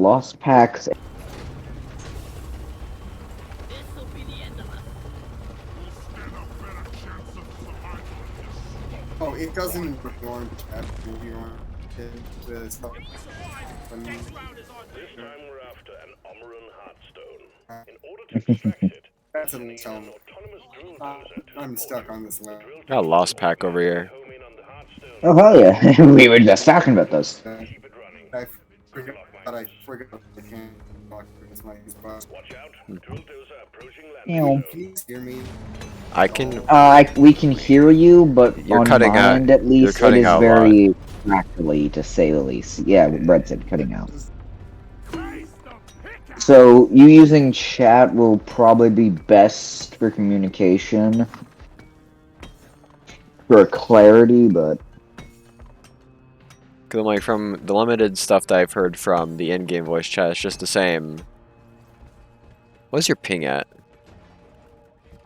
lost packs. Oh, it doesn't warn after you want to stop. This time we're after an Omeran Heartstone. In order to extract it, That's we an need an sound. autonomous drill dozer to I'm support stuck you. on this level. Got a lost pack over here. Home in on the Heartstone. Oh hell yeah! We were just talking about those. Keep it running. I forgot I can't talk because my spot. Watch out. Drill dozer approaching Ew. landing Can you hear me? I can. We can hear you, but You're on cutting my out. end at least, You're cutting it is out a lot. very crackly, to say the least. Yeah, Brett said cutting out. So, you using chat will probably be best for communication. For clarity, but... Cause like from the limited stuff that I've heard from the in-game voice chat, it's just the same. What's your ping at?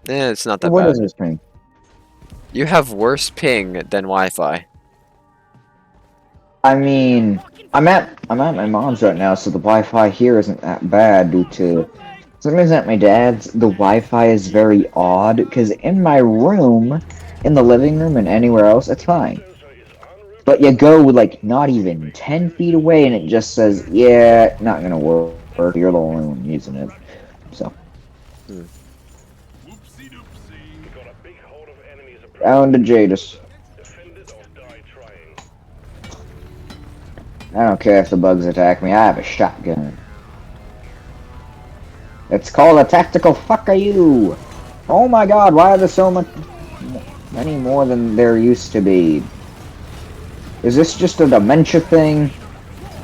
It's not that What bad. is this thing? You have worse ping than Wi-Fi. I mean, I'm at my mom's right now, so the Wi-Fi here isn't that bad due to... For some reason at my dad's, the Wi-Fi is very odd, because in my room, in the living room, and anywhere else, it's fine. But you go, like, not even 10 feet away, and it just says, yeah, not gonna work. You're the only one using it. So. Down to Jadis. I don't care if the bugs attack me, I have a shotgun. It's called a tactical fuck you! Oh my god, why are there so many more than there used to be? Is this just a dementia thing?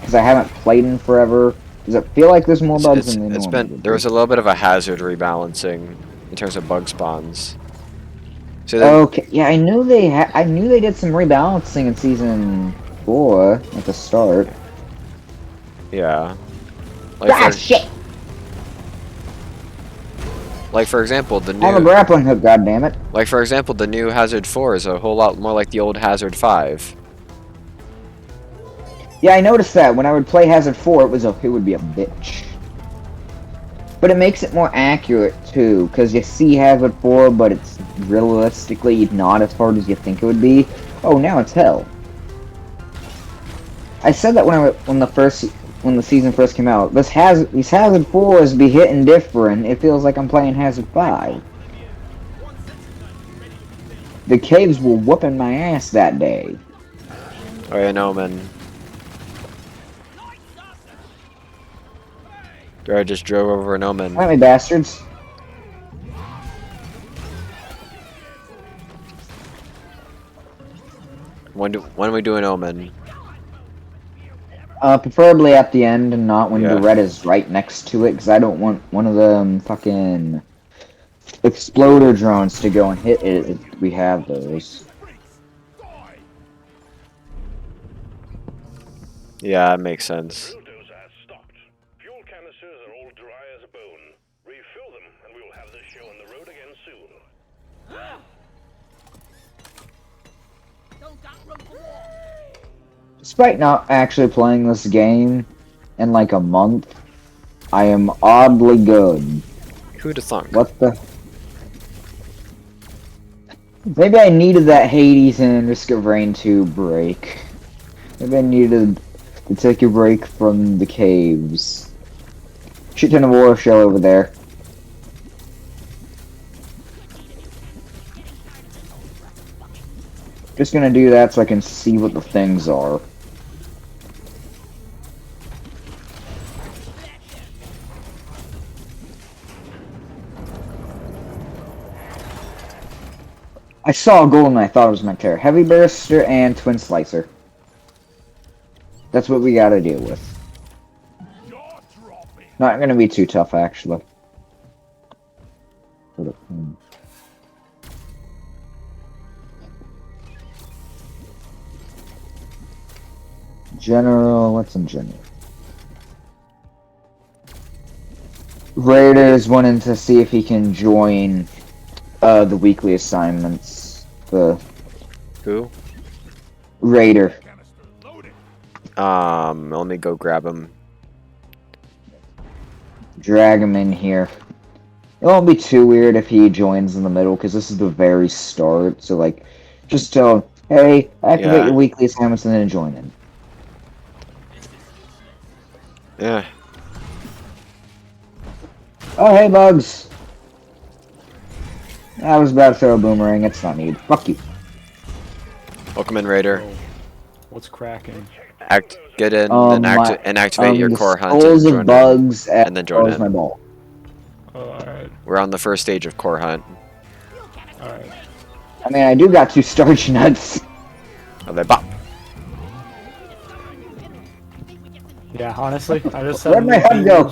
Because I haven't played in forever. Does it feel like there's more bugs than It's been there was a little bit of a hazard rebalancing in terms of bug spawns. So then, okay, yeah, I knew they did some rebalancing in season 4 at the start. yeah. Shit! Like for example, the I have a new grappling hook, goddammit. like for example, the new Hazard 4 is a whole lot more like the old Hazard 5. Yeah, I noticed that when I would play Hazard 4, it would be a bitch. But it makes it more accurate too, because you see Hazard 4, but it's realistically not as hard as you think it would be. Oh, now it's hell. I said that when the season first came out. These Hazard 4s be hitting different. It feels like I'm playing Hazard 5. The caves were whooping my ass that day. Oh yeah, no man. I just drove over an omen. Aren't we bastards? When are we doing omen? Preferably at the end and not when Yeah. the red is right next to it, because I don't want one of them fucking exploder drones to go and hit it if we have those. Yeah, that makes sense. Fuel canisters are all dry as a bone. Refill them, and we will have this show on the road again soon. Despite not actually playing this game in like a month, I am oddly good. Who'd have thunk? What the? Maybe I needed that Hades and Risk of Rain 2 break. Maybe I needed to take a break from the caves. Shit ton of war shell over there. Just gonna do that so I can see what the things are. I saw a gold and I thought it was my tear. Heavy Burster and Twin Slicer. That's what we gotta deal with. Not gonna be too tough, actually. General, what's in general? Raider's wanting to see if he can join the weekly assignments. The Who? Raider. Let me go grab him. drag him in here. It won't be too weird if he joins in the middle, because this is the very start. So, like, just tell him, hey, activate Yeah. your weekly assignments and then join in. Yeah. Oh, hey, Bugs. I was about to throw a boomerang. It's not needed. Fuck you. Welcome in, Raider. What's cracking? Get in and activate your the core hunt skulls and of join in. bugs And then join as my in. ball. Oh, alright. We're on the first stage of core hunt. Alright. I mean, I do got 2 starch nuts. Oh, they bop. Yeah, honestly, I just set Where'd a my HUD go?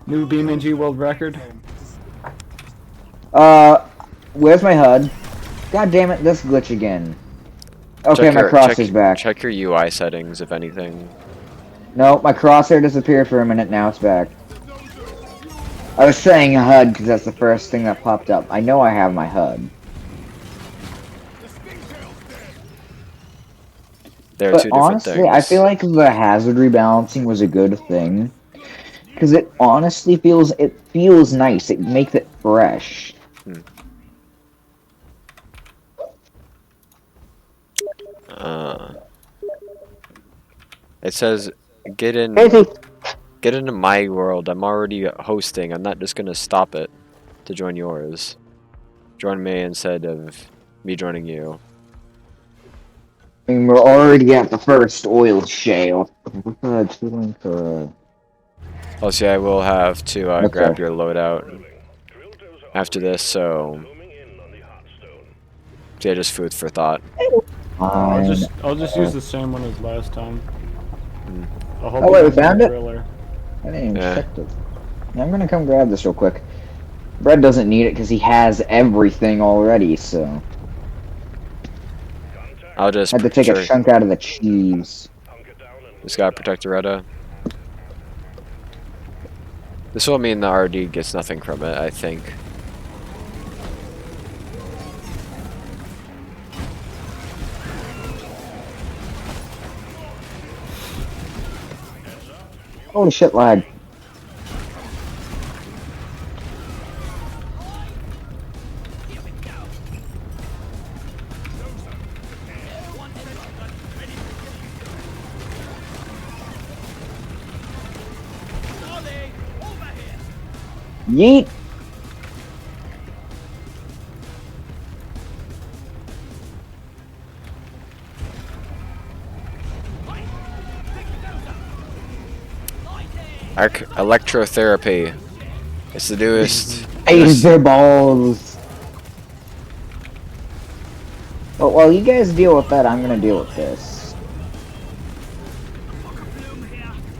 new BeamNG world record. Where's my HUD? God damn it, this glitch again. Okay, my crosshair's back. Check your UI settings, if anything. No, my crosshair disappeared for a minute, now it's back. I was saying HUD because that's the first thing that popped up. I know I have my HUD. There are But two different honestly, things. I feel like the hazard rebalancing was a good thing. Because it honestly feels nice. It makes it fresh. It says, get into my world. I'm already hosting. I'm not just gonna stop it to join yours. Join me instead of me joining you. I mean, we're already at the first oil shale. Oh, see, I will have to Okay. grab your loadout after this, so yeah, just food for thought. I'll just use the same one as last time. I'll hope Oh, wait, you we have no found it? driller. I didn't even Yeah. check it. I'm gonna come grab this real quick. Bread doesn't need it because he has everything already, so... I'll just I had to take a chunk out of the cheese. Just gotta protect the Retta. This will mean the RD gets nothing from it, I think. Holy shit, lag. Yeet! Electrotherapy. It's the newest. Laser balls! Well, while you guys deal with that, I'm gonna deal with this.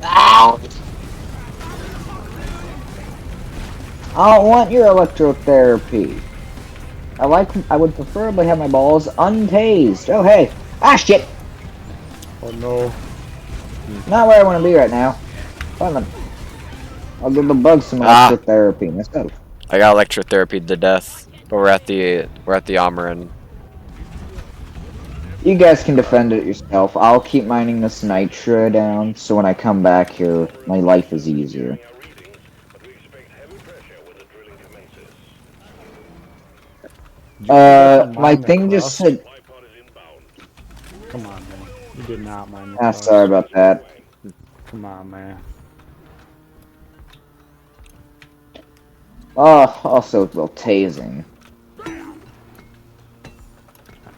Ow! I don't want your electrotherapy. I would preferably have my balls untased. Oh hey! Ah shit! Oh no. Not where I want to be right now. Fine then. I'll give the bugs some electrotherapy. Let's go. I got electrotherapy to death, but we're at the Amarin. You guys can defend it yourself. I'll keep mining this nitro down, so when I come back here, my life is easier. My thing just said... Come on, man. You did not mine the Ah, crust. sorry about that. Come on, man. Oh, also, well, tasing.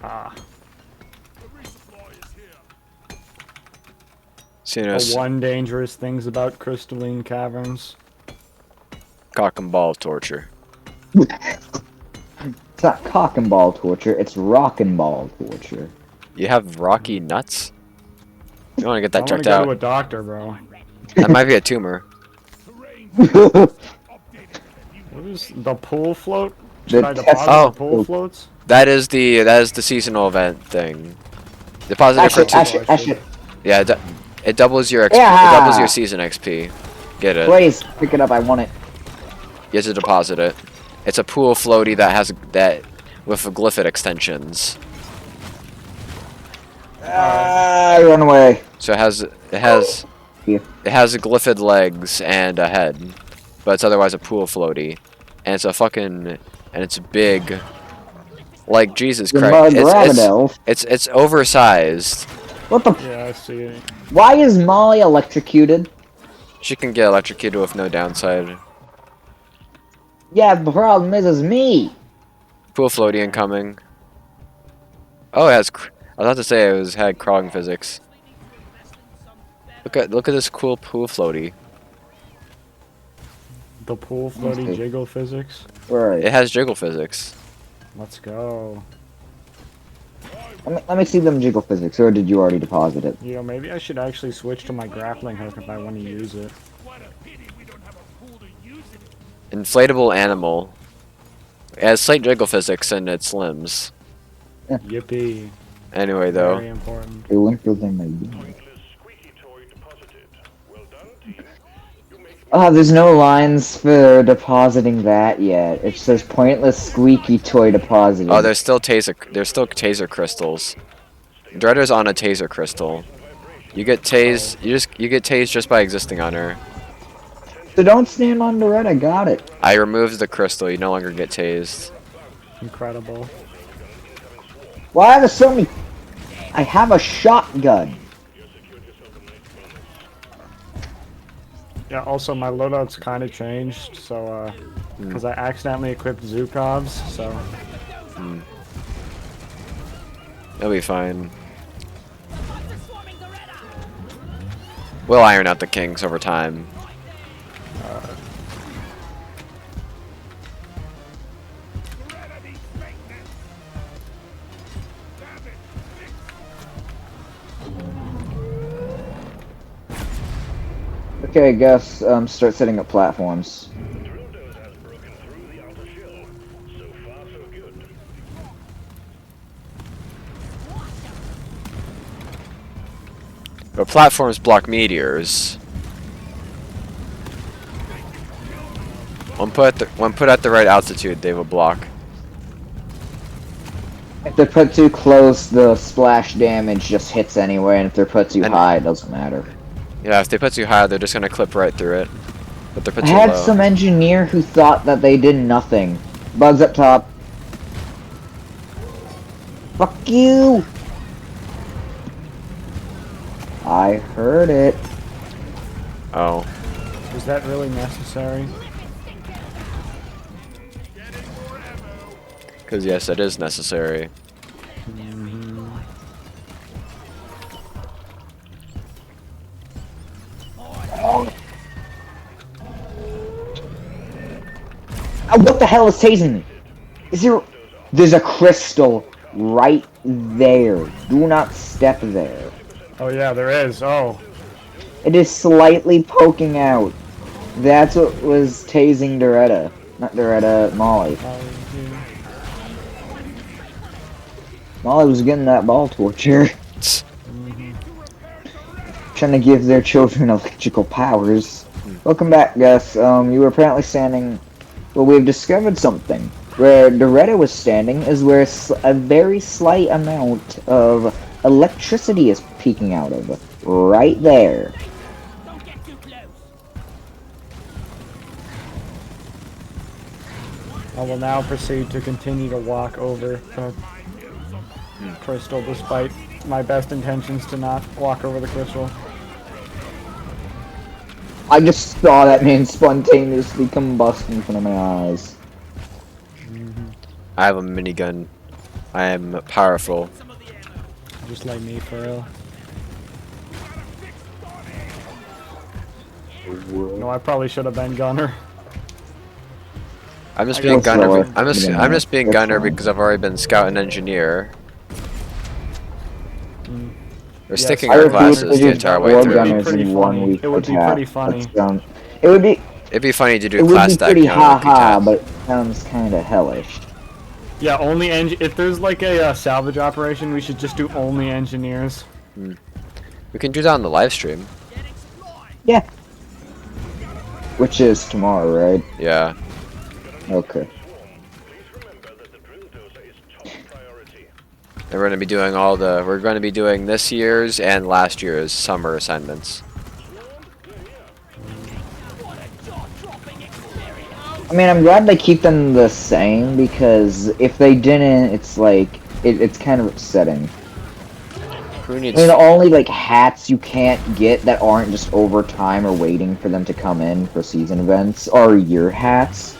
Ah. The One dangerous things about crystalline caverns. Cock and ball torture. It's not cock and ball torture, it's rock and ball torture. You have rocky nuts? You want to get that I checked wanna out? go to a doctor, bro. That might be a tumor. What is the pool float? Should I The deposit the pool floats? That is the seasonal event thing. Deposit it for two. Actually, Yeah, it doubles your XP. Yeah. It doubles your season XP. Get it? please, pick it up, I want it. You have to deposit it. It's a pool floaty that has with glyphid extensions. Run away. So it has Here. glyphid legs and a head. but it's otherwise a pool floaty, and it's a fucking and it's big. Like Jesus Christ, it's oversized. What the? Yeah, I see it. Why is Molly electrocuted? She can get electrocuted with no downside. Yeah, the problem is me. Pool floaty incoming. Oh, it has. I was about to say it had crawling physics. Look at this cool pool floaty. The pool floaty jiggle physics. Right. It has jiggle physics. Let's go. Let me see them jiggle physics, or did you already deposit it? You know, maybe I should actually switch to my grappling hook if I want to use it. Inflatable animal. It has slight jiggle physics in its limbs. Yippee. Anyway, though. Very important. It went for them again. Oh, there's no lines for depositing that yet. It says pointless squeaky toy deposited. Oh, there's still taser crystals. Dreader's on a taser crystal. You get tased. You get tased just by existing on her. So don't stand on the red. I got it. I removed the crystal. You no longer get tased. Incredible. Why are there so many? I have a shotgun. Yeah, also my loadout's kind of changed, so, because I accidentally equipped Zukovs, so... It'll be fine. We'll iron out the kinks over time. Okay, Gus, start setting up platforms. But platforms block meteors. When put at the right altitude, they will block. If they're put too close, the splash damage just hits anyway, and if they're put too high, it doesn't matter. Yeah, if they put too high, they're just gonna clip right through it. But they're put I too had low. some engineer who thought that they did nothing. Bugs up top. Fuck you! I heard it. Oh. Is that really necessary? Because yes, it is necessary. What the hell is tasing me? Is there... There's a crystal right there. Do not step there. Oh yeah, there is. Oh. It is slightly poking out. That's what was tasing Doretta. Not Doretta, Molly. Molly was getting that ball torture. Trying to give their children electrical powers. Welcome back, Gus. You were apparently standing... Well, we've discovered something. Where Doretta was standing is where a very slight amount of electricity is peeking out of. Right there. Don't get too close. I will now proceed to continue to walk over the crystal, despite my best intentions to not walk over the crystal. I just saw that man spontaneously combust in front of my eyes. I have a minigun. I am powerful. Just like me, for real. No, I probably should have been gunner. I'm just I being go gunner. slower. I'm just being That's gunner fine. because I've already been scout and engineer. We're Yes. sticking I our refuse classes to the do entire way war through. gunners Pretty in funny. 1 week. It would be attack. pretty funny. It would be. It'd be funny to do It would class be stack. pretty you know, ha like ha, attack. but it sounds kind of hellish. Yeah, only if there's like a salvage operation, we should just do only engineers. We can do that on the live stream. Yeah. Which is tomorrow, right? Yeah. Okay. And we're gonna be doing all the. We're gonna be doing this year's and last year's summer assignments. I mean, I'm glad they keep them the same, because if they didn't, it's like, it's kind of upsetting. Who I needs? mean, the only, like, hats you can't get that aren't just over time or waiting for them to come in for season events are your hats.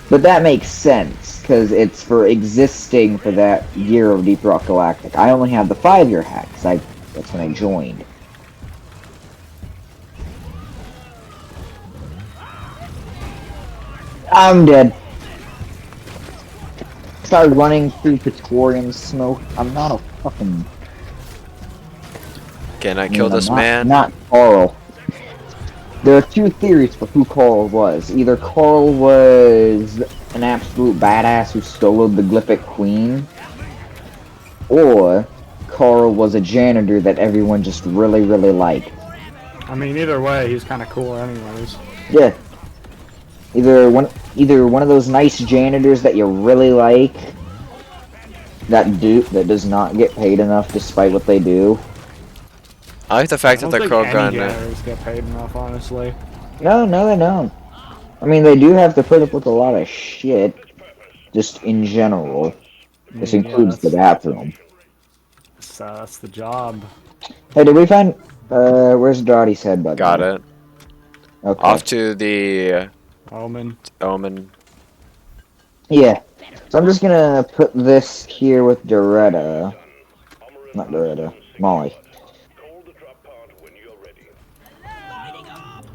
But that makes sense, because it's for existing for that year of Deep Rock Galactic. I only have the 5-year hat, because that's when I joined. I'm dead. Started running through petroleum smoke. I'm not a fucking... Can I kill this man? Not Carl. There are two theories for who Carl was. Either Carl was an absolute badass who stole the Glyphic Queen, or Carl was a janitor that everyone just really, really liked. I mean, either way, he's kind of cool anyways. Yeah. Either one of those nice janitors that you really like, that does not get paid enough despite what they do. I like the fact I that don't the think Coil any gun. janitors get paid enough, honestly. No, they don't. I mean, they do have to put up with a lot of shit, just in general. This includes the bathroom. So that's the job. Hey, did we find... where's Dottie's head, buddy? Got it. Okay. Off to the Omen. Omen. Yeah. So I'm just gonna put this here with Doretta. Not Doretta. Molly.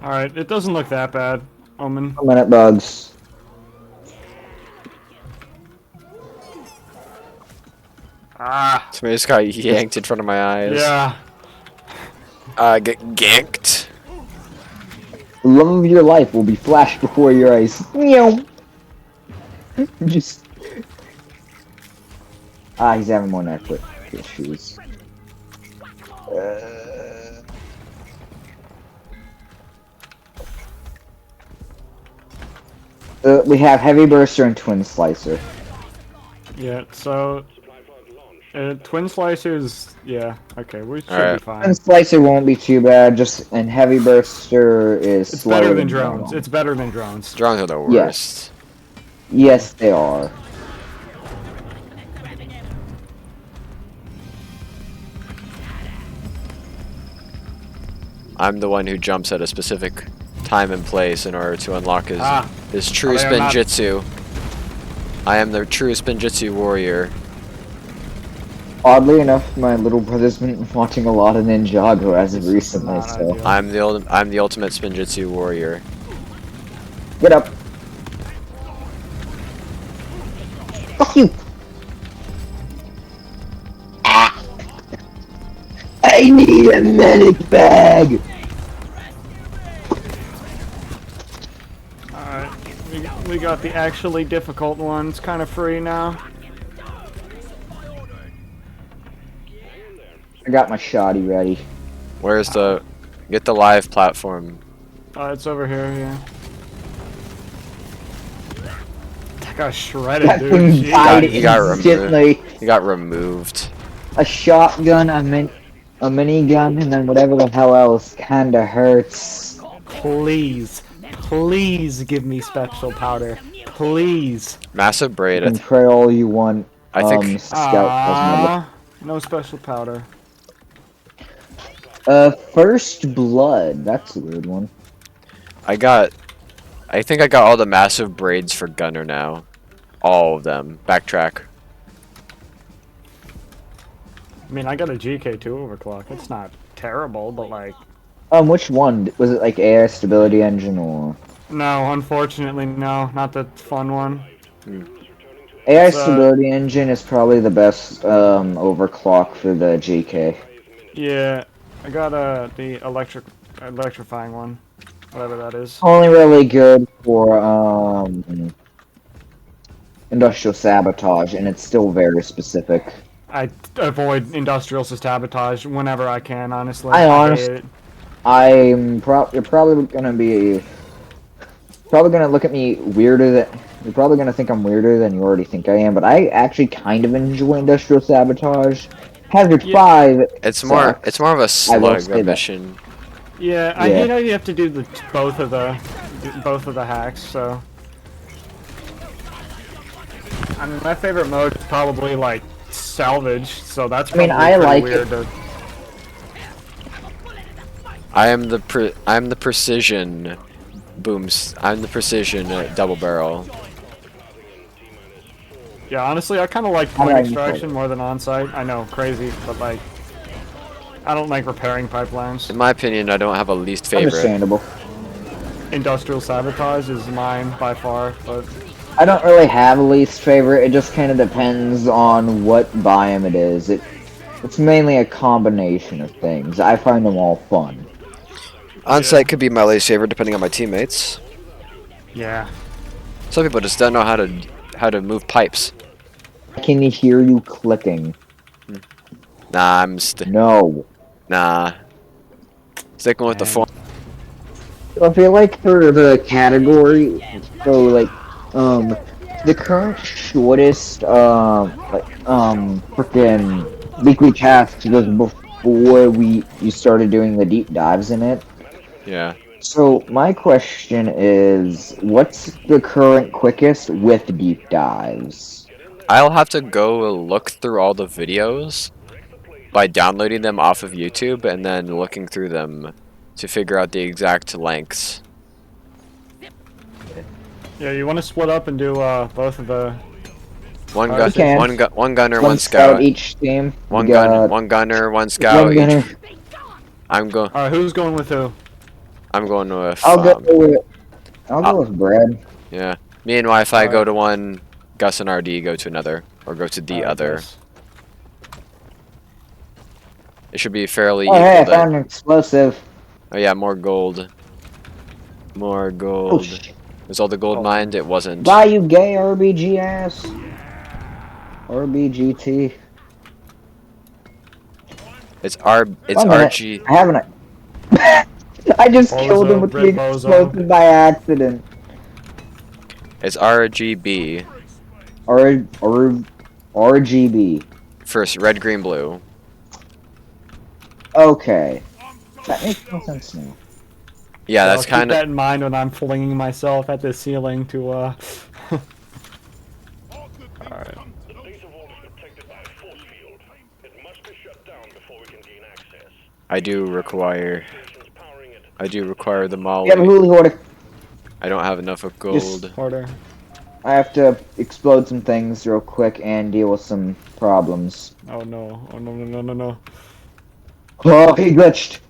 Alright, it doesn't look that bad, Omen. 1 minute, bugs. Ah! Somebody just got yanked in front of my eyes. Yeah. Get ganked. The love of your life will be flashed before your eyes. Meow. Just... he's having more network issues. We have Heavy Burster and Twin Slicer. Yeah, so... Twin Slicers, yeah, okay, we should Alright. be fine. Twin Slicer won't be too bad, and Heavy Burster is It's slower better than drones. normal. It's better than drones. Drones are the worst. Yes. Yes, they are. I'm the one who jumps at a specific time and place in order to unlock his true they are not- spinjitzu. I am the true spinjitzu warrior. Oddly enough, my little brother's been watching a lot of Ninjago as of recently, not so... ideal. I'm the ultimate spinjitzu warrior. Get up! Fuck you! Ah! I need a medic bag! Alright, we got the actually difficult ones kind of free now. I got my shoddy ready. Where's the... Get the live platform. It's over here, yeah. That got shredded, That dude. thing Jeez. died He got removed. instantly. He got removed. A shotgun, a minigun, and then whatever the hell else kinda hurts. Please, please give me special powder. Please. Massive braid. You can pray all you want. I think- Scout doesn't look. No special powder. First Blood. That's a weird one. I think I got all the massive braids for Gunner now. All of them. Backtrack. I mean, I got a GK2 overclock. It's not terrible, but like... Which one? Was it like AI Stability Engine or... No, unfortunately, no. Not the fun one. AI It's, Stability Engine is probably the best overclock for the GK. Yeah, I got the electrifying one. Whatever that is. Only really good for Industrial Sabotage, and it's still very specific. I avoid industrial sabotage whenever I can, honestly. I hate honestly- it. You're probably gonna look at me weirder you're probably gonna think I'm weirder than you already think I am, but I actually kind of enjoy Industrial Sabotage. Hazard 5. It's more of a I will slug say that. mission. Yeah, I Yeah. hate how you have to do both of the hacks. So I mean, my favorite mode is probably like salvage, so that's I mean, probably I pretty like weird. it. I'm the precision booms. I'm the precision double barrel. Yeah, honestly, I kind of like I point like extraction more than onsite. I know, crazy, but like, I don't like repairing pipelines. In my opinion, I don't have a least favorite. Understandable. Industrial sabotage is mine by far, but I don't really have a least favorite. It just kind of depends on what biome it is. It's mainly a combination of things. I find them all fun. On-site could be my least favorite, depending on my teammates. yeah. Some people just don't know how to move pipes. I can hear you clicking. Nah, No. nah. Sticking with the form. So I feel like for the category, so like, the current shortest, frickin' weekly task was before you started doing the deep dives in it. Yeah. So my question is, what's the current quickest with deep dives? I'll have to go look through all the videos by downloading them off of YouTube and then looking through them to figure out the exact lengths. Yeah, you want to split up and do both of the. One Alright, gun, can. one gunner, One one scout. each team. One We got one gunner, one scout. one gunner. Each. I'm going. All right, who's going with who? I'm going with. I'll go with Brad. Yeah. Me and Wi-Fi go Alright. to one. Gus and RD go to another, or go to the Alright, other. guys. It should be fairly Oh hey, I equal. found an explosive. Oh yeah, more gold. More Oh gold. shit. Was all the gold mined? It wasn't. Bye, you gay RBG ass. RBGT. It's It's One minute. RG. I haven't. I just Bozo, killed him with the Red Bozo. explosive by accident. It's RGB. RGB. First, red, green, blue. Okay. That makes no sense now. Yeah, I'll that's keep kind that of. in mind when I'm flinging myself at the ceiling to Alright. The base of vault is protected by a force field. It must be shut down before we can gain access. I do require. Stations powering it. I do require the molly. We have a hula hoarder. I don't have enough of gold. Order. I have to explode some things real quick and deal with some problems. Oh no! Oh no! No! No! No! No! Oh, he glitched.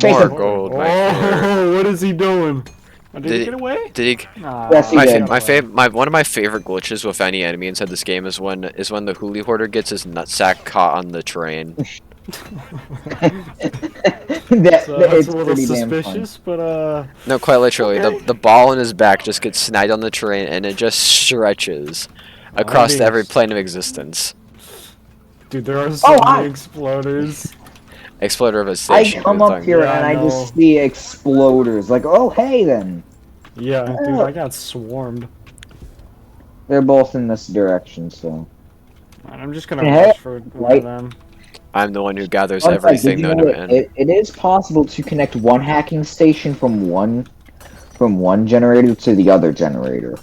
More Chaser. gold, my favorite. Oh, what is he doing? Oh, did he Did get away? Did he? Nah, Yes, he My, did. one of my favorite glitches with any enemy inside this game is when the huli hoarder gets his nutsack caught on the terrain. It's That's a little pretty damn fun. suspicious, but No, quite literally, Okay. the ball in his back just gets sniped on the terrain and it just stretches across Nice. every plane of existence. dude, there are so Oh, many exploders. Exploder of a I station. come with up here Yeah, and I I know. just see exploders. Like, oh, hey then. Yeah, dude, Oh. I got swarmed. They're both in this direction, so. And I'm just gonna Hey, rush for one right. of them. I'm the one who gathers Fun fact, everything did you known know to that man. it is possible to connect one hacking station from one generator to the other generator.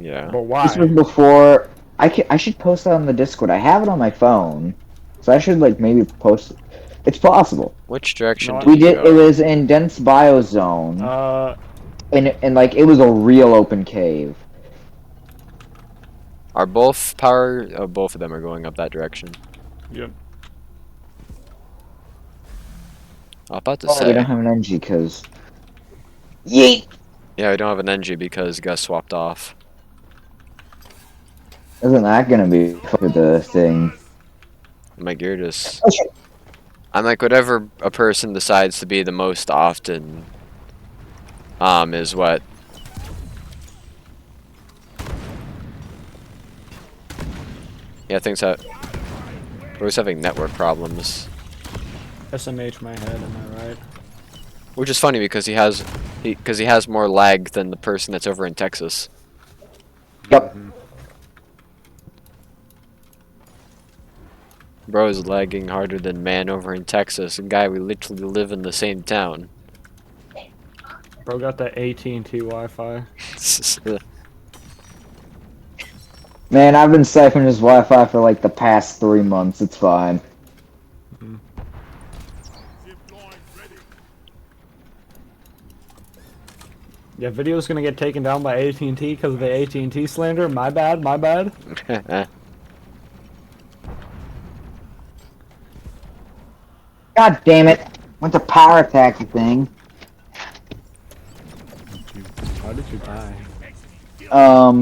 Yeah. But why? This was before. I should post that on the Discord. I have it on my phone, so I should like maybe post it. It's possible. Which direction No, did We you did. go? It was in dense biozone, and like it was a real open cave. Are both power? Oh, both of them are going up that direction. Yep. I'm about to Oh, we say. don't have an NG because. Yeet. Yeah, we don't have an NG because Gus swapped off. Isn't that gonna be for the thing? My gear just. Oh shit. I'm like, whatever a person decides to be the most often, is what. Yeah, things have. We're always having network problems, SMH my head, am I right? which is funny because he has more lag than the person that's over in Texas. Yep. Bro is lagging harder than man over in Texas, a guy we literally live in the same town. Bro got that AT&T Wi-Fi. Man, I've been siphoning his Wi-Fi for like the past 3 months. It's fine. Yeah, video's gonna get taken down by AT&T because of the AT&T slander. My bad, my bad. God damn it! Went to power attack the thing. How did you die?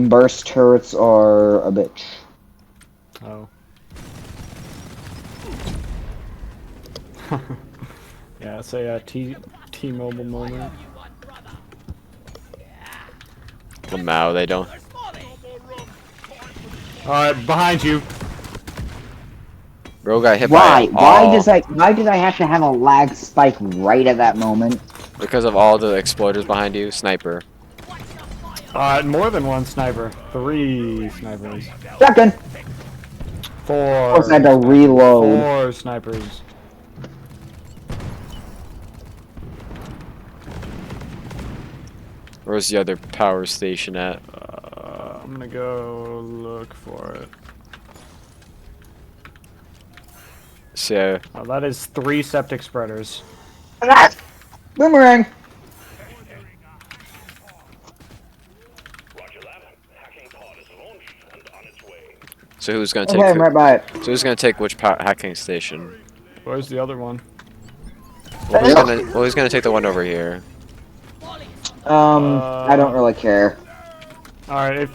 Burst turrets are a bitch. Oh. Yeah, it's a T-Mobile moment. Lamau, they don't. Alright, behind you. Bro got hit Why? by Why all does I have to have a lag spike right at that moment? because of all the exploders behind you. Sniper. More than one sniper. 3 snipers. Second. 4. Of course, I had to reload. 4 snipers. Where's the other power station at? I'm gonna go look for it. So Oh, that is 3 septic spreaders. Boomerang. Roger that. Hacking pod is launched and on its way. So who's gonna Okay, take? I'm right by it. So who's gonna take which hacking station? Where's the other one? Well, who's gonna take the one over here? I don't really care. Alright,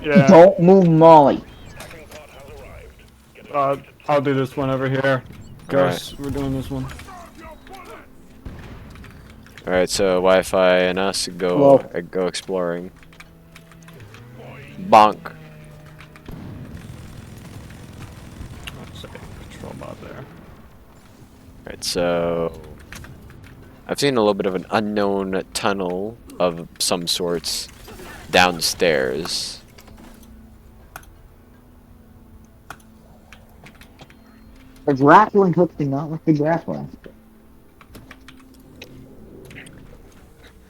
yeah. Don't move Molly. Hacking pod has arrived. I'll do this one over here. Ghost, Alright. we're doing this one. All right, so Wi-Fi and us go Hello. go exploring. Bonk. Let's say patrol bot there. Alright, so I've seen a little bit of an unknown tunnel of some sorts downstairs. The grappling hook did not with the grappling.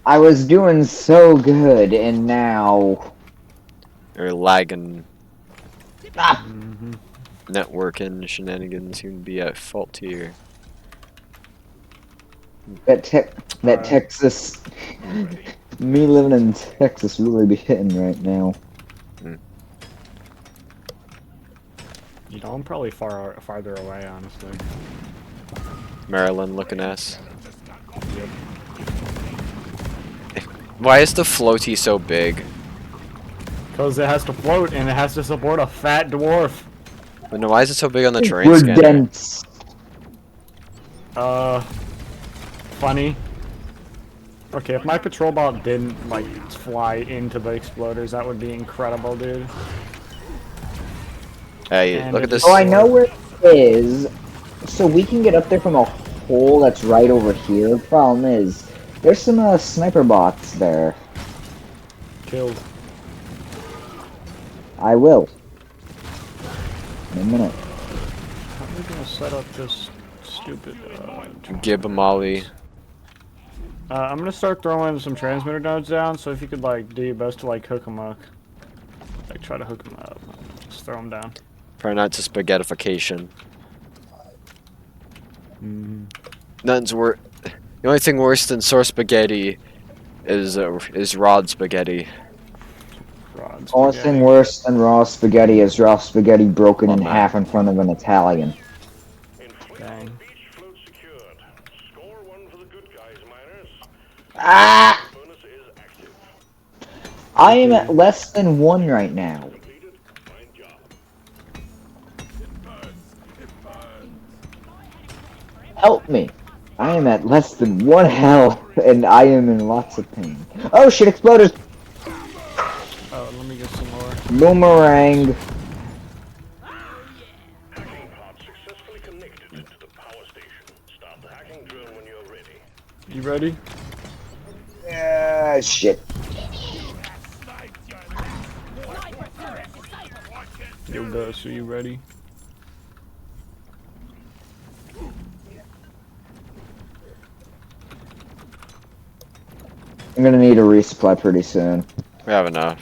I was doing so good, and now Or lagging ah, networking shenanigans seem to be at fault here. that Texas, me living in Texas really be hitting right now. You know, I'm probably farther away, honestly. Maryland looking ass. Why is the floaty so big? Because it has to float and it has to support a fat dwarf. But no, why is it so big on the terrain We're scanner? dense. Funny. Okay, if my patrol bot didn't, like, fly into the exploders, that would be incredible, dude. Hey, And look it at this. Oh, I know where it is. So we can get up there from a hole that's right over here. Problem is, there's some sniper bots there. Killed. I will. In a minute. How are we gonna set up this stupid, Gib a molly. I'm gonna start throwing some transmitter nodes down, so if you could, like, do your best to, like, hook them up. Like, try to hook them up. Just throw them down. Try not to spaghettification. Nothing's worse. The only thing worse than sour spaghetti is rod spaghetti. Rods. Only thing worse than raw spaghetti is raw spaghetti broken Oh, in man. half in front of an Italian. Dang. Beach float secured. Score 1 for the good guys, miners. Ah! Bonus is active. I am at less than 1 right now. Completed. Fine job. Help me. I am at less than 1 health, and I am in lots of pain. Oh shit, exploders! Oh, let me get some more. Boomerang. Hacking pod successfully connected to the power station. Start the hacking drill when you're ready. You ready? Shit. Yo, Gus, are you ready? I'm gonna need a resupply pretty soon. We have enough.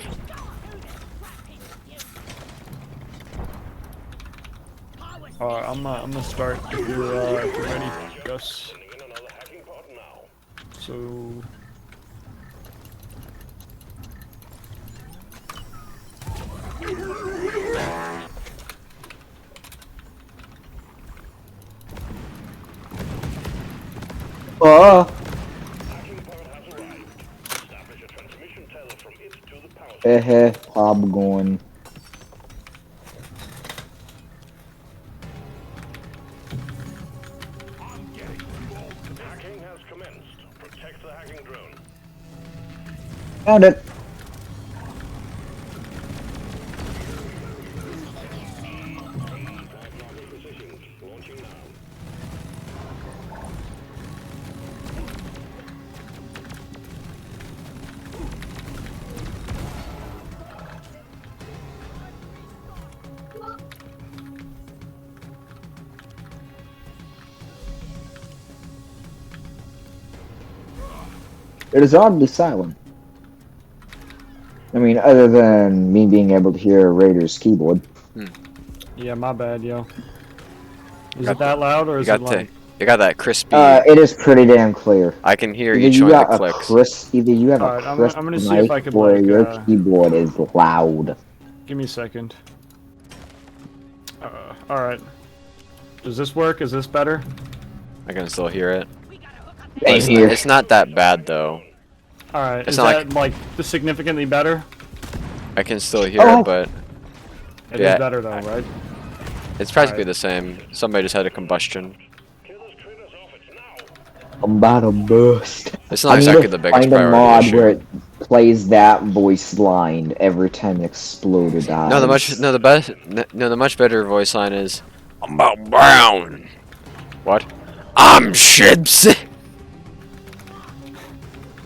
I'm gonna start if you're ready, Gus. Sending in another hacking pod now. So. Hacking pod has arrived. Establish a transmission tether from it to the power station. Pop going. Hacking has commenced. Protect the hacking drone. Found it. Positions. Launching now. It is oddly silent. I mean, other than me being able to hear Raider's keyboard. Yeah, my bad, yo. Is Got it that loud or You is got it like? you got that crispy. It is pretty damn clear. I can hear Either each you one of got the a clicks. either you have Alright, a I'm crisp gonna see mic if I can, or like, your keyboard is loud. Give me a second. Alright. Does this work? Is this better? I can still hear it. Same here. It's not that bad though. Alright, It's is not that like significantly better? I can still hear Oh. it, but It is Yeah. better though, right? it's practically Alright. the same. Somebody just had a combustion. Kill those critters off it now. I'm about to burst. It's not I need exactly to the biggest find a priority mod issue. where it plays that voice line every time an exploder dies. No, the much better voice line is I'm about brown. What? I'm Shibs.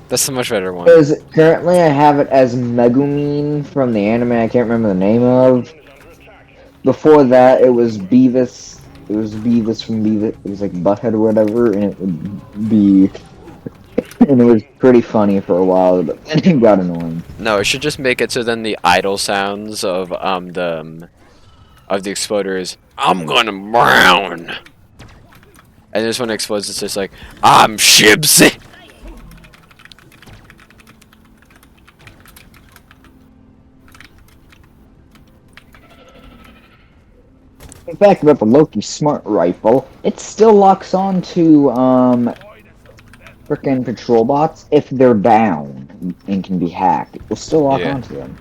That's the much better one. Because currently I have it as Megumin from the anime I can't remember the name of. Is under attack. Before that it was Beavis. It was Beavis from Beavis. It was like Butthead or whatever, and it would be. And it was pretty funny for a while, but then it got annoying. No, it should just make it so then the idle sounds of the exploder is I'm gonna brown. And this one explodes, it's just like I'm Shibs. In fact, about the Loki Smart Rifle, it still locks on to frickin' patrol bots if they're down and can be hacked. It will still lock Yeah. onto them.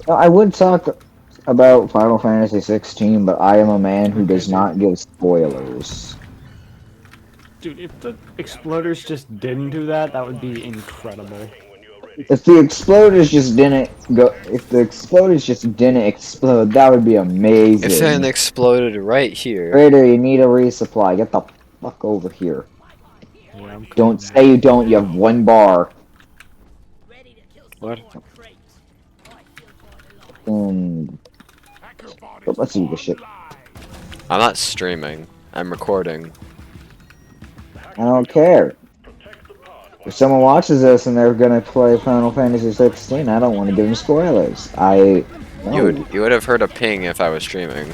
Now, I would talk about Final Fantasy 16, but I am a man who does not give spoilers. Dude, if the exploders just didn't do that, that would be incredible. If the exploders just didn't explode, that would be amazing. If it exploded right here. Raider, you need a resupply. Get the fuck over here. Yeah, I'm Don't coming say you don't. You have one bar. What? But let's do this shit. I'm not streaming. I'm recording. I don't care. If someone watches this and they're gonna play Final Fantasy 16, I don't want to give them spoilers. No. You would have heard a ping if I was streaming.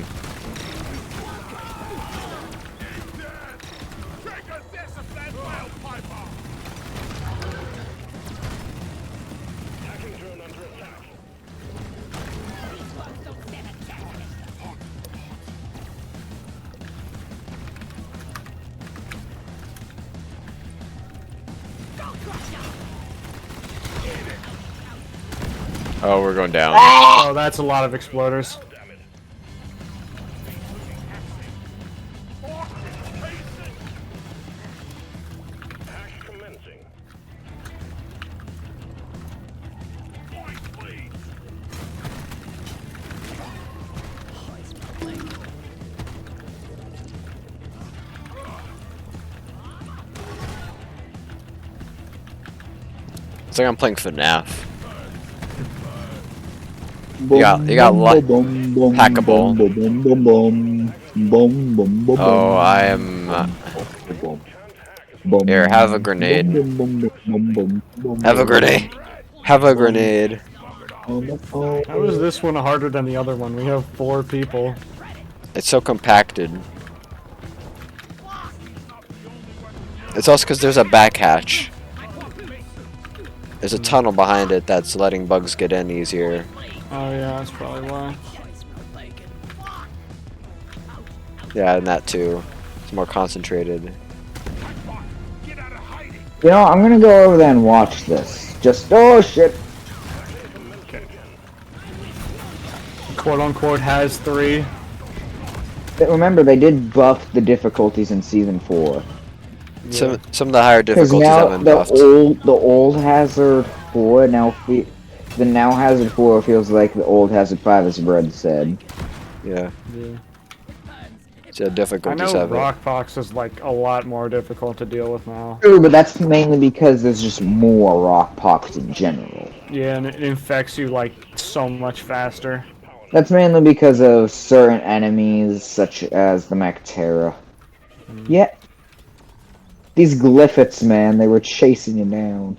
Hacking drone under attack. Oh, we're going down. Oh, that's a lot of exploders. Damn it. Hack commencing. It's like I'm playing FNAF. You got hackable. Oh, I am. Here, have a grenade. Have a grenade. Have a grenade. How is this one harder than the other one? We have 4 people. It's so compacted. It's also because there's a back hatch. There's a tunnel behind it that's letting bugs get in easier. Oh yeah, that's probably why. Yeah, and that too. It's more concentrated. You know, I'm gonna go over there and watch this. Just, oh shit. Quote unquote has 3. But remember, they did buff the difficulties in Season 4. Some of the higher Because difficulties now have been buffed. the old Hazard 4 now the now Hazard 4 feels like the old Hazard 5, as Bread said. Yeah. Yeah. So I difficulties know have it. Rockbox is like a lot more difficult to deal with now. True, but that's mainly because there's just more rock pockets in general. Yeah, and it infects you like so much faster. That's mainly because of certain enemies, such as the Mactera. Yeah. These Glyphids, man, they were chasing you down.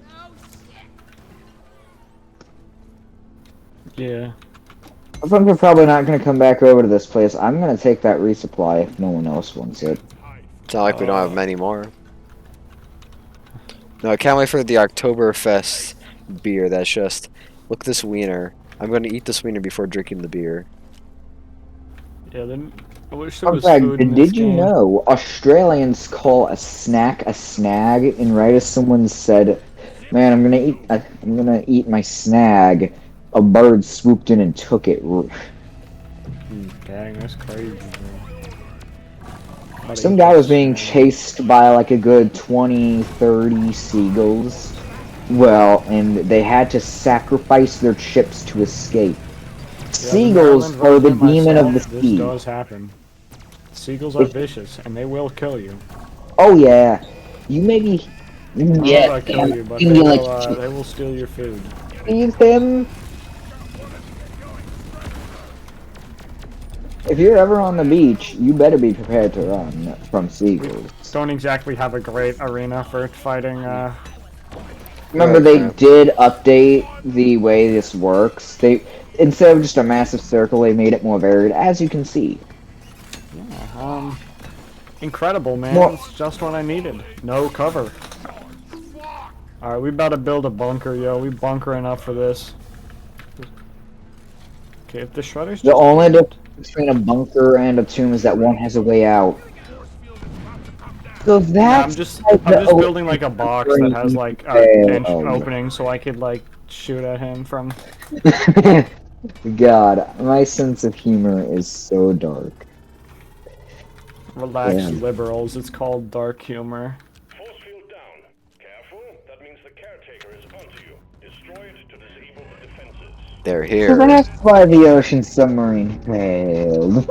Yeah. I think we're probably not going to come back over to this place. I'm going to take that resupply if no one else wants it. It's not like we don't have many more. No, I can't wait for the Oktoberfest beer that's just, look at this wiener. I'm going to eat this wiener before drinking the beer. Yeah, then I wish there In was fact, food in this did you game. know Australians call a snack a snag? And right as someone said, "Man, I'm gonna eat my snag," a bird swooped in and took it. Dang, that's crazy. Bro. Some guy was being chased by like a good 20, 30 seagulls. Well, and they had to sacrifice their chips to escape. Seagulls are the demon of the sea. This does happen. Seagulls are vicious, and they will kill you. Oh yeah, you maybe. I don't know Yeah, if they'll kill you, but you they will steal your food. leave him. If you're ever on the beach, you better be prepared to run from seagulls. Don't exactly have a great arena for fighting. Remember, they did update the way this works. They, instead of just a massive circle, they made it more varied, as you can see. Incredible, man. Well- It's just what I needed. No cover. Alright, we about to build a bunker, yo. We bunkering up for this. Okay, if the shredder's The only difference between a bunker and a tomb is that one has a way out. So Yeah, that's I'm just like the building like a box that has like a inch opening so I could like shoot at him from. God, my sense of humor is so dark. Relax, Yeah. liberals. It's called dark humor. Force field down. Careful, that means the caretaker is onto you. Destroy it to disable the defenses. They're So here. that's why the ocean submarine failed.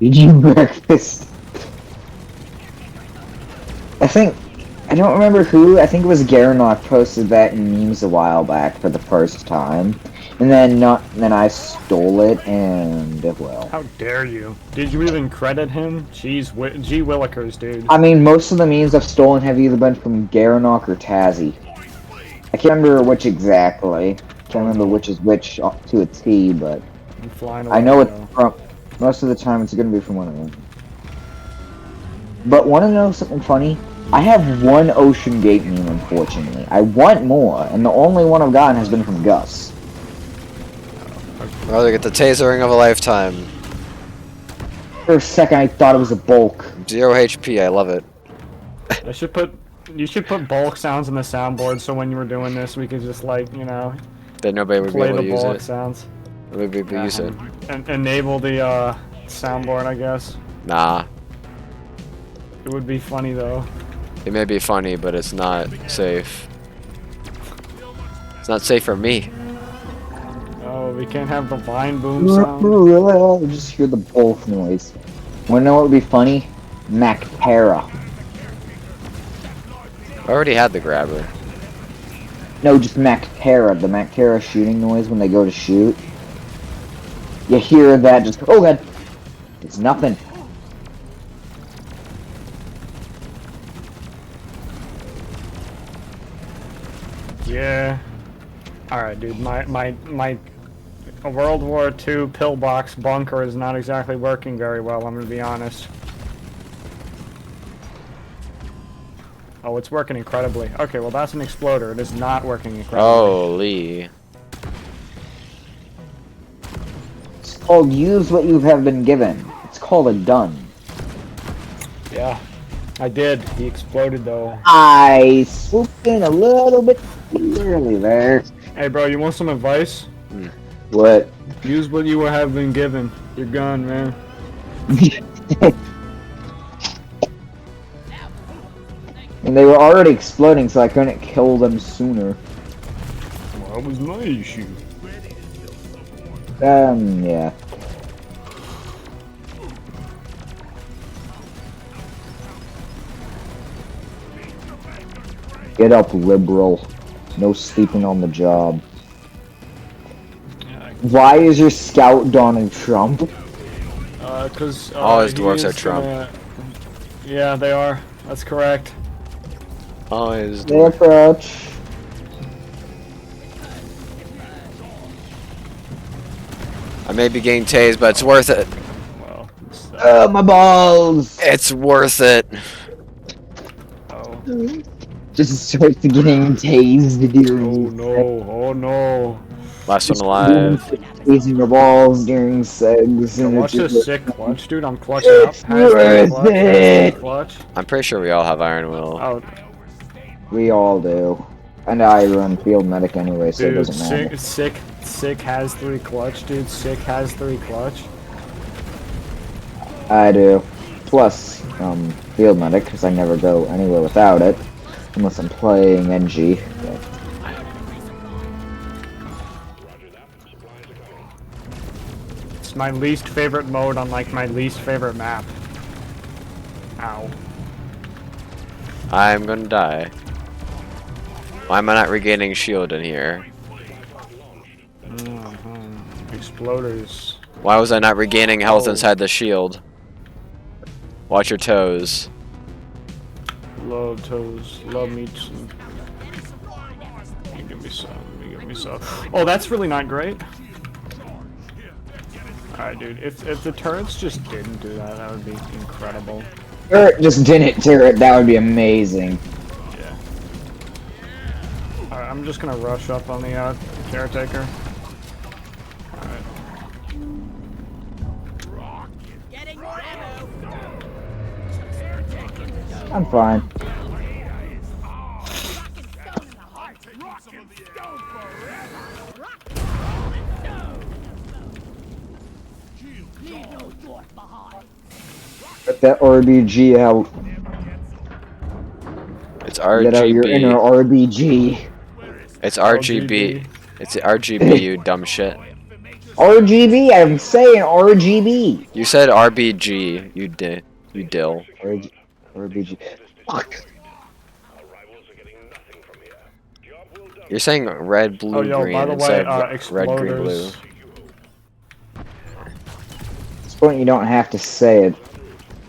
Did you breakfast? I don't remember who, I think it was Garanok posted that in memes a while back for the first time. And then I stole it and, well. How dare you? Did you even credit him? Jeez, G Willikers, dude. I mean, most of the memes I've stolen have either been from Garanok or Tazzy. I can't remember which exactly. Can't remember which is which to a T, but I'm flying away, I know it's though. from, most of the time it's gonna be from one of them. But wanna know something funny? I have one Ocean Gate meme, unfortunately. I want more, and the only one I've gotten has been from Gus. Oh, they get the tasering of a lifetime. For a second, I thought it was a bulk. 0 HP, I love it. You should put bulk sounds in the soundboard so when you were doing this we could just like, you know, Then nobody would be play able the to use bulk it. sounds. Nobody would use it. And enable the soundboard, I guess. Nah. It would be funny though. It may be funny, but it's not safe. It's not safe for me. Oh, we can't have the vine boom sound. I just hear the bulk noise. Wanna know what would be funny? Mactera. I already had the grabber. No, just Mactera. The Mactera shooting noise when they go to shoot. You hear that? Just oh god, it's nothing. Yeah. Alright, dude, my World War II pillbox bunker is not exactly working very well, I'm gonna be honest. Oh, it's working incredibly. Okay, well that's an exploder. It is not working incredibly. Holy. It's called use what you have been given. It's called a done. Yeah. I did. He exploded though. I swooped in a little bit too early there. Hey bro, you want some advice? What? Use what you have been given. You're gone, man. And they were already exploding, so I couldn't kill them sooner. Well, that was my issue. Yeah. Get up, liberal. No sleeping on the job. Why is your scout Donald Trump? Cause All his he dwarves are is Trump. Yeah, they are. That's correct. Oh, his They approach. I may be getting tased, but it's worth it. Well, it's, My balls! It's worth it. oh. Just starts getting tased during. Oh no! Oh no! Last one alive. Tasing your balls during sex. Yo, And watch it's this sick clutch, dude. I'm clutching up. It's Has three worth clutch. Has it. three clutch. I'm pretty sure we all have Iron Will. Oh, We all do. And I run field medic anyway, so it dude, doesn't matter. sick has three clutch, dude. Sick has three clutch. I do. Plus, field medic, because I never go anywhere without it. Unless I'm playing NG. But It's my least favorite mode on like my least favorite map. Ow. I'm gonna die. Why am I not regaining shield in here? Exploders. Why was I not regaining health inside the shield? Watch your toes. Love toes. Love meat. Give me some. Give me some. Oh, that's really not great. Alright, dude. If the turrets just didn't do that, that would be incredible. turret just didn't turret, that would be amazing. Yeah. Alright, I'm just gonna rush up on the caretaker. Alright. Getting more ammo. I'm fine. Get that RBG out. It's Get out your inner RGB. RBG. It's RGB. It's RGB, you dumb shit. RGB? I'm saying RGB. You said RBG, you dill. RBG. Fuck. You're saying red, blue, Oh, yo, green by the instead way, of red, green, blue. exploders. At this point, you don't have to say it.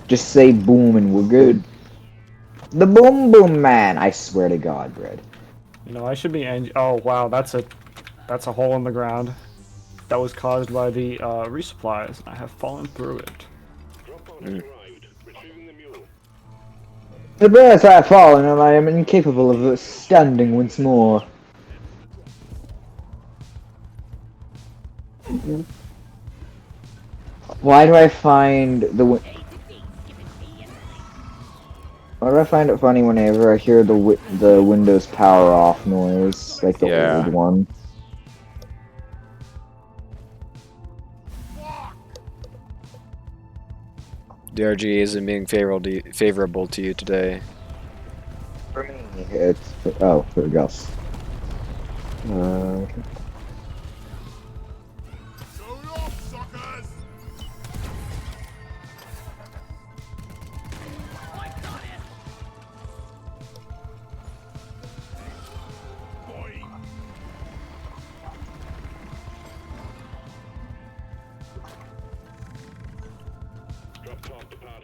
Just say boom and we're good. The boom boom man. I swear to God, Bread. You know, I should be oh wow, that's a hole in the ground. That was caused by the resupplies. I have fallen through it. The birds have fallen and I am incapable of standing once more. Why do I find the Why do I find it funny whenever I hear the Windows power off noise, like the old one? DRG isn't being favorable to you today. For me, it's for Gus.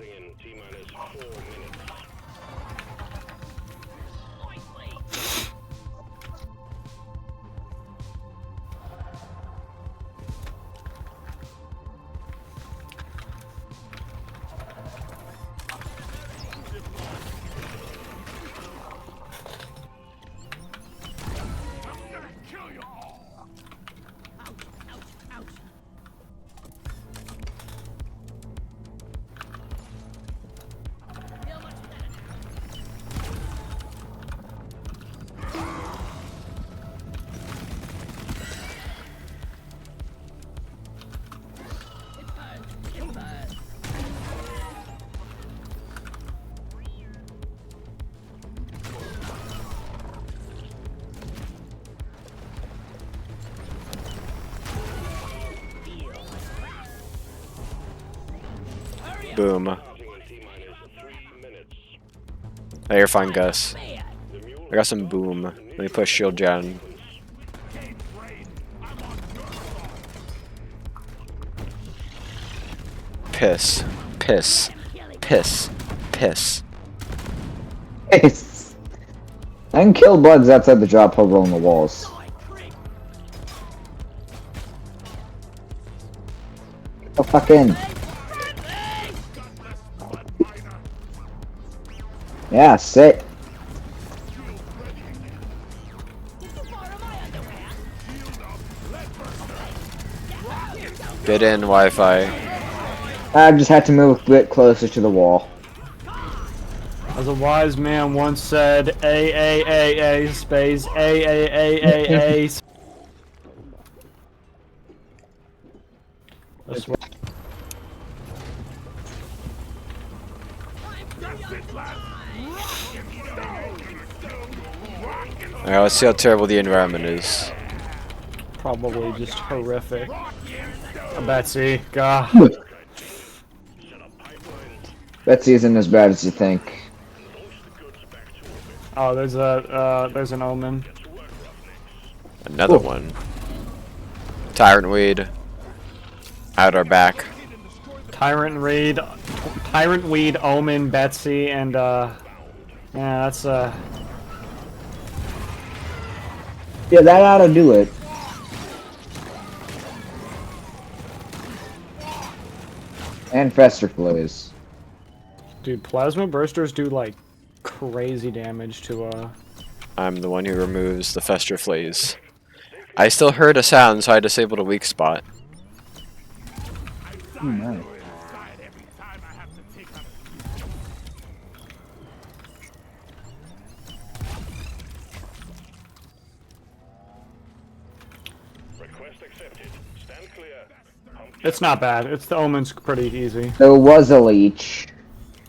Starting in T-minus 4 minutes. Boom. Hey, you're fine, Gus. I got some boom. Let me push shield down. Piss. Piss. Piss. Piss. It's... I can kill bugs outside the drop hole on the walls. Oh, fuck in. Yeah, sit. Get in, Wi-Fi. I just had to move a bit closer to the wall. As a wise man once said, A space A. That's what. Alright, let's see how terrible the environment is. Probably just horrific. Betsy, God. Betsy isn't as bad as you think. Oh, there's an omen. Another one. Tyrant weed. Out our back. Tyrant Weed, Omen, Betsy, and yeah, that's Yeah, that ought to do it. And Fester Flays. dude, plasma bursters do like crazy damage to I'm the one who removes the Fester Flays. I still heard a sound, so I disabled a weak spot. Oh, nice. Request accepted. Stand clear. It's not bad. It's the omen's pretty easy. There was a leech.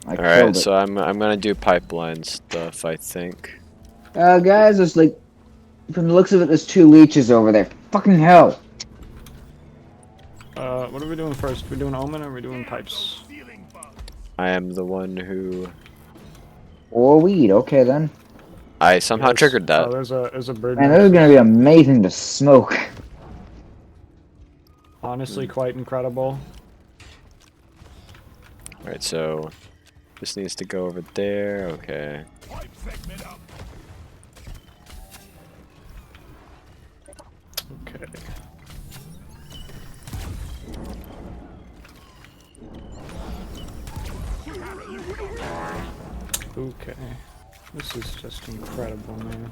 I Alright, killed it. so I'm gonna do pipeline stuff, I think. Guys, there's like... From the looks of it, there's 2 leeches over there. Fucking hell. What are we doing first? We doing omen or are we doing pipes? I am the one who... Or weed, okay then. I somehow triggered that. Oh, there's a bird. Man, this is gonna be amazing to smoke. Honestly, quite incredible. Alright, so... This needs to go over there, okay. Okay. Okay. This is just incredible, man.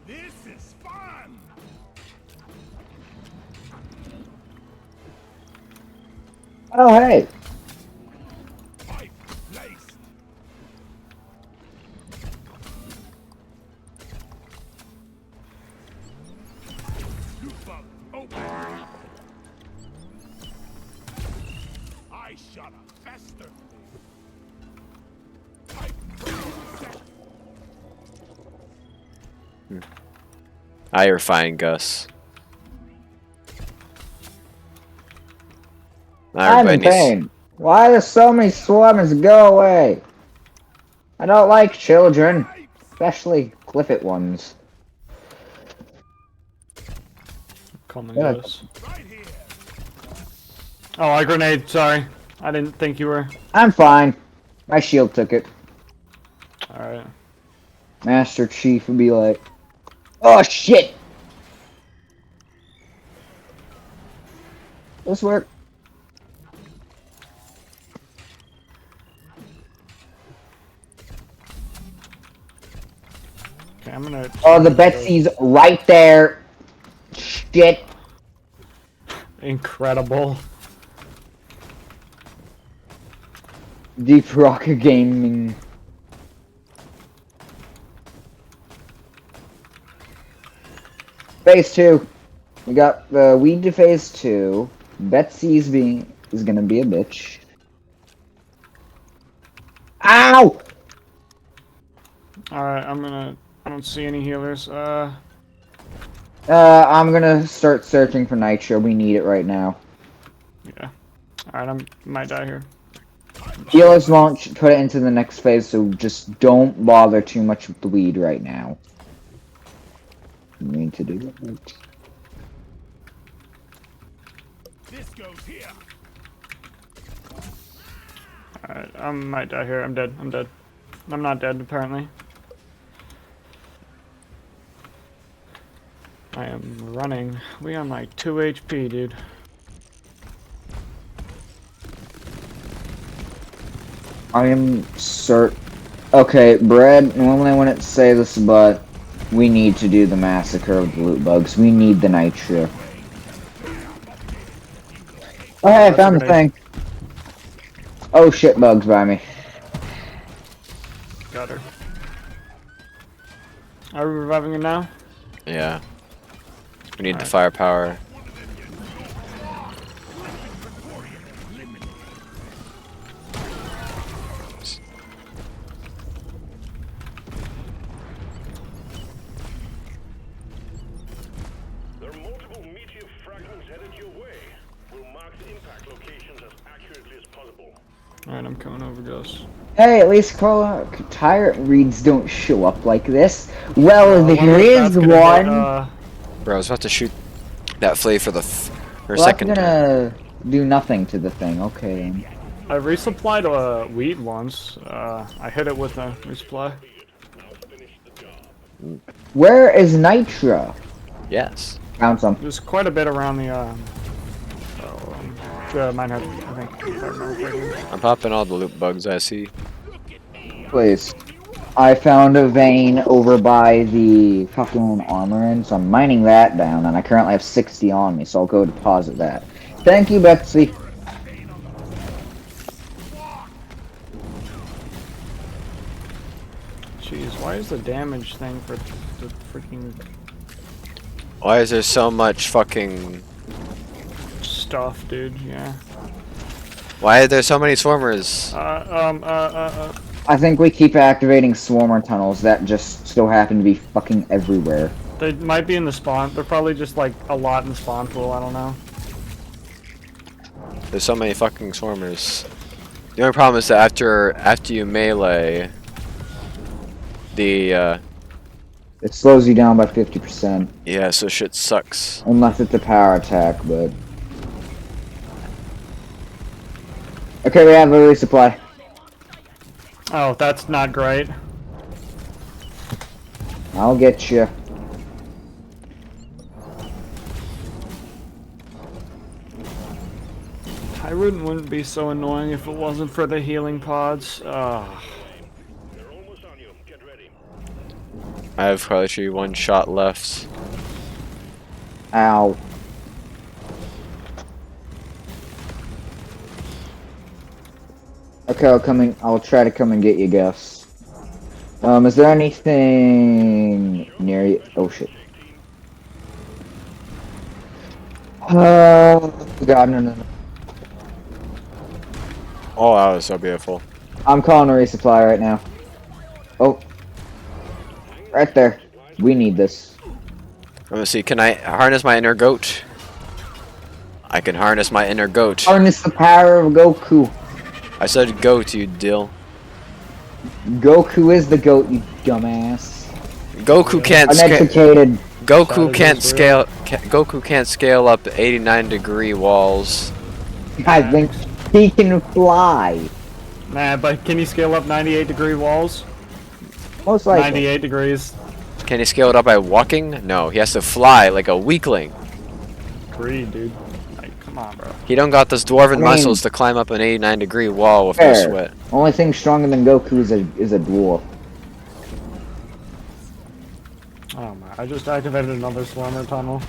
This is fun. Oh, hey. I shot a Fester. I refine Gus. Now I'm in everybody needs- pain. Why do so many swarmers go away? I don't like children. Especially Clifford ones. Come and Yeah. goes. Oh, I grenade. Sorry, I didn't think you were. I'm fine. My shield took it. All right. Master Chief would be like, "Oh shit!" This work. Okay, I'm gonna. Oh, the Betsy's right there. Shit. Incredible. Deep Rocker Gaming. Phase 2. We got the weed to phase 2. Betsy's is gonna be a bitch. Ow! Alright, I don't see any healers. I'm gonna start searching for Nitro. We need it right now. Yeah. Alright, might die here. Healers launch, put it into the next phase, so just don't bother too much with the weed right now. We need to do that. This goes here. Alright, I might die here. I'm dead. I'm dead. I'm not dead, apparently. I am running. We on like 2 HP, dude. I am cert. Okay, Bread, normally I wouldn't say this, but we need to do the massacre of the loot bugs. We need the Nitro. Oh, hey, I found the thing. Oh shit, bugs by me. Got her. Are we reviving her now? Yeah. We need the Alright. firepower. There are multiple meteor fragments headed your way. We'll mark the impact locations as accurately as possible. Alright, I'm coming over, Ghost. Hey, at least tyrant reads don't show up like this. Well, I wonder there if is that's gonna one. get, Bro, I was about to shoot that flea for the for a Well, second that's time. gonna do nothing to the thing. Okay. Then. I resupplied weed once. I hit it with a resupply. Where is Nitro? Yes. Found some. There's quite a bit around the mine head, I think. If I remember correctly. I'm popping all the loot bugs I see. Please. I found a vein over by the fucking armor in, so I'm mining that down, and I currently have 60 on me, so I'll go deposit that. Thank you, Betsy. Jeez, why is the damage thing for the freaking Why is there so much fucking... stuff, dude? Yeah. Why are there so many swarmers? I think we keep activating swarmer tunnels that just so happen to be fucking everywhere. They might be in the spawn. They're probably just like a lot in the spawn pool. I don't know. There's so many fucking swarmers. The only problem is that after you melee, the It slows you down by 50%. yeah, so shit sucks. Unless it's a power attack, but... Okay, we have a resupply. Oh, that's not great. I'll get you. Tyrant wouldn't be so annoying if it wasn't for the healing pods. They're almost on you. Get ready. I have probably 1 shot left. Ow. Okay, I'll try to come and get you, Gus. Is there anything near you? Oh shit. God, no. Oh, that was so beautiful. I'm calling a resupply right now. Oh. Right there. We need this. Let me see, can I harness my inner goat? I can harness my inner goat. Harness the power of Goku. I said goat, you dill. Goku is the goat, you dumbass. Goku can't Uneducated. Goku That can't is real. Goku can't scale up 89-degree walls. I think he can fly. Nah, but can you scale up 98-degree walls? Most likely. 98 degrees. Can he scale it up by walking? No, he has to fly like a weakling. Agreed, dude. Like, come on, bro. He don't got those dwarven I mean- muscles to climb up an 89-degree wall with no Fair. sweat. Only thing stronger than Goku is a dwarf. Oh my, I just activated another swarmer tunnel.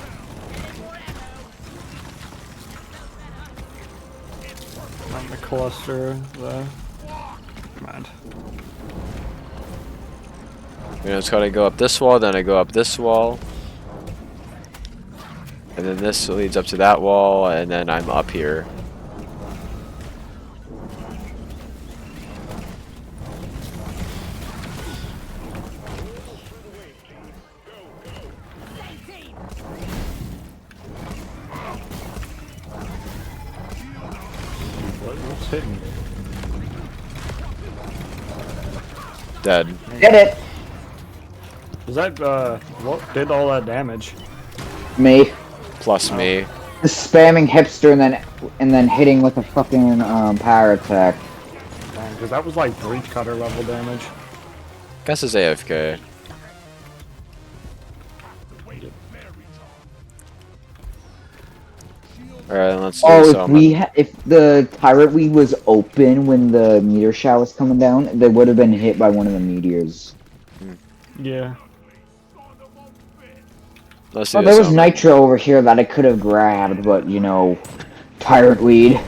On the cluster there. Come on. You know, it's gotta go up this wall, then I go up this wall. And then this leads up to that wall, and then I'm up here. What's hitting me? Dead. Get it! Was that, what did all that damage? Me. Plus me. Just spamming hipster and then hitting with a fucking power attack. Because that was like breach cutter level damage. Guess it's AFK. Alright, let's do Oh, some. if the Tyrant Weed was open when the meteor shower was coming down, they would have been hit by one of the meteors. Yeah. Let's do Well, there was some. nitro over here that I could have grabbed, but you know, Tyrant Weed.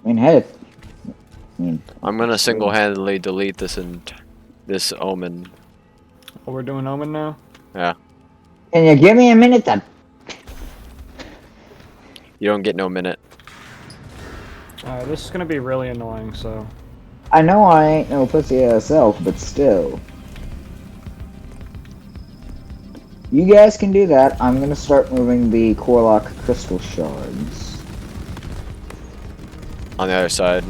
I mean, hey. I'm gonna single-handedly delete this this omen. Oh, we're doing Omen now? Yeah. Can you give me a minute then? You don't get no minute. Alright, this is gonna be really annoying, so... I know I ain't no pussy ass elf, but still. You guys can do that. I'm gonna start moving the Corlock crystal shards. On the other side.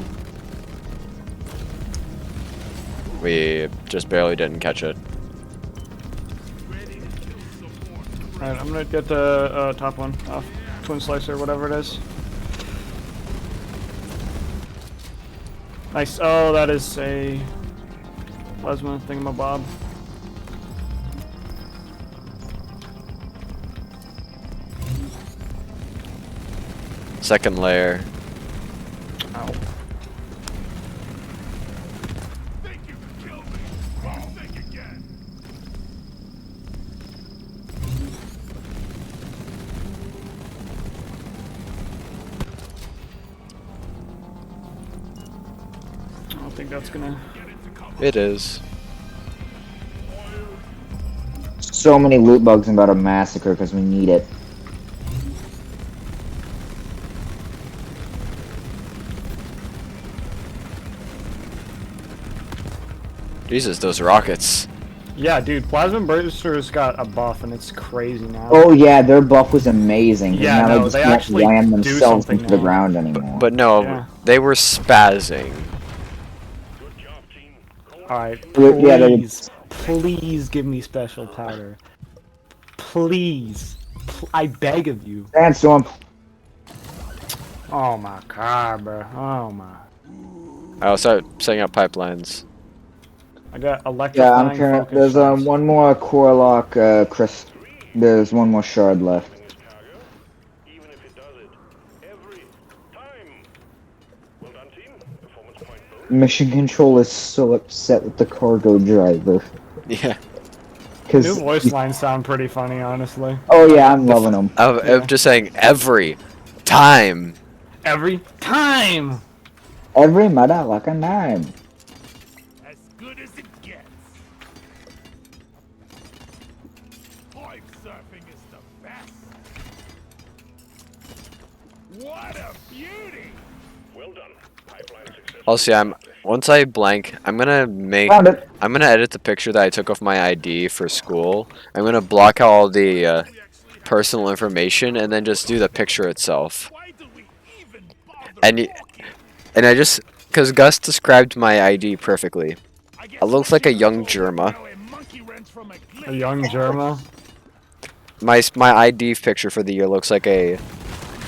We just barely didn't catch it. Alright, I'm gonna get the top one off. Twin Slicer, whatever it is. Nice. Oh, that is a plasma thingamabob. Second layer. Ow. Think you can kill me? Well, think again. I don't think that's gonna... It is. So many loot bugs and about a massacre because we need it. Jesus, those rockets. Yeah, dude, Plasma Burster's got a buff and it's crazy now. Oh yeah, their buff was amazing. 'cause Yeah, now no, they just they can't actually ram do themselves something into the now. ground anymore. But no, Yeah. they were spazzing. Good job, team. Alright, Yeah, they- please, please give me special powder. Please. I beg of you. Sandstorm. Oh my god, bro. Oh my. I'll start setting up pipelines. I got Yeah, electrifying I'm current. focus There's shots. one more Corlock there's one more shard left. Even if it does it every time. Well done, team. Performance point bonus. Mission Control is so upset with the cargo driver. Yeah. Cause New voice lines sound pretty funny, honestly. oh yeah, I'm loving them. I'm just saying every time. Every time! Every motherfucking time. As good as it gets. Pipe surfing is the best. What a beauty! Well done. Pipeline success. Also, once I blank, I'm gonna Found it. edit the picture that I took off my ID for school. I'm gonna block out all the personal information and then just do the picture itself. Why do we even bother And I just, cause Gus described my ID perfectly. It looks like a young Germa. A young Germa. My ID picture for the year looks like I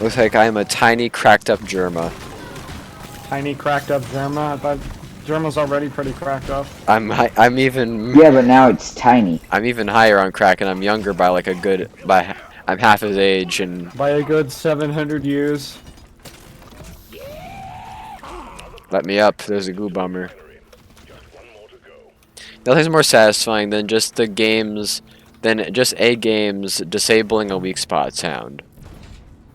am a tiny cracked up Germa. Tiny cracked up Germa. I thought Germa's already pretty cracked up. I'm even Yeah, but now it's tiny. I'm even higher on crack, and I'm younger by like I'm half his age, and By a good 700 years. let me up. There's a goo bomber. Nothing's more satisfying than just a game's disabling a weak spot sound.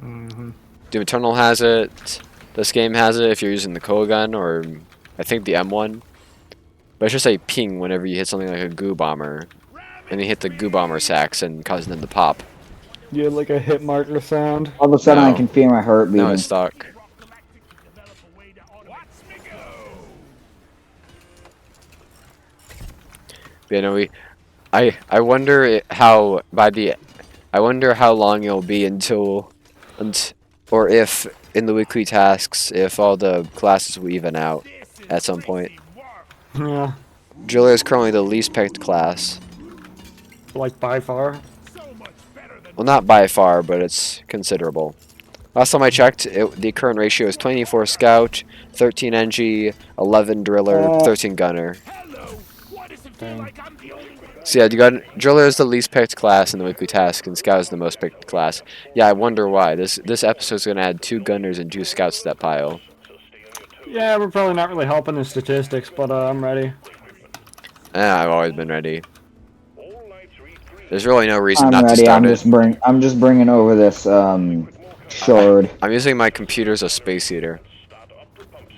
Mm-hmm. Doom Eternal has it. This game has it if you're using the Coil gun, or I think the M1. But it's just a ping whenever you hit something like a goo bomber, and you hit the goo bomber sacks and causing them to pop. You had like a hit marker sound. All of a sudden, No. I can feel my heart beating. No, it's stuck. You know, I wonder how I wonder how long it'll be until or if in the weekly tasks if all the classes will even out at some point. Yeah. Julia is currently the least picked class. Like by far. Well, not by far, but it's considerable. Last time I checked, the current ratio is 24 scout, 13 NG, 11 driller, 13 gunner. Dang. So yeah, driller is the least picked class in the weekly task, and scout is the most picked class. Yeah, I wonder why. This episode's gonna add 2 gunners and 2 scouts to that pile. Yeah, we're probably not really helping the statistics, but I'm ready. I've always been ready. There's really no reason I'm not ready. to start it. I'm just bringing over this shard. I'm using my computer as a space heater.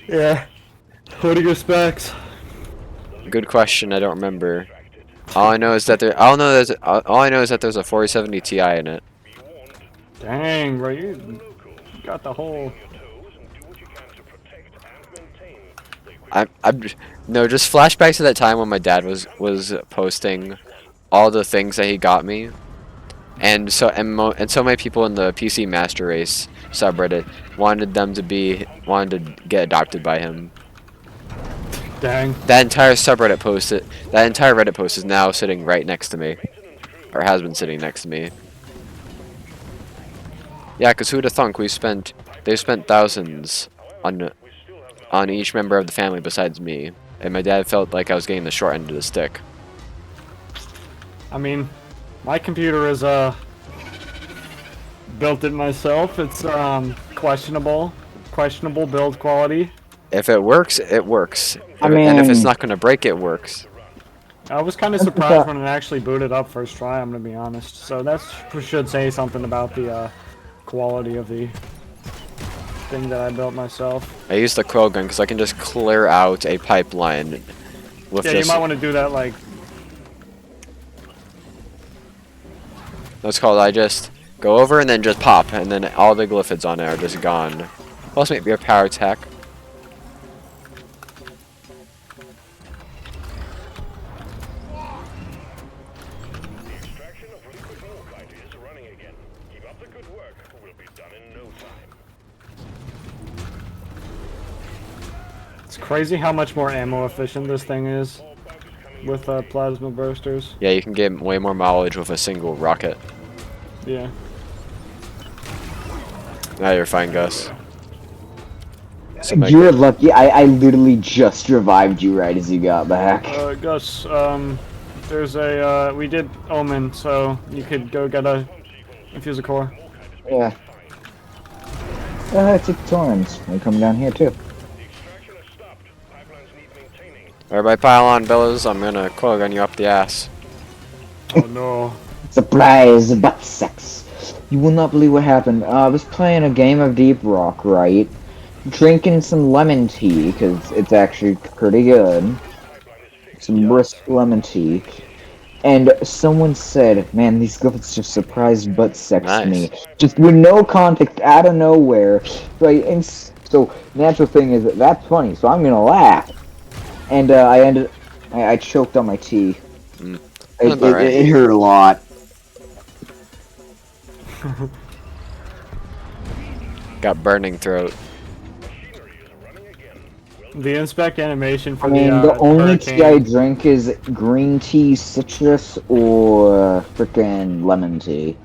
Yeah. What are your specs? Good question. I don't remember. All I know is that all I know is that there's a 4070 Ti in it. Dang, bro, you got the whole. No, just flashback to that time when my dad was posting all the things that he got me, and so many people in the PC Master Race subreddit wanted to get adopted by him. Dang. That entire Reddit post is now sitting right next to me, or has been sitting next to me. Yeah, cause who'd have thunk they spent thousands on each member of the family besides me, and my dad felt like I was getting the short end of the stick. I mean, my computer is built it myself. It's questionable build quality. If it works, it works. I mean, and if it's not gonna break, it works. I was kind of surprised when it actually booted up first try, I'm gonna be honest. So that should say something about the quality of the thing that I built myself. I use the Coil gun because I can just clear out a pipeline with Yeah, this. you might want to do that like. That's called. I just go over and then just pop, and then all the glyphids on it are just gone. Plus, maybe a power attack. It's crazy how much more ammo efficient this thing is with plasma bursters. Yeah, you can get way more mileage with a single rocket. Yeah. Now you're fine, Gus. So You're lucky. I literally just revived you right as you got back. Gus, there's a, we did Omen, so you could go get a infuser core. Yeah. It's Torrens. They come down here too. Everybody pile on, Billows. I'm gonna Coil gun you up the ass. Oh no. Surprise, butt sex. You will not believe what happened. I was playing a game of Deep Rock, right? Drinking some lemon tea, because it's actually pretty good. Some brisk lemon tea. And someone said, man, these glyphids just surprised butt sex me. Just with no context, out of nowhere. Right? And so, natural thing is, that's funny, so I'm gonna laugh. And I choked on my tea. It hurt a lot. Got burning throat. The inspect animation for I mean, the the only tea I hurricane. drink is green tea, citrus, or frickin' lemon tea.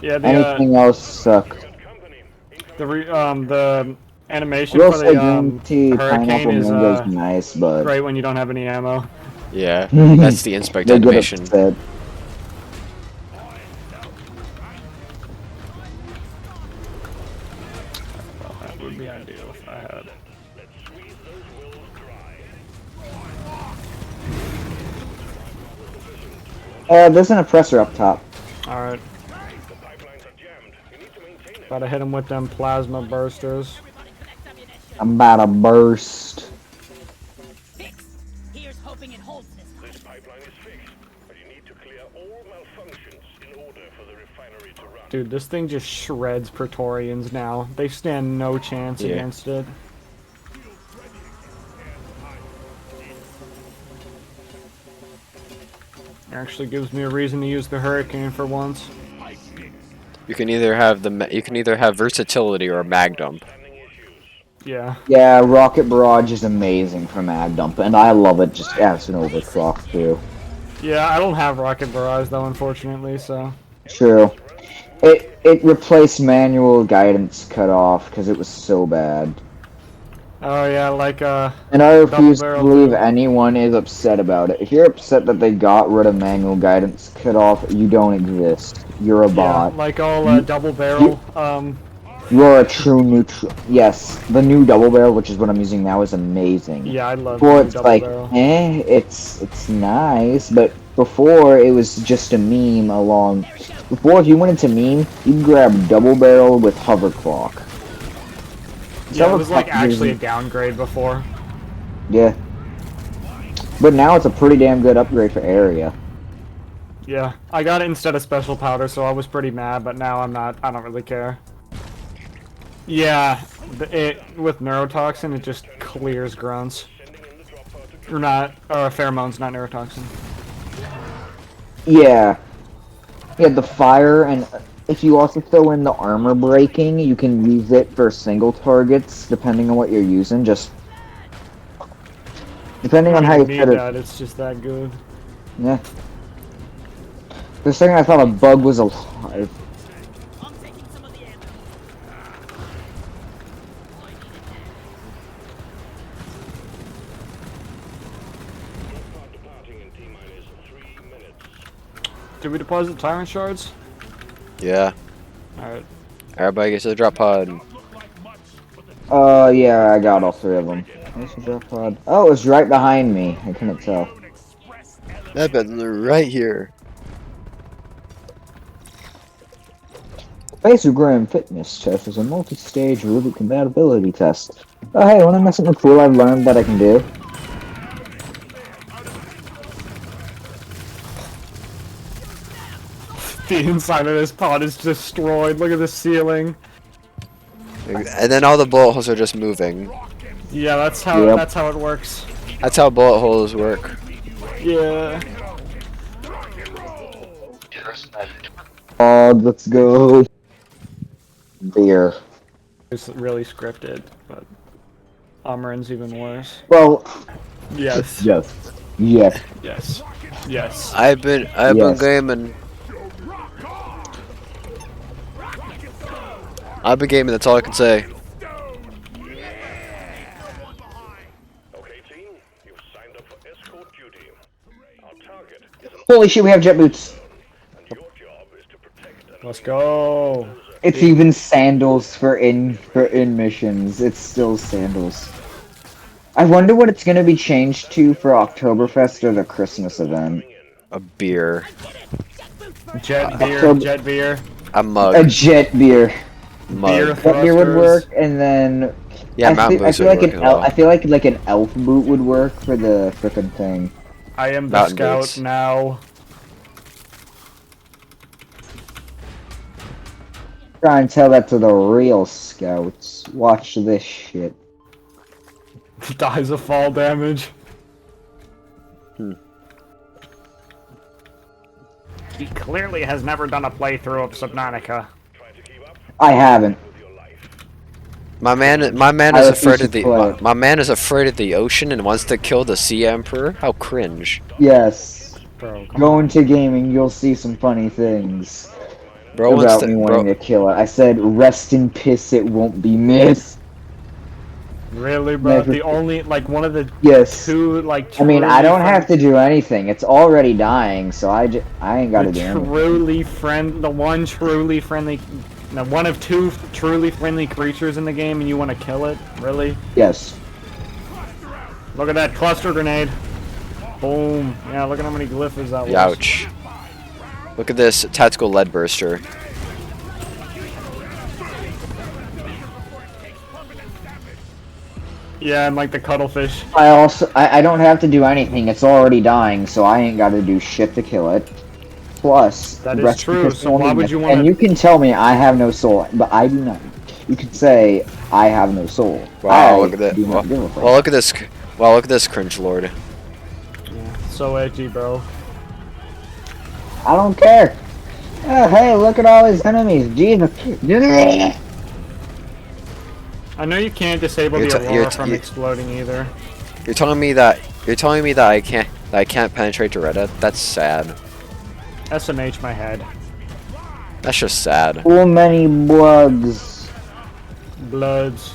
Yeah, Anything else sucks. the I animation will for say the green tea, hurricane pineapple is mango's nice, but great when you don't have any ammo. Yeah, that's the inspect they get animation. upset. Well, that would be ideal if I had. There's an oppressor up top. All right. Gotta hit him with them plasma bursters. I'm about to burst. Fix. Here's hoping it holds this time. This pipeline is fixed, but you need to clear all malfunctions in order for the refinery to run. Dude, this thing just shreds Praetorians now. They stand no chance Yeah. against it. Actually gives me a reason to use the Hurricane for once. You can either have versatility or a mag dump. Yeah. Yeah, Rocket Barrage is amazing for mag dump, and I love it just as an overclock too. Yeah, I don't have Rocket Barrage though, unfortunately, so. True. It replaced manual guidance cutoff because it was so bad. Oh yeah, like And I refuse to Double-barrel believe too. anyone is upset about it. If you're upset that they got rid of manual guidance cutoff, you don't exist. You're a Yeah, bot. like all double barrel. You are a true neutral. Yes, the new double barrel, which is what I'm using now, is amazing. Yeah, I love Before the it's double like, barrel. it's nice, but before it was just a meme along. Before, if you wanted to meme, you'd grab double barrel with hover clock. Yeah, it was like Hoverclock actually a isn't- downgrade before. Yeah. But now it's a pretty damn good upgrade for area. Yeah, I got it instead of special powder, so I was pretty mad, but now I'm not. I don't really care. Yeah, with neurotoxin, it just clears grunts. Or not, or pheromones, not neurotoxin. Yeah. Yeah, the fire, and if you also throw in the armor breaking, you can use it for single targets, depending on what you're using, just... Depending I on don't how you even set need it. that, it's just that good. Yeah. For a second I thought a bug was alive. I'm taking some of the ammo. Departing in T-minus 3 minutes. Did we deposit tyrant shards? Yeah. Alright. Everybody gets to the drop pod. Yeah, I got all three of them. Where's the drop pod? Oh, it was right behind me. I couldn't tell. That been right here. Basogram fitness test is a multi-stage root compatibility test. Oh hey, wanna know something cool I've learned that I can do? The inside of this pod is destroyed. Look at the ceiling. And then all the bullet holes are just moving. Yeah, that's how Yep. that's how it works. That's how bullet holes work. Yeah. Let's go. Beer. It's really scripted, but Amarin's even worse. Well, Yes. yes. Yes. Yes. Yes. I've been Yes. gaming. I've been gaming, that's all I can say. Okay, team, you've signed up for Escort Duty. Our target is Holy shit, we have jet boots. and your job is to protect and Let's go. It's even sandals for in missions. It's still sandals. I wonder what it's gonna be changed to for Oktoberfest or the Christmas event. A beer. Jet beer. October- Jet beer. A mug. A jet beer. Beer Mug. Jet beer would thrusters. work, and then Yeah, I Mountain feel, I Boost feel would like work an as elf, well. I feel like an elf boot would work for the frickin' thing. I am the Mountain scout boots. now. Try and tell that to the real scouts. Watch this shit. Dies of fall damage. He clearly has never done a playthrough of Subnautica. trying to keep up I haven't. with your life. My man is I afraid refuse of to the play. my man is afraid of the ocean and wants to kill the sea emperor. How cringe, Yes. Bro, come Go on. into gaming, you'll see some funny things bro. Wants about to me bro. wanting to kill it. I said, rest in piss, it won't be missed. Really, bro? Never. The only, like, one of the Yes. two, like, I mean, I don't have friend- to do anything. It's already dying, so I ain't got to do anything. the one truly friendly, the one of two truly friendly creatures in the game, and you want to kill it? Really? Yes. Look at that cluster grenade. Boom. Yeah, look at how many glyphs that was. Ouch. Look at this tactical lead burster. Yeah, and like the cuttlefish. I don't have to do anything. It's already dying, so I ain't got to do shit to kill it. Plus, That is rest true, because so why would you wanna- And you can tell me I have no soul, but I do not. You can say I have no soul. Wow, I look at that. do not give a fuck. Well, look at this. Well, look at this cringe lord. So edgy, bro. I don't care. Oh, hey, look at all his enemies. Jesus. I know you can't disable You're the t- aurora you're t- from you- exploding either. You're telling me that I can't penetrate to Reddit? That's sad. SMH my head. That's just sad. Too many bugs. Bloods.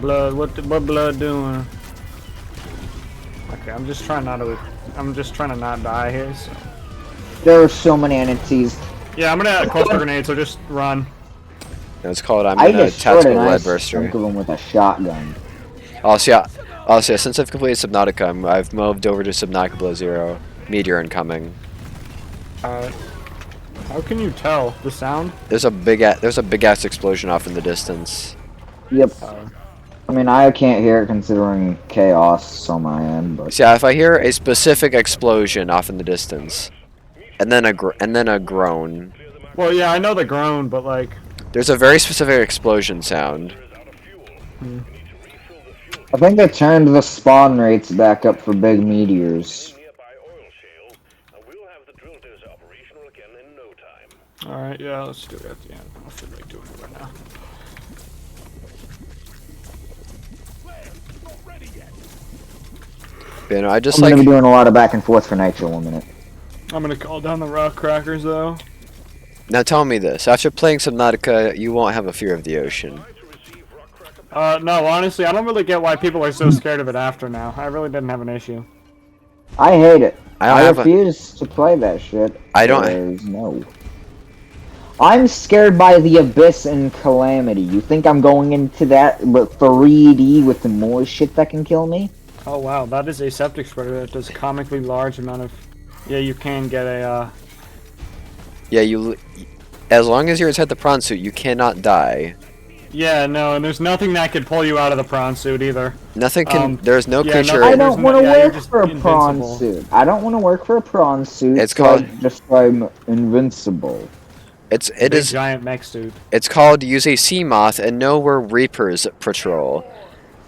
Blood. What blood doing? Okay, I'm just trying to not die here. So. There are so many entities. Yeah, I'm gonna cluster grenade. So just run. It's called I'm I in a destroyed a tactical lead nice burster. chunk of them with a shotgun. Also, yeah, since I've completed Subnautica, I've moved over to Subnautica Below Zero. Meteor incoming. How can you tell the sound? There's a big ass explosion off in the distance. Yep. I mean, I can't hear it considering chaos on my end, but So yeah, if I hear a specific explosion off in the distance, and then a groan, Well, yeah, I know the groan, but like, there's a very specific explosion sound. I think they turned the spawn rates back up for big meteors. Nearby oil shale, and we'll have the drill dozer operational again in no time. all right, yeah, let's do it at the end. I feel like doing it right now. You know, I just I'm like gonna be doing a lot of back and forth for Nitro 1 minute. I'm gonna call down the rock crackers though. now. Tell me this: after playing Subnautica, you won't have a fear of the ocean. No, honestly, I don't really get why people are so scared of it after now. I really didn't have an issue. I hate it. I don't I have a- refuse to play that shit. I don't- because no. I'm scared by the abyss and calamity. You think I'm going into that but 3D with the more shit that can kill me? Oh wow, that is a septic spreader that does comically large amount of. Yeah, you can get a. Yeah, as long as you're inside the prawn suit, you cannot die. Yeah, no, and there's nothing that could pull you out of the prawn suit either. Nothing can. Um, there's no yeah, creature. no- I there's don't want to yeah, you're work just for a prawn invincible. suit. I don't want to work for a prawn suit. It's so called- just I'm invincible. It Big is. giant mech suit. It's called use a sea moth and know where reapers patrol.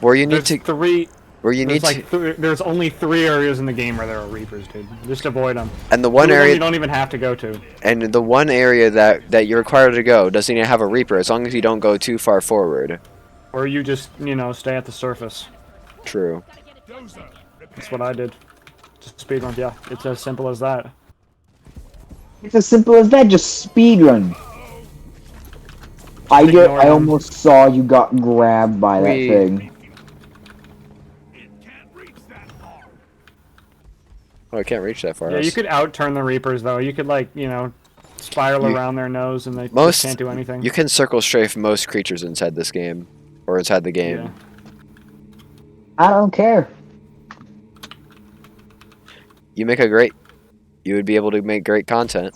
Where you need There's to. three. Where you need There's like to. there's only 3 areas in the game where there are reapers, dude. Just avoid them. And the one You area. don't even have to go to. And the one area that you're required to go doesn't even have a reaper as long as you don't go too far forward. Or you just, stay at the surface. True. That's what I did. Just speedrun, yeah. It's as simple as that. It's as simple as that. Just speedrun. I Ignore them. almost saw you got grabbed by that We- thing. Oh, I can't reach that far. Yeah, you could outturn the reapers though. You could spiral You- around their nose and they just Most can't do anything. You can circle strafe most creatures inside this game, or inside the game. Yeah. I don't care. You would be able to make great content.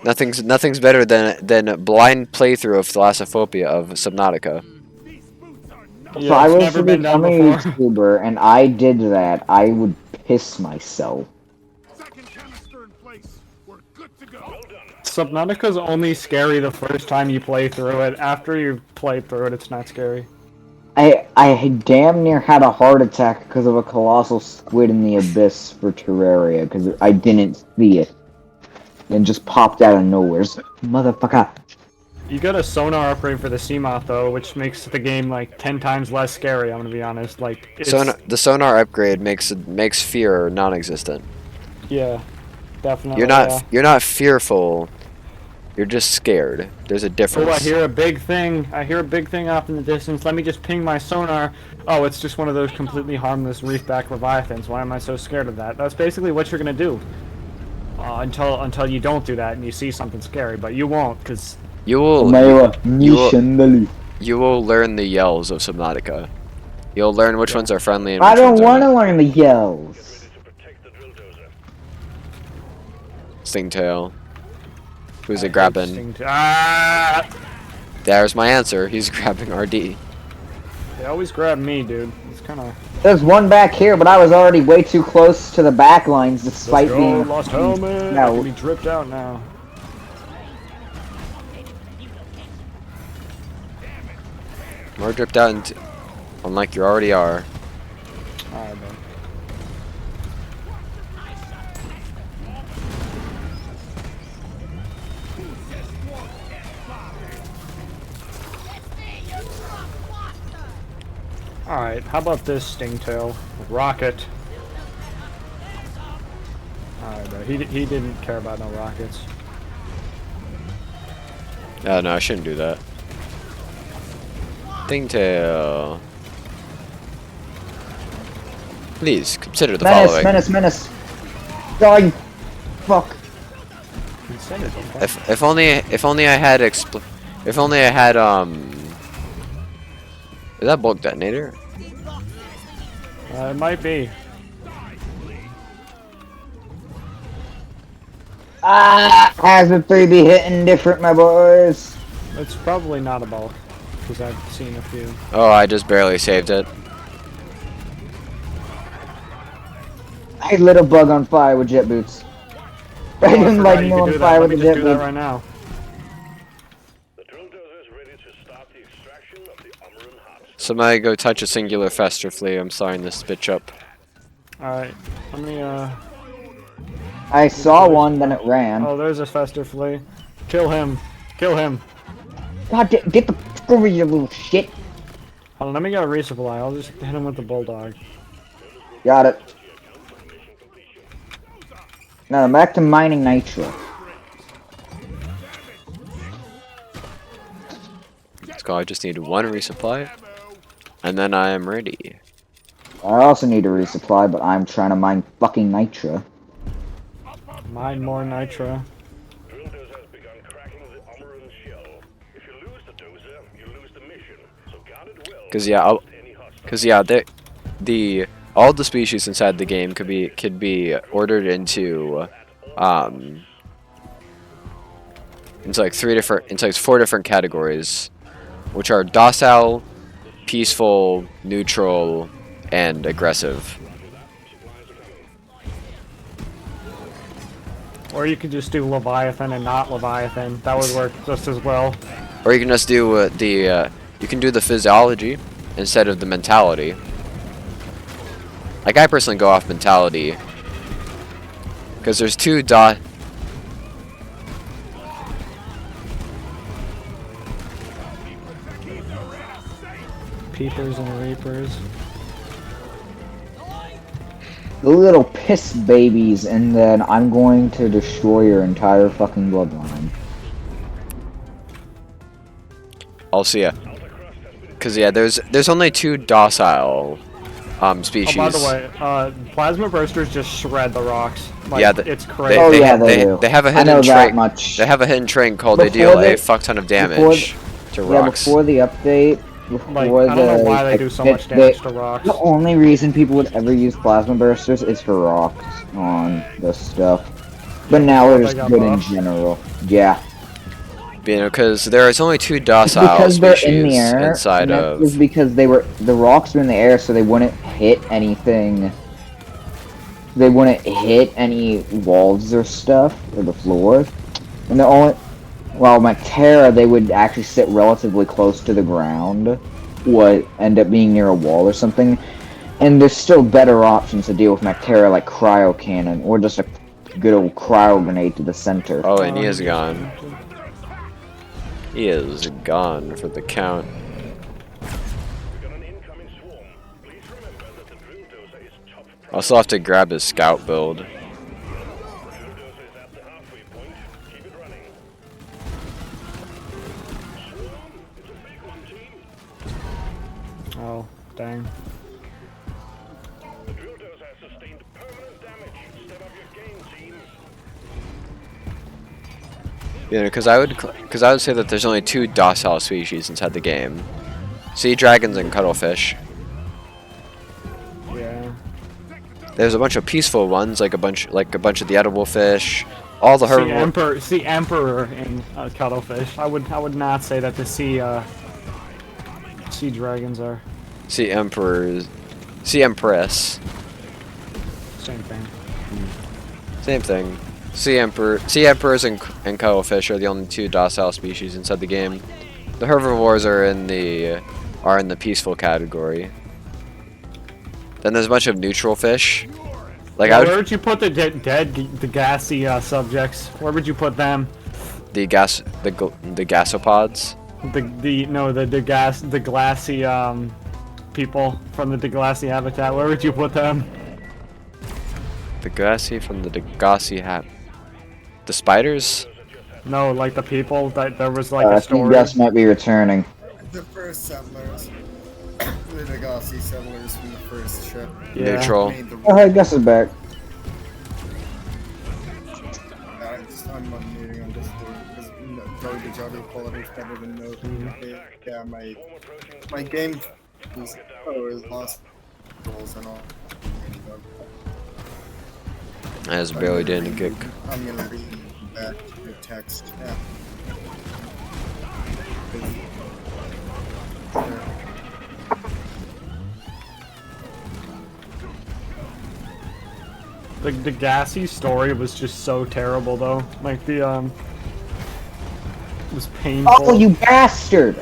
Nothing's better than a blind playthrough of Thalassophobia of Subnautica. So Yeah, I it's was never to been done become a before. YouTuber, and I did that. I would piss myself. Subnautica's only scary the first time you play through it. After you've played through it, it's not scary. I damn near had a heart attack because of a colossal squid in the abyss for Terraria because I didn't see it. And just popped out of nowhere. Motherfucker. You got a sonar upgrade for the Seamoth though, which makes the game like 10 times less scary. I'm gonna be honest. Like it's, The sonar upgrade makes fear non-existent. yeah, definitely. You're not fearful. You're just scared. There's a difference. Oh, I hear a big thing. I hear a big thing off in the distance. Let me just ping my sonar. Oh, it's just one of those completely harmless reefback leviathans. Why am I so scared of that? That's basically what you're gonna do. Until you don't do that and you see something scary, but you won't, because You will learn the yells of Subnautica. You'll learn which ones are friendly and which I don't ones want to aren't. learn the yells. Ready to protect the drill dozer. Stingtail. Who's it grabbing? Ah! There's my answer. He's grabbing RD. They always grab me, dude. It's kind of. There's one back here, but I was already way too close to the back lines despite being... lost helmet. No. I can be dripped out now. More dripped out into, unlike you already are. Alright, man. Alright, how about this Stingtail? Rocket. Alright, bro. He didn't care about no rockets. Oh no, I shouldn't do that. Stingtail. Please consider the following. Menace. Die. Fuck. He said it, okay. If only I had is that bulk detonator? It might be. Hazard 3 be hitting different, my boys. It's probably not a bulk, because I've seen a few. Oh, I just barely saved it. I lit a bug on fire with jet boots. I didn't light me on fire with the jet do that boots. right now. The drill dozer is ready to start the extraction of the Umaran hots. Somebody go touch a singular fester flea. I'm starting this bitch up. Alright, let me, I saw one, then it ran. Oh, there's a fester flea. Kill him. Kill him. God, get the fuck over, you little shit. Hold on, let me get a resupply. I'll just hit him with the Bulldog. Got it. Now I'm back to mining nitro. Let's go. I just need one resupply, and then I am ready. I also need a resupply, but I'm trying to mine fucking nitro. Mine more nitro. Drill dozer has begun cracking the Umaran shell. If you lose the dozer, you lose the mission. So guard it well. Cause yeah, all the species inside the game could be ordered into like four different categories, which are docile, peaceful, neutral, and aggressive. Or you could just do Leviathan and not Leviathan. That would work just as well. Or you can just do you can do the physiology instead of the mentality. Like I personally go off mentality because there's two Peepers and Reapers. The little piss babies, and then I'm going to destroy your entire fucking bloodline. I'll see ya. Cause yeah, there's only two docile species. Oh, by the way, plasma bursters just shred the rocks. Like, Yeah, it's crazy. Oh, yeah, they do. They have a I know hidden that trait. much. They have a hidden trait called they Before deal the- a fuck ton of damage to Yeah, rocks. before the update, Like, I don't know why they do so much damage to rocks. The only reason people would ever use plasma bursters is for rocks on this stuff. But now Oh, they're they just got good in buffed? general. Yeah. Because there is only two docile Because they're species in the air, inside and that of. was because the rocks were in the air, so they wouldn't hit anything. They wouldn't hit any walls or stuff, or the floor. And the only... Well, Mactera, they would actually sit relatively close to the ground. Would end up being near a wall or something. And there's still better options to deal with Mactera, like Cryo Cannon, or just a good old Cryo Grenade to the center. Oh, and he is gone. He is gone for the count. We've got an incoming swarm. Please remember that the drill dozer is top priority. I'll still have to grab his scout build. Drill dozer is at the halfway point. Keep it running. Swarm, it's a big one, team. Oh, dang. The drill dozer has sustained permanent damage. Step up your game, team. Yeah, because I would say that there's only 2 docile species inside the game: sea dragons and cuttlefish. Yeah. There's a bunch of peaceful ones, like a bunch of the edible fish, all the herbivores. Sea emperor and cuttlefish. I would not say that the sea dragons are Sea emperors, sea empress. same thing. Same thing. Sea emperors and cuttlefish are the only 2 docile species inside the game. The herbivores are in the peaceful category. Then there's a bunch of neutral fish. Like Where would you put the the gassy subjects? Where would you put them? the gasopods. The glassy people from the Degassi habitat. Where would you put them? The glassy from the Degassi The spiders? No, like the people that there was like a I think story. Gus might be returning. The first settlers. The Degassi settlers from the first ship. Yeah. Neutral. Made the Oh, hey, Gus is back. I'm unmuting on Discord because garbage audio quality is better than no. Yeah, my game is lost rolls and all. I just barely didn't kick. I'm gonna read back your text. Yeah. The Degassi story was just so terrible though. Like the it was painful. Oh, you bastard!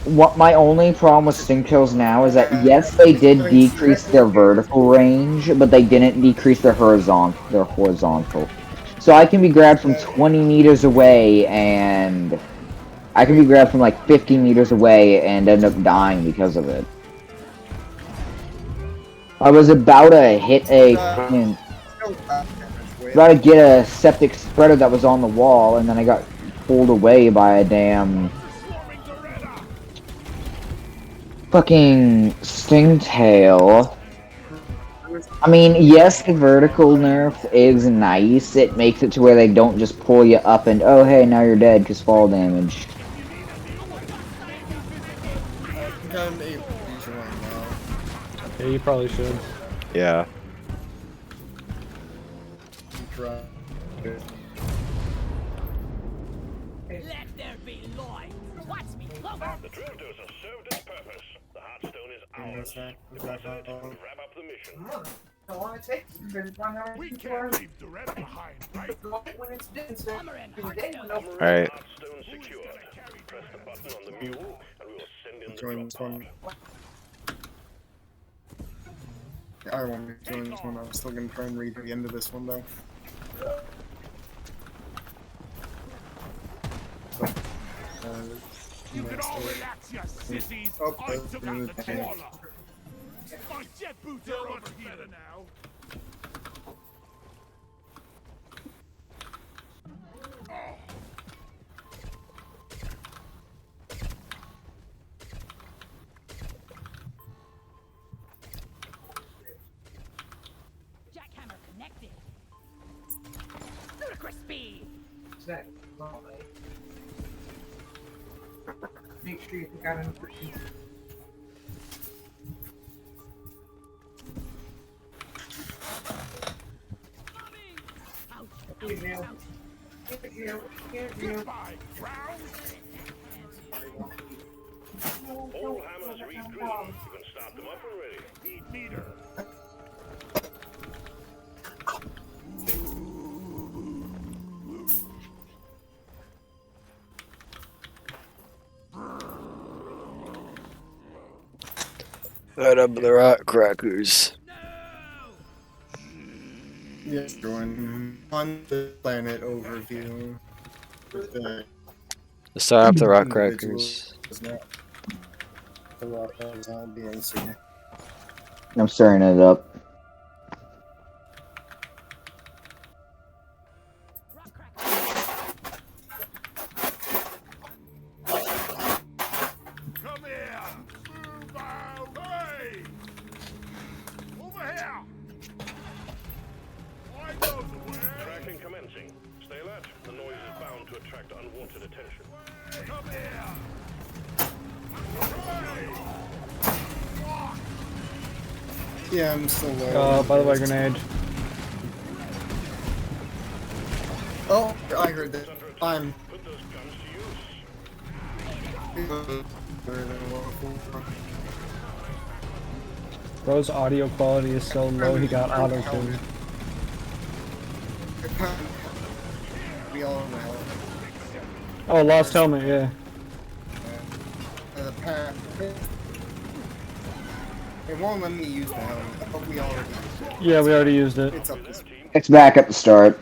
What my only problem with stink kills now is that yes, they did decrease their vertical range, but they didn't decrease their horizontal. So I can be grabbed from 20 meters away, and I can be grabbed from like 50 meters away and end up dying because of it. I was about to hit about to get a septic spreader that was on the wall, and then I got pulled away by a damn fucking stingtail. I mean, yes, the vertical nerf is nice. It makes it to where they don't just pull you up and, oh hey, now you're dead because fall damage. Yeah, you probably should. Yeah. Let there be light. Watch me cloak. The drill dozer served its purpose. The Hearthstone is ours. Wrap up the mission. We can't leave Rdraider behind, right? Hammer and Hearthstone. Alright. Hearthstone secured. Press the button on the mule, and we will send in the Join this drop one. I won't be doing this one. I'm still gonna try and read the end of this one though. You can all relax, you sissies. Oh, I took out the okay. trawler. My jet boots are much better now. Jackhammer connected. Ludicrous speed. Make sure you got enough for each. Goodbye, Crown. All hammers read green. You can start them up already. Speed meter. Right up the rock crackers. Yes, join on the planet overview. The Let's start up the rock Individuals crackers. is not- the rock is not being seen. I'm stirring it up. Come here! Move out! Hey! Over here! I know the way! Tracking commencing. Stay alert. The noise is bound to attract unwanted attention. Come here! Yeah, I'm still low. By the way, grenade. Oh, I heard that. I'm. Put those guns to use. Bro's audio quality is so low he got auto-tuned. We all know. Oh, lost helmet, yeah. It won't let me use the helmet, but we already used it. Yeah, we already used it. It's up this. It's back at the start.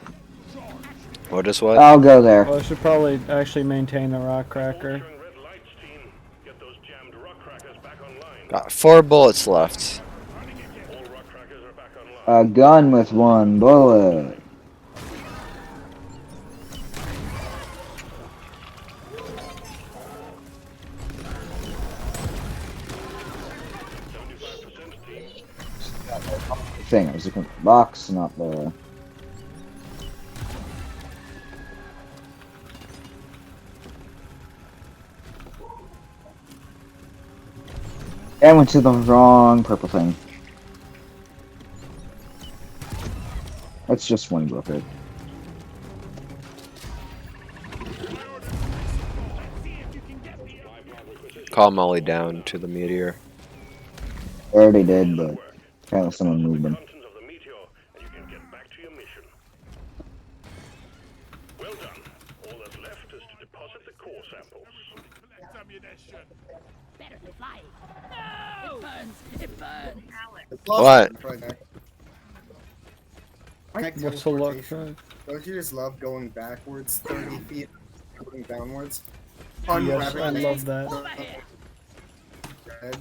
What is what? I'll go there. Well, I should probably actually maintain the rock cracker. Showing red lights, team. Get those jammed rock crackers back online. Got 4 bullets left. All rock crackers are back online. A gun with 1 bullet. Thing. I was looking at the box, not the. I went to the wrong purple thing. That's just 1 bucket. Call Molly down to the meteor. I already did, but apparently someone moved them. Contents of the meteor, and you can get back to your mission. Well done. All that's left is to deposit the core samples. Collect ammunition! Better than flying. No! It burns. It burns. What? What's the luck try? Don't you just love going backwards 30 feet, going downwards? Yes, I Unwrapping love that. Over here. head.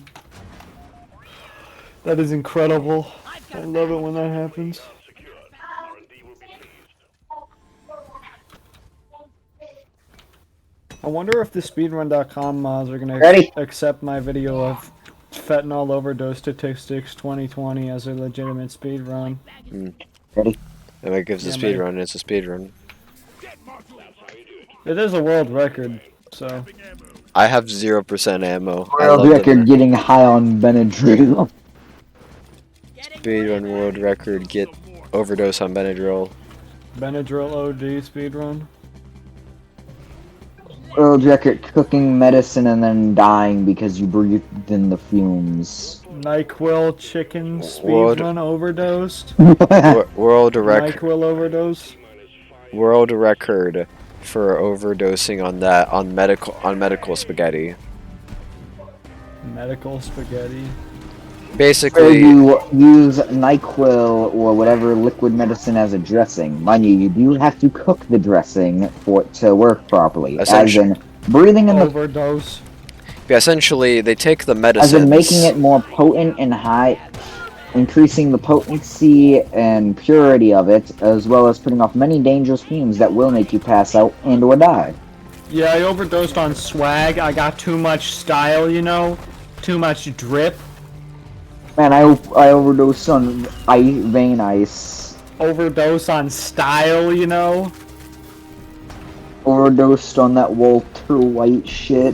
That is incredible. I've got I love it when that happens. Secured. R&D will be pleased. I wonder if the speedrun.com mods are gonna Ready? accept my video of fentanyl overdose statistics 2020 as a legitimate speedrun. Ready? If it gives a Yeah, speed mate. run, it's a speed run. It is a world record, so I have 0% ammo. I World love record them. getting high on Benadryl. Speed run world record. Get overdose on Benadryl. Benadryl OD speedrun. World record cooking medicine and then dying because you breathed in the fumes. NyQuil chicken World- speedrun overdosed. World record. NyQuil overdose. World record for overdosing on medical spaghetti. Medical spaghetti. Where Basically, you use NyQuil or whatever liquid medicine as a dressing. Mind you, you do have to cook the dressing for it to work properly. As Essentially- in breathing in the Overdose. essentially they take the as medicines. in making it more potent and high, increasing the potency and purity of it, as well as putting off many dangerous fumes that will make you pass out and or die. Yeah, I overdosed on swag. I got too much style, you know? Too much drip. Man, I overdosed on vein ice. Overdose on style, you know? Overdosed on that Walter White shit.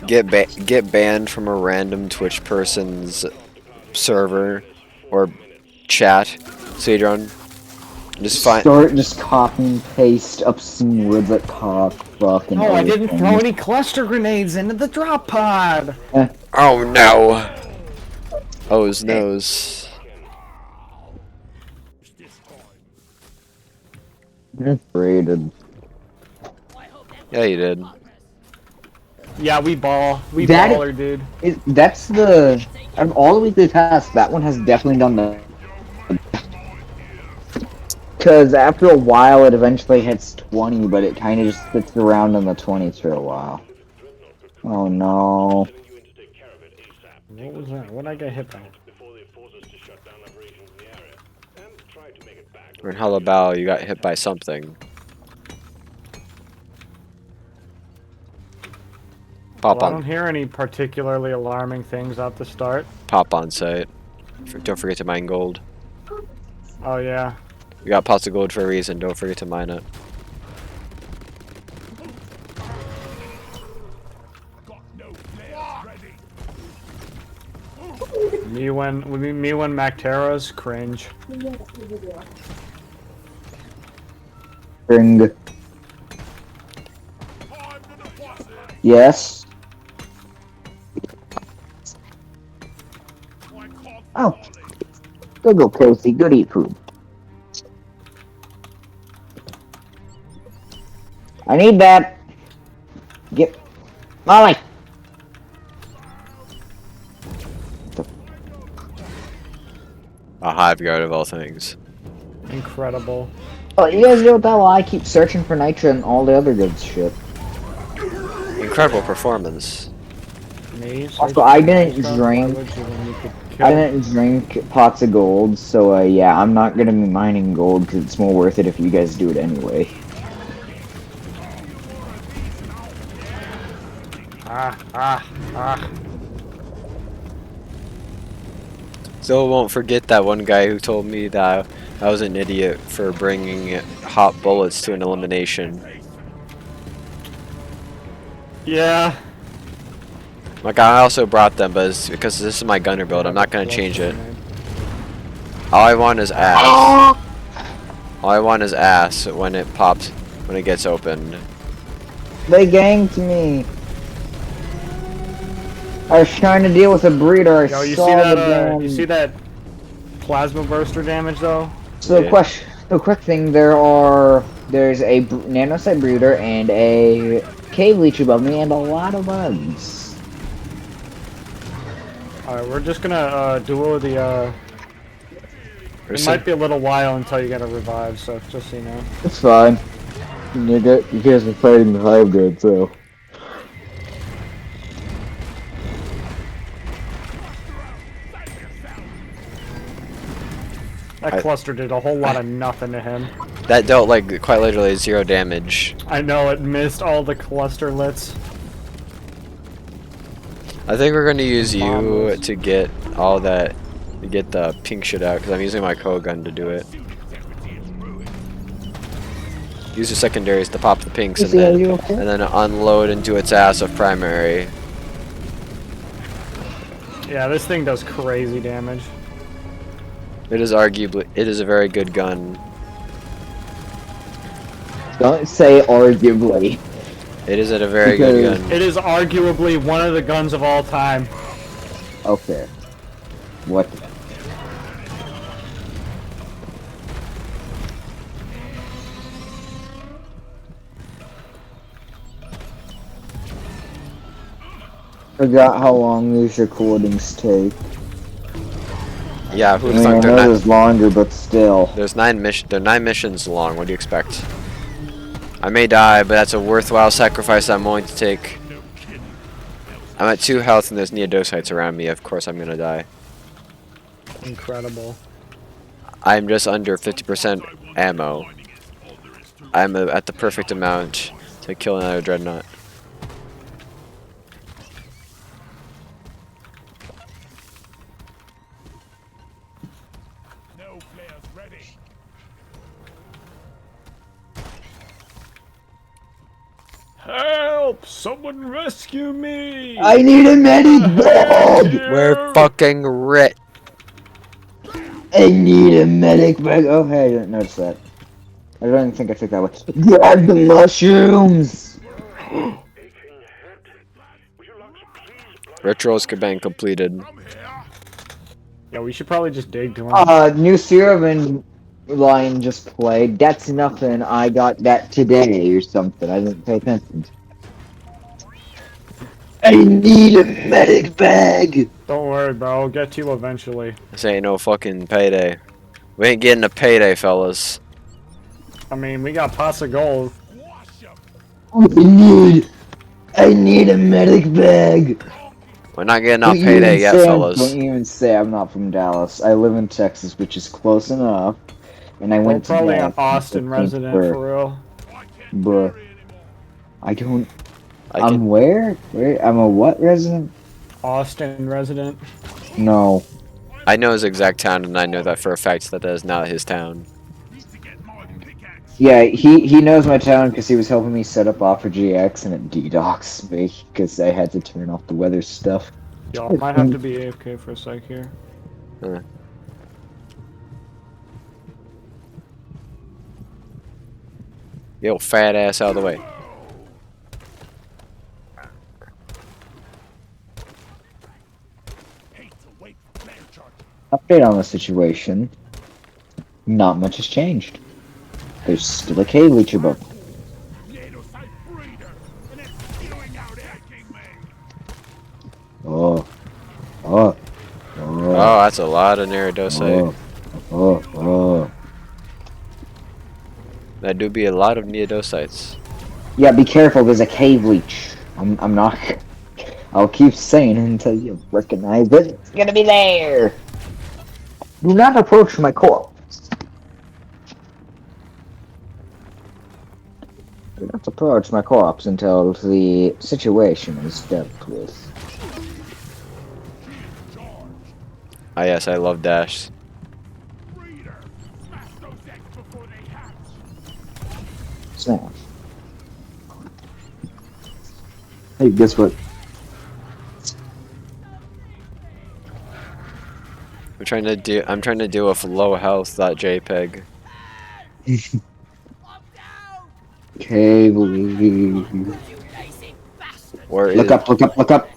Get banned from a random Twitch person's server or chat. Speedrun. Just find. Start just copy and paste obscene words that cock, fuck, and Oh, I other didn't things. throw any cluster grenades into the drop pod. Oh no. O's nose. Rated. Yeah, you did. Yeah, we ball. We That- baller, dude. That's the out of all the weekly tasks, that one has definitely done the because after a while it eventually hits 20, but it kind of just sits around in the 20s for a while. Oh no. What was that? What did I get hit by? Or in Halabao, you got hit by something. Pop Well, I don't on, hear any particularly alarming things at the start. pop on site. Don't forget to mine gold. Oh yeah. You got pots of gold for a reason. Don't forget to mine it. Got no flares ready. Me when Macteras cringe. Ring. Time for the bosses. Yes. My cog Oh. Go, Casey. Good eat food. I need that. Get Molly. A hive guard of all things. Incredible. Oh, you guys know that while I keep searching for nitro and all the other good shit. Incredible performance. Me? Also, I didn't Why drink. would you when you could kill- I didn't drink pots of gold, so yeah, I'm not gonna be mining gold because it's more worth it if you guys do it anyway. Ah. Still won't forget that one guy who told me that I was an idiot for bringing hot bullets to an elimination. Yeah. Like, I also brought them, but it's because this is my gunner build. I'm not gonna change it. All I want is ass. All I want is ass when it pops, when it gets opened. They ganked me. I was trying to deal with a breeder. I Yo, you saw see that? the damn... You see that plasma burster damage though? So Yeah. the quick thing, there's a nanosite breeder and a cave leech above me and a lot of bugs. Alright, we're just gonna duo the There's It some- might be a little while until you get a revive, so just so you know. It's fine. You guys are fighting the hive good, so. That cluster did a whole lot of nothing to him. That dealt like quite literally 0 damage. I know it missed all the cluster lits. I think we're gonna use you Bombers. to get all that, to get the pink shit out, because I'm using my Coil gun to do it. Use your secondaries to pop the pinks and then unload into its ass of primary. Yeah, this thing does crazy damage. It is a very good gun. Don't say arguably. It is a very good Because- gun. It is arguably one of the guns of all time. Okay. What? Forgot how long these recordings take. Yeah, I who'd mean, I thunk? know there's longer, but still. They're 9 missions long. What do you expect? I may die, but that's a worthwhile sacrifice I'm willing to take. I'm at 2 health and there's neodocytes around me. Of course I'm gonna die. Incredible. I'm just under 50% ammo. I'm at the perfect amount to kill another dreadnought. No flares ready. Help! Someone rescue me! I need a medic bag! We're fucking rich. I need a medic bag! Oh, hey, I didn't notice that. I don't even think I took that way. Grab the mushrooms! Rituals command completed. Yeah, we should probably just dig to him. New Serum line just played. That's nothing. I got that today or something. I didn't pay attention. I need a medic bag! Don't worry, bro. I'll get to you eventually. This ain't no fucking payday. We ain't getting a payday, fellas. I mean, we got pots of gold. I need a medic bag. We're not getting our Don't you payday even yet, say fellas. Don't even say I'm not from Dallas. I live in Texas, which is close enough. And I We're went to probably an Dallas. Austin resident for real. Bruh. I don't. I I'm can. where? Where? I'm a what resident? Austin resident. No. I know his exact town, and I know that for a fact that is not his town. Yeah, he knows my town because he was helping me set up Offer GX and it DDoSed me because I had to turn off the weather stuff. Y'all might have to be AFK for a sec here. Yo, fat ass out of the way. Update on the situation. Not much has changed. There's still a cave leech above. Oh. Oh. Oh, that's a lot of Neodosite. Oh. That do be a lot of Neodosites. Yeah, be careful, there's a cave leech. I'm not... I'll keep saying it until you recognize it. It's gonna be there! Do not approach my corpse. Do not approach my corpse until the situation is dealt with. Ah, yes, I love Dash. Smash. Hey, guess what? I'm trying to do a low health.jpg. Cave leech. Where is? Look up.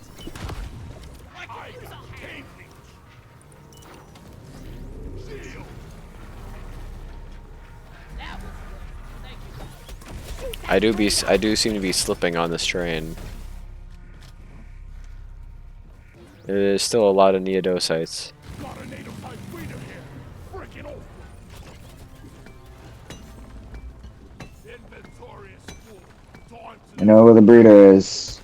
I do seem to be slipping on this train. There's still a lot of Neodosites. I know where the breeder is.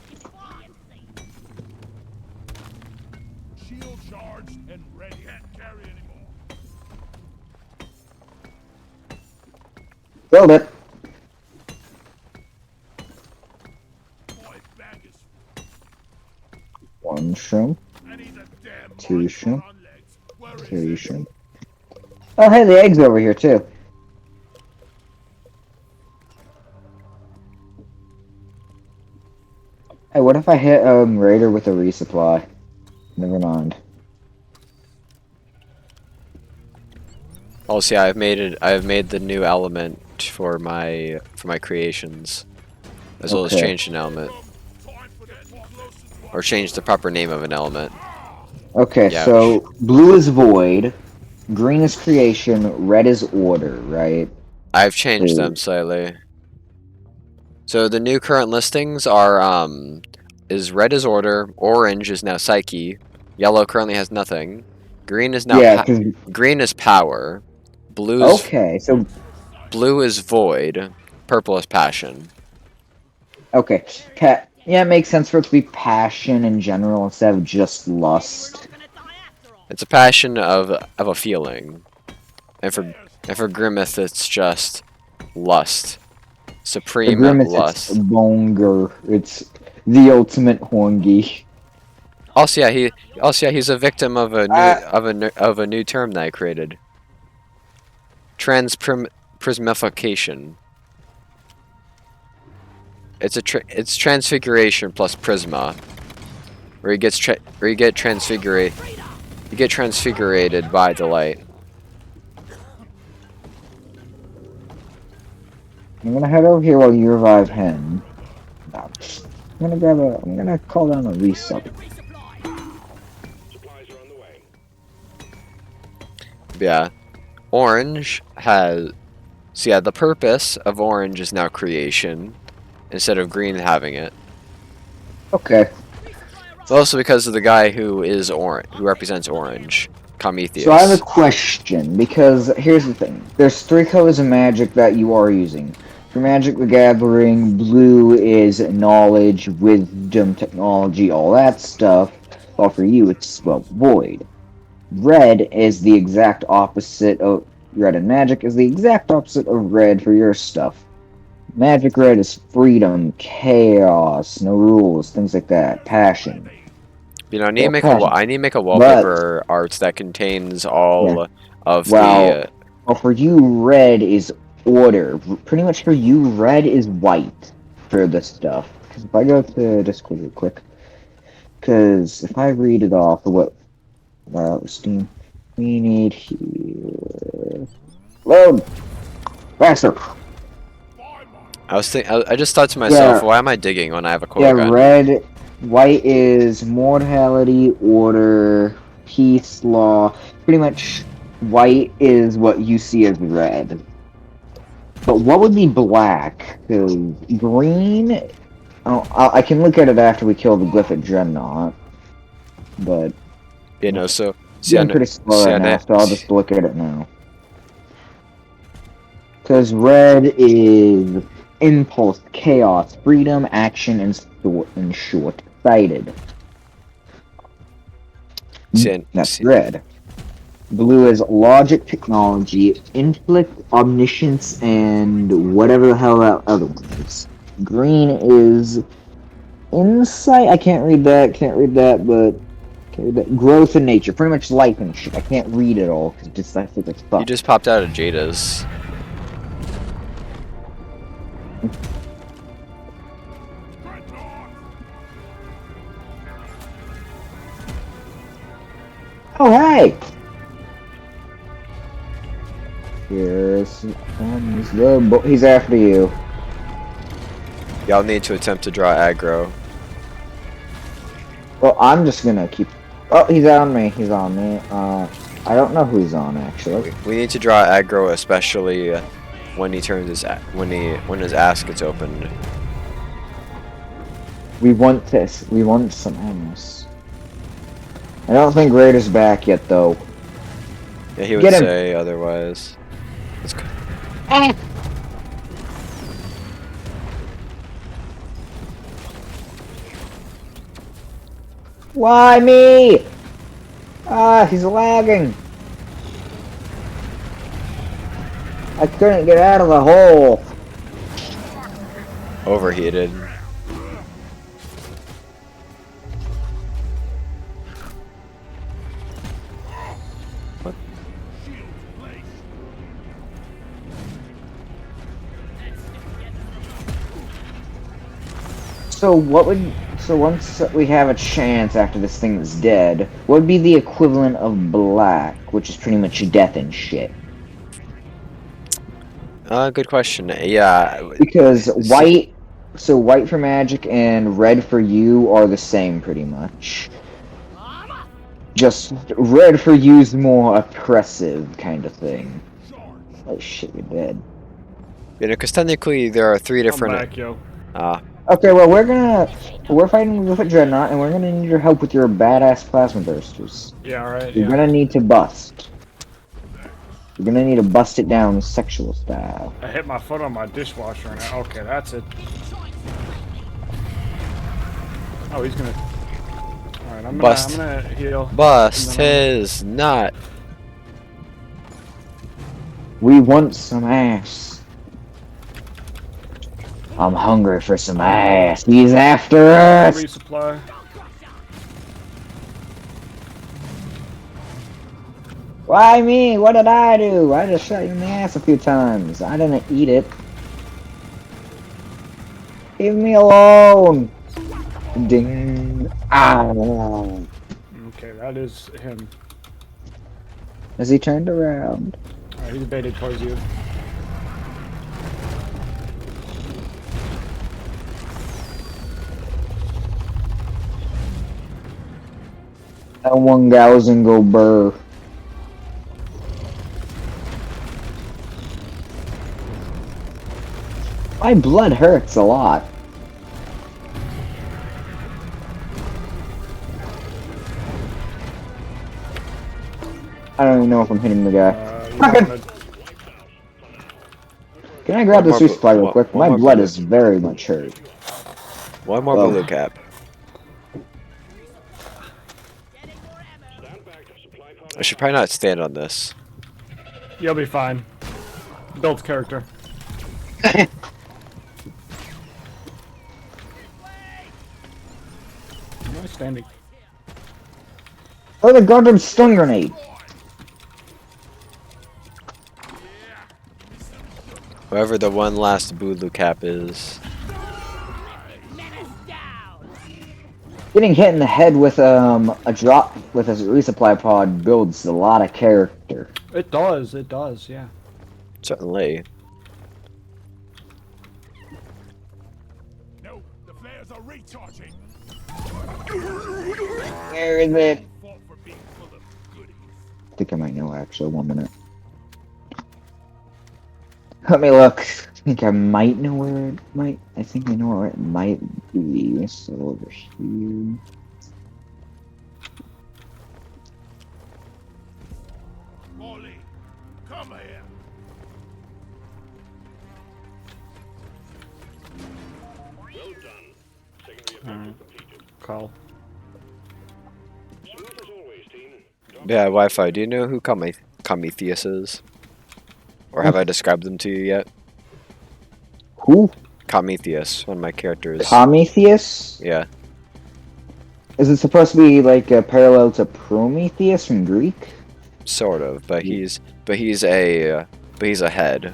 Shield charged and ready. Can't carry anymore. Build it. One shrimp. Two shrimp. Three shrimp. Oh, hey, the egg's over here too. Hey, what if I hit Raider with a resupply? Never mind. Oh, see, I've made the new element for my creations, as well as Okay. changed an element, or changed the proper name of an element. Okay, Yeah. so blue is void, green is creation, red is order, right? I've changed them slightly. So the new current listings are is red is order, orange is now psyche, yellow currently has nothing, green is now Yeah, 'cause- green is power, okay, so blue is void, purple is passion. okay, yeah, it makes sense for it to be passion in general instead of just lust. It's a passion of a feeling, and for Grimmeth it's just lust, supreme lust. It's bonger. It's the ultimate hongi. Also, yeah, he's a victim of a new term that I created. Prismification. It's transfiguration plus prisma, where you get transfigurated by the light. I'm gonna head over here while you revive him. I'm gonna call down a resup. Supplies are on the way. Yeah, orange has. So yeah, the purpose of orange is now creation, instead of green having it. Okay. It's also because of the guy who is orange, who represents orange, Prometheus. So I have a question, because here's the thing. There's 3 colors of magic that you are using. For Magic the Gathering, blue is knowledge, wisdom, technology, all that stuff. While for you, it's, well, void. Red is the exact opposite of... Red and magic is the exact opposite of red for your stuff. Magic red is freedom, chaos, no rules, things like that, passion. You know, I need to Well, make passion. I need to make a wallpaper art that contains all of Well, for you, red is order. Pretty much for you, red is white for this stuff. Because if I go to Discord real quick, because if I read it off of what Steam, we need here. Load faster. I just thought to myself, why am I digging when I have a coil gun? Red, white is mortality, order, peace, law. Pretty much, white is what you see as red. But what would be black? Because green... Oh, I can look at it after we kill the glyph at Dreadnought. But... You know, so... I'm pretty slow right now, so I'll just look at it now. Because red is impulse, chaos, freedom, action, and short-sighted. That's red. Blue is logic, technology, intellect, omniscience, and whatever the hell that other one is. Green is insight. I can't read that, but growth and nature. Pretty much life and shit. I can't read it all because I think it's fucked. You just popped out of Jada's. Oh, hey! He's after you. Y'all need to attempt to draw aggro. Well, I'm just gonna keep... Oh, he's on me. He's on me. I don't know who he's on, actually. We need to draw aggro, especially when he turns his... when his ass gets opened. We want this. We want some ammo. I don't think Raider's back yet, though. Yeah, he would say otherwise. Let's go. Why me? Ah, he's lagging. I couldn't get out of the hole. Overheated. So once we have a chance after this thing is dead, what would be the equivalent of black, which is pretty much death and shit? Good question. Yeah. Because white for magic and red for you are the same pretty much. Just red for you is more oppressive kind of thing. Oh shit, you're dead. You know, because technically there are 3 different... I'm back, yo. Okay, well we're fighting with a Dreadnought, and we're gonna need your help with your badass plasma bursters. Yeah, alright. You're gonna need to bust. You're gonna need to bust it down sexual style. I hit my foot on my dishwasher and okay, that's it. Oh, he's gonna... Alright, I'm gonna heal. Bust his nut. We want some ass. I'm hungry for some ass. He's after us! Resupply. Why me? What did I do? I just shot you in the ass a few times. I didn't eat it. Leave me alone! Ding. Ow. Okay, that is him. As he turned around. Alright, he's baited towards you. That 1,000 go burr. My blood hurts a lot. I don't even know if I'm hitting the guy. You Fucking- wanna- Can I grab One this more resupply real quick? one My more blood bullet. is very much hurt. One more Whoa. blue cap. I should probably not stand on this. You'll be fine. Builds character. Nice standing. Oh, the goddamn stun grenade! Whoever the one last blue cap is. Getting hit in the head with a drop with a resupply pod builds a lot of character. It does, yeah. Certainly. No, the flares are recharging. Where is it? Fought for being full of goodies. I think I might know actually. 1 minute. Let me look. I think I might know where it might. I think I know where it might be. So over here. Molly, come here. Well done. Secondary objective completed. Call. Smooth as always, team. Yeah, Wi-Fi. Do you know who Prometheus is? Or have I described them to you yet? Who? Prometheus, one of my characters. Prometheus? Yeah. Is it supposed to be like a parallel to Prometheus from Greek? Sort of, but he's a head.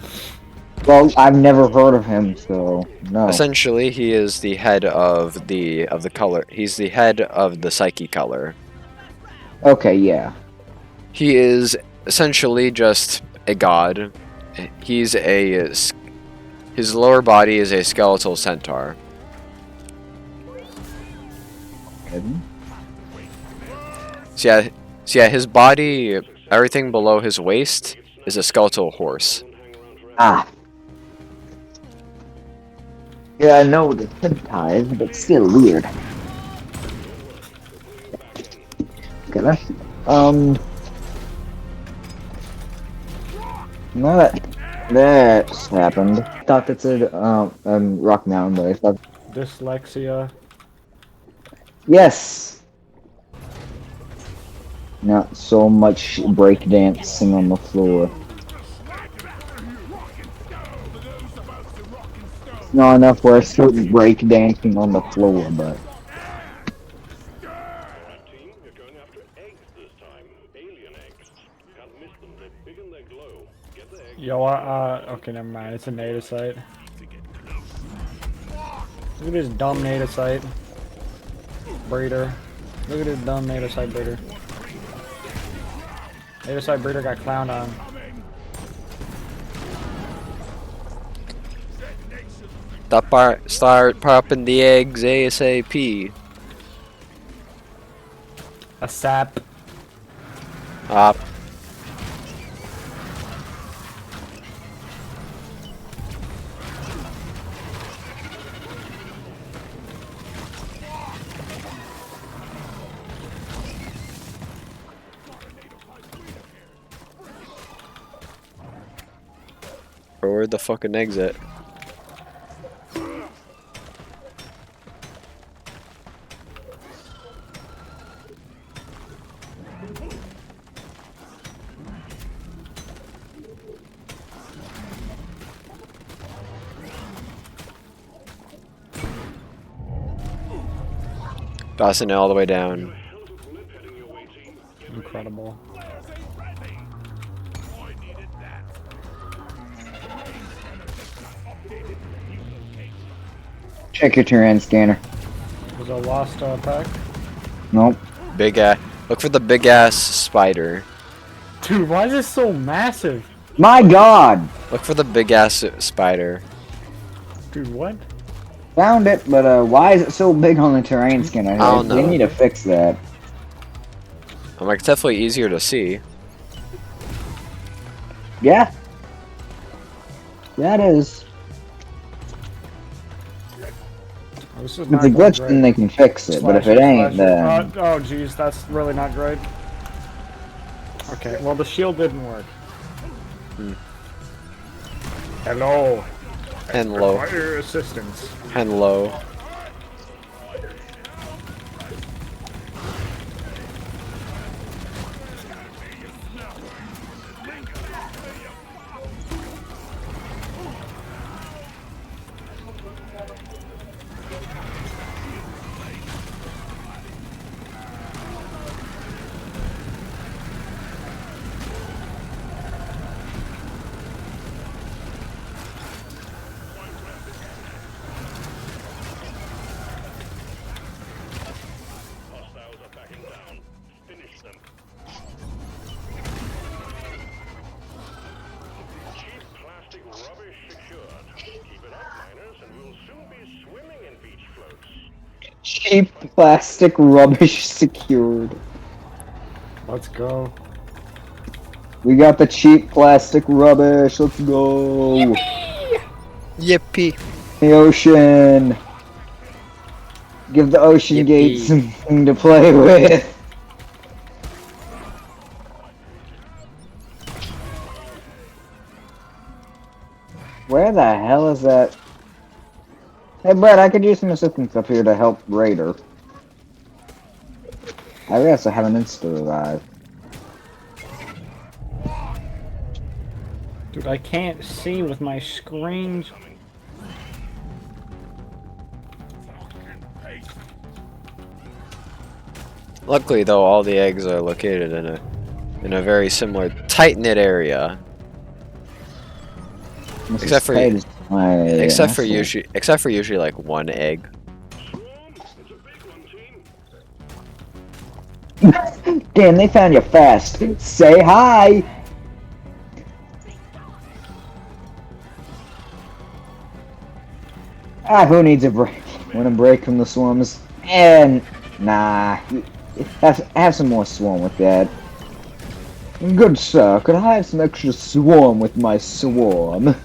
Well, I've never heard of him, so no. Essentially, he is the head of the color. He's the head of the psyche color. Okay, yeah. He is essentially just a god. He's his lower body is a skeletal centaur. So yeah, his body, everything below his waist is a skeletal horse. Ah. Yeah, I know the ties, but still weird. Okay, now that's happened. Thought that said Rock Mountain, but I thought Dyslexia. yes. Not so much breakdancing on the floor. Not enough where I start breakdancing on the floor, but Team, you're going after eggs this time. Alien eggs. Can't miss them. They're big and they glow. Get the eggs. Yo, okay, never mind. It's a native site. Look at this dumb native site. Breeder. Look at this dumb native site breeder. Native site breeder got clowned on. Start popping the eggs ASAP. A sap. Up. Where'd the fucking eggs at? Tossing it all the way down. Incredible. check your terrain scanner. Was a lost pack? Nope. Big ass. Look for the big ass spider. Dude, why is this so massive? My God! Look for the big ass spider. Dude, what? Found it, but why is it so big on the terrain scanner? I don't They know. need to fix that. I'm like, it's definitely easier to see. Yeah. Oh, That is. this is If not it's a going glitch, great. then they can fix it. But if it ain't, then Oh, jeez, that's really not great. Okay, well the shield didn't work. Hmm. Hello. Hello. Require assistance. Hello. Hostiles are backing down. Finish them. Cheap plastic rubbish secured. Keep it up, miners, and we'll soon be swimming in beach floats. Cheap plastic rubbish secured. Let's go. We got the cheap plastic rubbish. Let's go. Yippee. The ocean. Give the ocean Yippee. gate something to play with. Where the hell is that? Hey, Brett, I could use some assistance up here to help Raider. I guess I have an insta-revive. Dude, I can't see with my screen. Luckily, though, all the eggs are located in a very similar tight-knit area. Except for usually like one egg. Damn, they found you fast. Say hi. Ah, who needs a break? Want a break from the swarms? And nah, have some more swarm with that. Good sir, could I have some extra swarm with my swarm?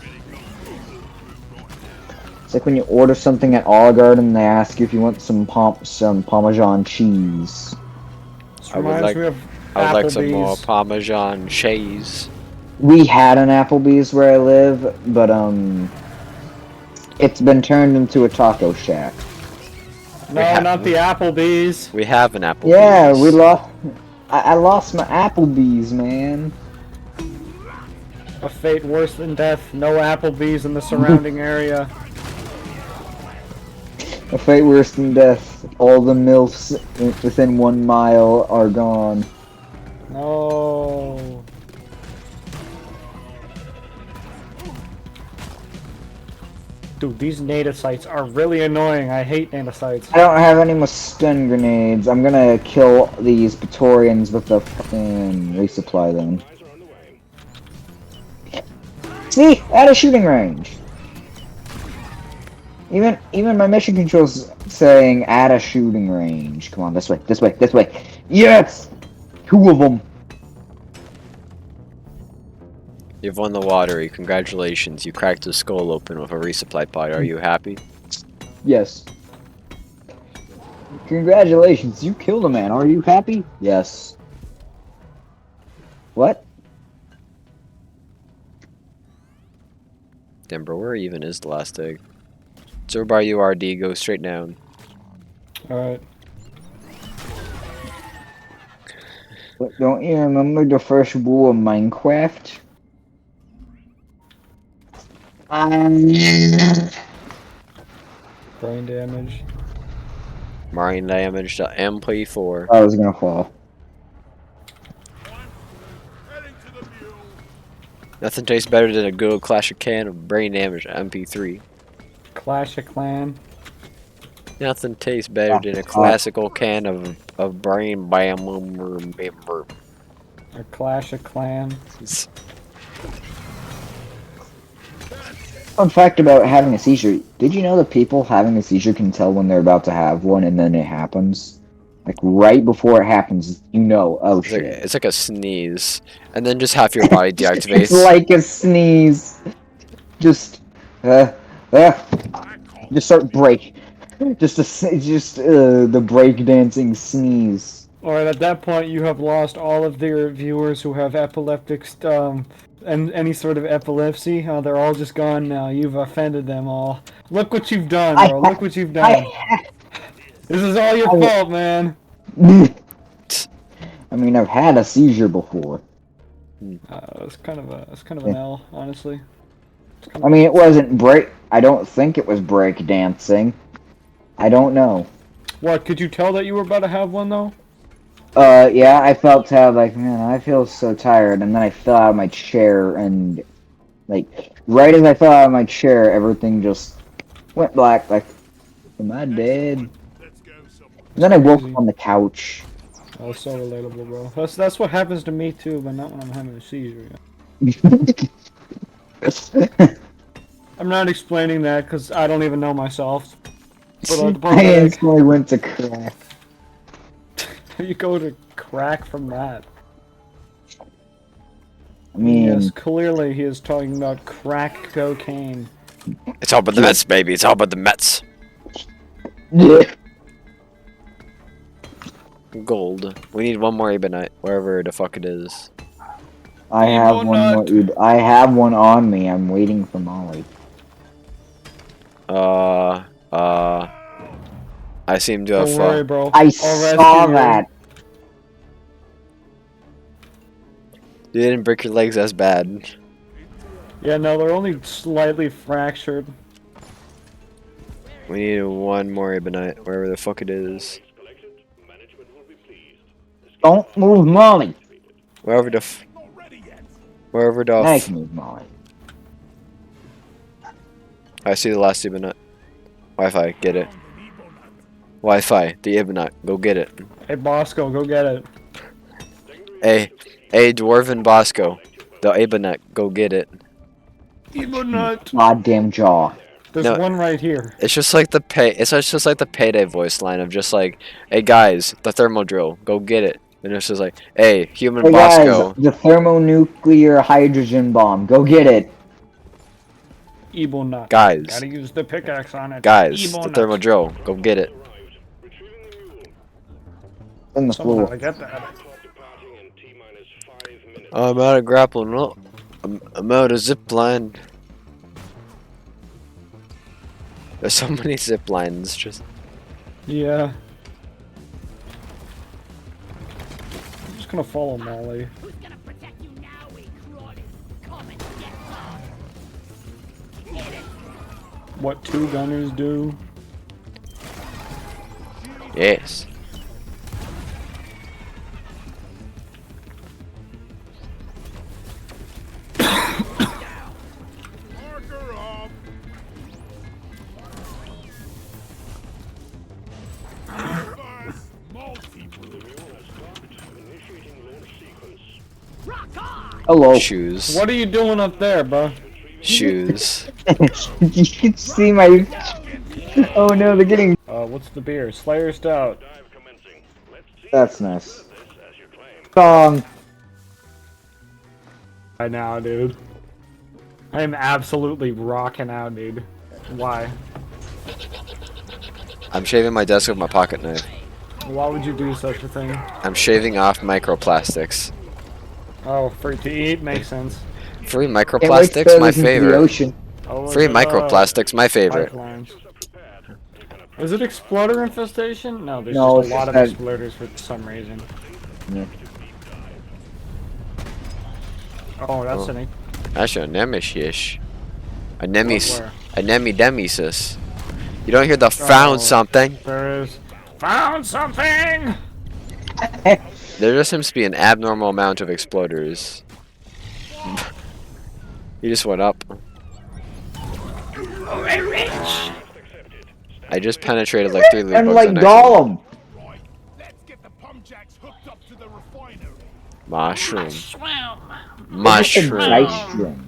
It's like when you order something at Olive Garden and they ask you if you want some Parmesan cheese. I would like some more Parmesan cheese. We had an Applebee's where I live, but it's been turned into a taco shack. No, not the Applebee's. We have an Applebee's. Yeah, we lost. I lost my Applebee's, man. A fate worse than death. No Applebee's in the surrounding area. A fate worse than death. All the MILFs within 1 mile are gone. No. Dude, these native sites are really annoying. I hate native sites. I don't have any more stun grenades. I'm gonna kill these Praetorians with the fucking resupply them. See? At a shooting range. Even my mission controls saying at a shooting range. Come on, this way, this way, this way. Yes! 2 of them. You've won the lottery. Congratulations. You cracked the skull open with a resupply pod. Are you happy? Yes. Congratulations, you killed a man. Are you happy? Yes. What? Damn, bro, where even is the last egg? It's over by URD. Go straight down. Alright. But don't you remember the first rule of Minecraft? Brain damage. Marine damage to MP4. I was gonna fall. Nothing tastes better than a good old classic can of brain damage to MP3. Clash of Clan. Nothing tastes better than a classical can of brain bam. A Clash of Clan. Fun fact about having a seizure. Did you know that people having a seizure can tell when they're about to have one and then it happens? Like right before it happens, you know, oh shit. It's like a sneeze. And then just half your body deactivates. It's like a sneeze. Just start break. Just the break dancing sneeze. Alright, at that point, you have lost all of their viewers who have epileptic, and any sort of epilepsy. They're all just gone now. You've offended them all. Look what you've done, bro. Look what you've done. This is all your fault, man. I mean, I've had a seizure before. It's kind of an L, honestly. I mean, it wasn't break. I don't think it was break dancing. I don't know. What? Could you tell that you were about to have one though? Yeah, I felt like, man, I feel so tired, and then I fell out of my chair, and like right as I fell out of my chair, everything just went black. Like, am I dead? And then I woke up on the couch. Oh, so relatable, bro. That's what happens to me too, but not when I'm having a seizure. I'm not explaining that because I don't even know myself. But I instantly went to crack. You go to crack from that. I mean, yes, clearly he is talking about crack cocaine. It's all about the Mets, baby. It's all about the Mets. Gold. We need one more Ebonite, wherever the fuck it is. I have one more. I have one on me. I'm waiting for Molly. I seem to have. Don't worry, bro. I saw that. You didn't break your legs as bad. Yeah, no, they're only slightly fractured. We need one more Ebonite, wherever the fuck it is. Don't move Molly. Wherever the I can move Molly. I see the last Ebonite. Wi-Fi, get it. Wi-Fi, the Ebonite, go get it. Hey, Bosco, go get it. Hey, Dwarven Bosco, the Ebonite, go get it. Ebonite. Goddamn jaw. There's one right here. It's just like the It's just like the Payday voice line of just like, hey guys, the thermal drill, go get it. And it's just like, hey, human Hey Bosco. guys, the thermonuclear hydrogen bomb, go get it. Ebonite. Guys. Gotta use the pickaxe on it. Guys, Ebonite. the thermal drill, go get it. In the Someone floor. ought to get that. I'm out of grappling hook. I'm out of zipline. There's so many zip lines, just. Yeah. I'm just gonna follow Molly. Who's gonna protect you now, we crawlers? Come and get some. Hit it. What two gunners do? Yes. Marker off. First, Rock on! Hello. Shoes. What are you doing up there, bro? Shoes. You can see my. Oh no, they're getting. What's the beer? Slayer Stout. That's nice. Song. Right now, dude. I am absolutely rocking out, dude. Why? I'm shaving my desk with my pocket knife. Why would you do such a thing? I'm shaving off microplastics. Oh, free to eat makes sense. Free Can't wait to microplastics, throw my this into the favorite. ocean. Oh, Free is it, microplastics, my favorite. pipelines. Is it exploder infestation? No, there's No, just a lot of it's exploders for some reason. Yeah. Oh, that's Oh. an That's your nemesis. A Where? nemidemesis. You don't hear the found Oh. something. There is. Found something! There just seems to be an abnormal amount of exploders. He just went up. I just penetrated like 3 loot And bugs like on accident. Gollum. right. Let's get the pump jacks hooked up to the refinery. Mushroom. Swim! Mushroom. Dystrum.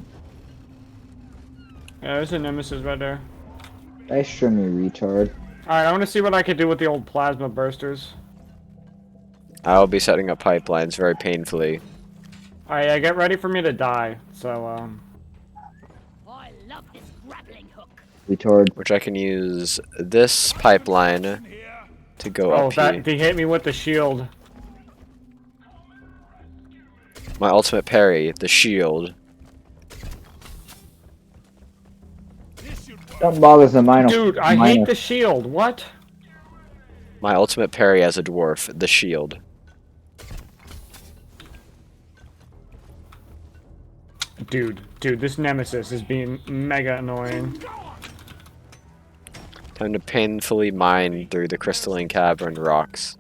Yeah, there's a nemesis right there. Dystrum, you retard. Alright, I want to see what I can do with the old plasma bursters. I'll be setting up pipelines very painfully. Alright, yeah, get ready for me to die. So, I love this grappling hook. Retard. Which I can use this pipeline to go Oh, up here. he hit me with the shield. My ultimate parry, the shield. Don't bother the minor. Dude, I hate the shield. What? My ultimate parry as a dwarf, the shield. Dude, this nemesis is being mega annoying. Time to painfully mine through the crystalline cavern rocks.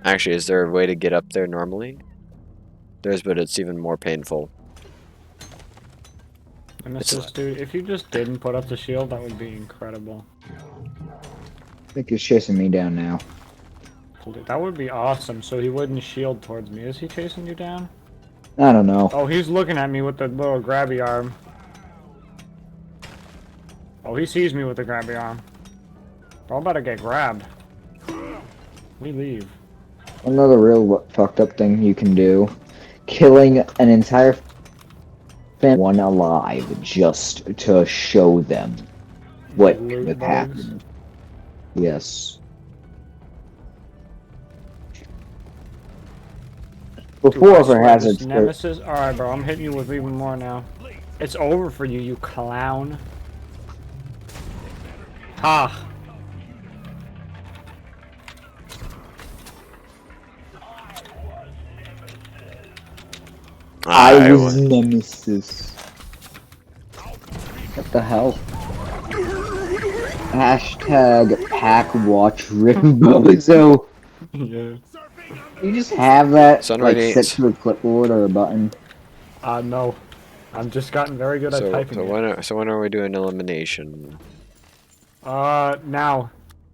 Actually, is there a way to get up there normally? There's, but it's even more painful. Nemesis, dude, if you just didn't put up the shield, that would be incredible. I think he's chasing me down now. Dude, that would be awesome, so he wouldn't shield towards me. Is he chasing you down? I don't know. Oh, he's looking at me with the little grabby arm. Oh, he sees me with the grabby arm. I'm about to get grabbed. We leave. Another real fucked up thing you can do. Killing an entire one alive just to show them what would happen. Yes. Before for hazards. Nemesis. Alright, bro, I'm hitting you with even more now. It's over for you, you clown. Ha! I was Nemesis. What the hell? Hashtag pack watch Rainbow. So Yeah. you just have that Sunrise like set to a clipboard or a button. No. I've just gotten very good at typing. So when are we doing elimination? Now.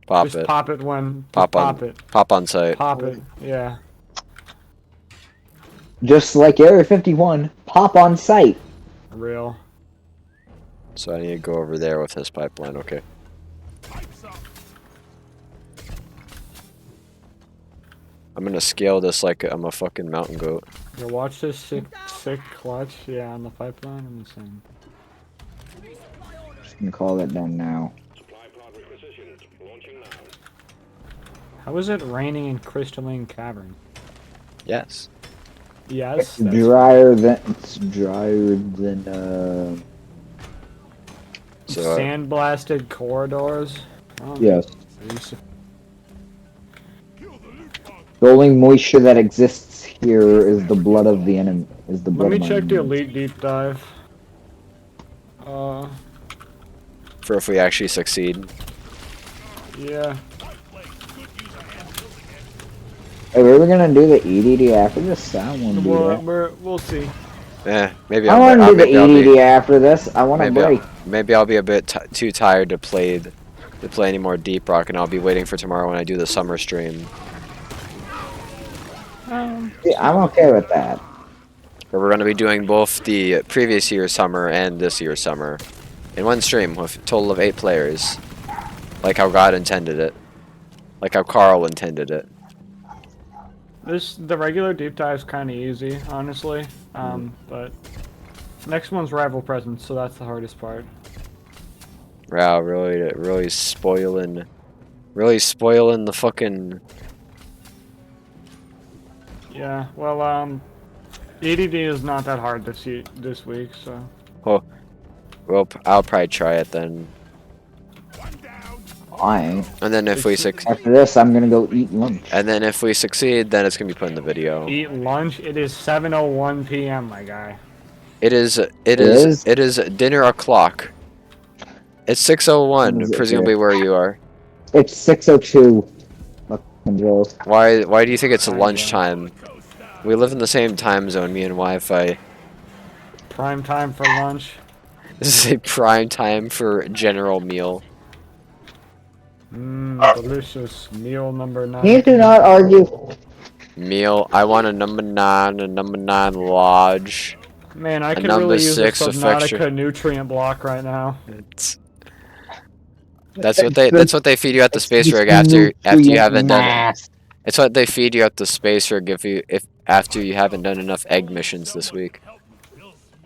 Pop Just it. pop it when. Pop on. Pop it. Pop on site. Pop it. Yeah. Just like Area 51, pop on site. Real. So I need to go over there with this pipeline. Okay. I'm gonna scale this like I'm a fucking mountain goat. You watch this sick clutch, yeah, on the pipeline. I'm insane. Just gonna call that down now. Supply pod requisitioned. Launching now. How is it raining in Crystalline Cavern? Yes. Yes. It's drier than So Sandblasted corridors. Oh, yes. geez. The only moisture that exists here is the blood of the enemy. Is the blood. Let me of my check the enemies. elite deep dive. for if we actually succeed. Yeah. Hey, we were gonna do the EDD after this. I want to do that. We'll see. Maybe I want to do the EDD after this. I want to break. Maybe I'll be a bit too tired to play any more Deep Rock, and I'll be waiting for tomorrow when I do the summer stream. Yeah, I'm okay with that. Where we're going to be doing both the previous year's summer and this year's summer in one stream with a total of 8 players, like how God intended it, like how Carl intended it. The regular deep dive's kind of easy, honestly. But next one's rival presence, so that's the hardest part. Wow, really spoiling the fucking. Yeah, well, EDD is not that hard this week, so. Oh, well, I'll probably try it then. I ain't. And then if we succeed, After this, I'm gonna go eat lunch. and then if we succeed, then it's gonna be put in the video. Eat lunch? It is 7:01 p.m., my guy. It is dinner o'clock. It's 6:01, presumably where you are. It's 6:02. Fucking Joe. Why do you think it's lunchtime? We live in the same time zone, me and Wi-Fi. Prime time for lunch. This is a prime time for general meal. Delicious. Meal number 9. You do not argue. Meal. I want a number 9, large. Man, I could number really use a 6 Subnautica affection. nutrient block right now. That's what they feed you at the space rig after you haven't done. It's what they feed you at the space rig after you haven't done enough egg missions this week.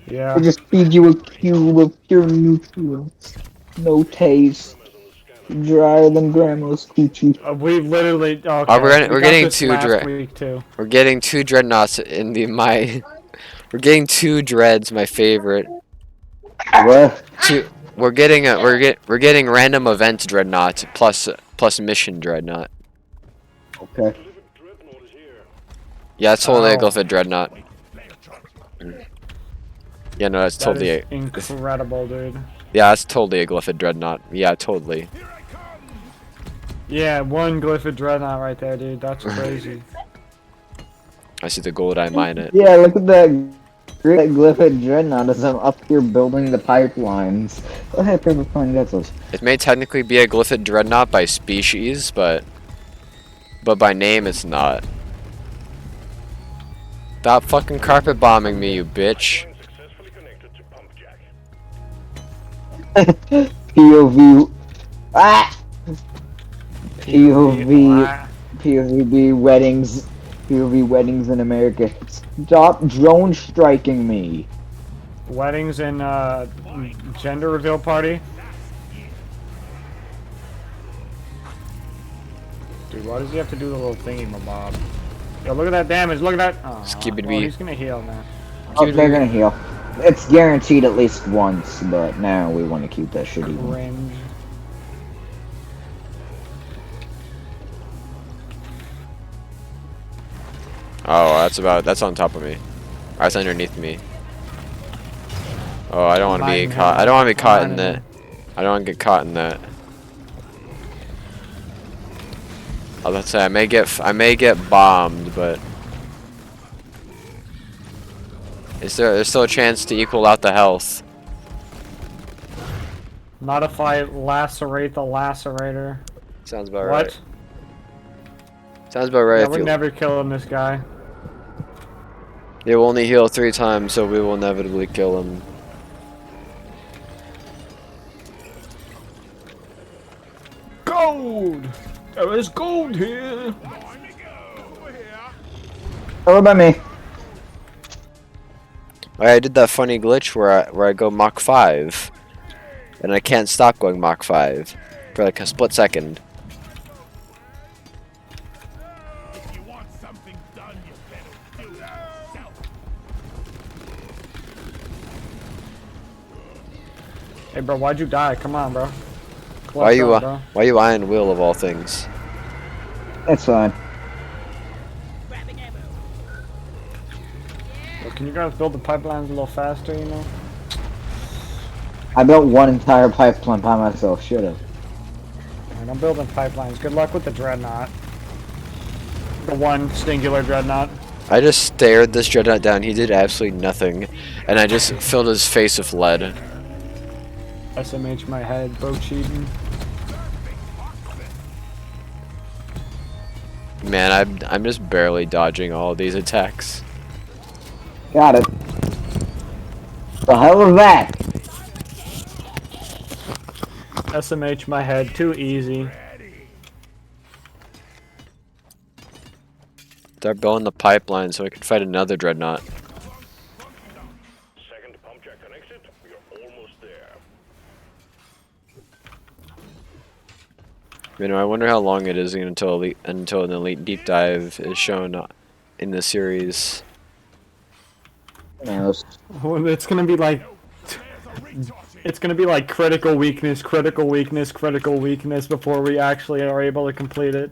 Yeah. They just feed you a cube of pure nutrients. No taste. Drier than grandma's coochie. We literally. Okay. Oh, we're we got getting this two last week too. We're getting 2 dreadnoughts in the my. We're getting 2 dreads, my favorite. What? We're getting we're getting random event dreadnought plus mission dreadnought. Okay. Yeah, it's totally a Oh. Glyphid dreadnought. Yeah, no, that's That totally is incredible, dude. yeah, that's totally a Glyphid dreadnought. Yeah, totally. Yeah, 1 Glyphid Dreadnought right there, dude. That's crazy. I see the gold. I mine it. Yeah, look at that great Glyphid Dreadnought as I'm up here building the pipelines. Oh, hey, perfect fine, that's those. It may technically be a Glyphid dreadnought by species, but by name it's not. Stop fucking carpet bombing me, you bitch. Successfully connected to pump jack. POV. Ah! POV weddings. POV weddings in America. Stop drone striking me. Weddings and gender reveal party. Dude, why does he have to do the little thingy, my bob? Yo, look at that damage. Look at that. Oh, Skibidi. well, he's gonna heal now. Oh, they're gonna heal. It's guaranteed at least once, but now we want to keep that shit even. Cringe. Oh, that's on top of me. That's underneath me. Oh, I don't want to be caught. I don't want to be caught in that. I don't want to get caught in that. I was about to say I may get bombed, but there's still a chance to equal out the health. Not if I lacerate the lacerator. Sounds about What? right. Sounds about right. Yeah, if we're you, never killing this guy. They will only heal 3 times, so we will inevitably kill him. Gold! There is gold here! What about me? I did that funny glitch where I go Mach 5, and I can't stop going Mach 5 for like a split second. If you want something done, you better do it yourself. Hey, bro, why'd you die? Come on, bro. Why you bro? why you Iron Will of all things? That's fine. Yo, can you guys build the pipelines a little faster, you know? I built one entire pipeline by myself. Should've. Alright, I'm building pipelines. Good luck with the dreadnought. The one singular dreadnought. I just stared this dreadnought down. He did absolutely nothing, and I just filled his face with lead. SMH my head, bro cheating. Man, I'm just barely dodging all of these attacks. Got it. The hell is that? SMH my head, too easy. Start building the pipeline so I can fight another dreadnought. Second pump jack connected. We are almost there. You know, I wonder how long it is until an elite deep dive is shown in the series. Yes. Well, it's gonna be like... It's gonna be like critical weakness, critical weakness, critical weakness before we actually are able to complete it.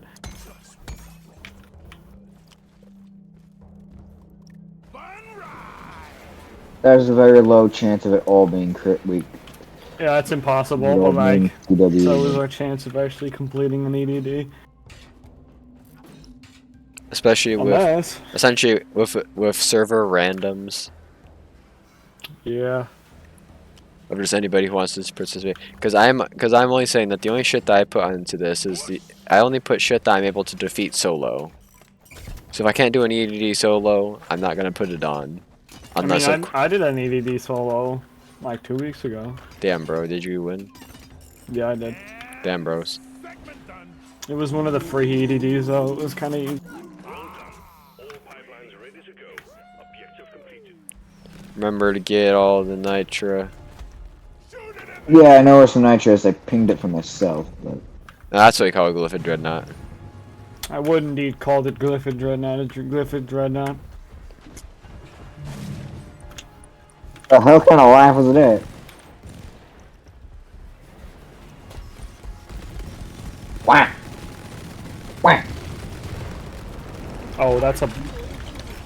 There's a very low chance of it all being crit weak. Yeah, it's impossible, but like... So is our chance of actually completing an EDD. Especially with Unless... essentially with server randoms. Yeah. If there's anybody who wants to participate, because I'm only saying that the only shit that I put onto this is I only put shit that I'm able to defeat solo. So if I can't do an EDD solo, I'm not gonna put it on. Unless I mean, I did an EDD solo like 2 weeks ago. Damn, bro, did you win? Yeah, I did. Damn, bros. It was one of the free EDDs though. It was kind of easy. All pipelines ready to go. Objective completed. Remember to get all the nitra. Shoot it in Yeah, I know where some nitros. I pinged it for myself. But... That's what we call a Glyphid Dreadnought. I would indeed called it Glyphid Dreadnought. It's your Glyphid Dreadnought. The hell kind of laugh was that? Whack! Whack! Oh, that's a...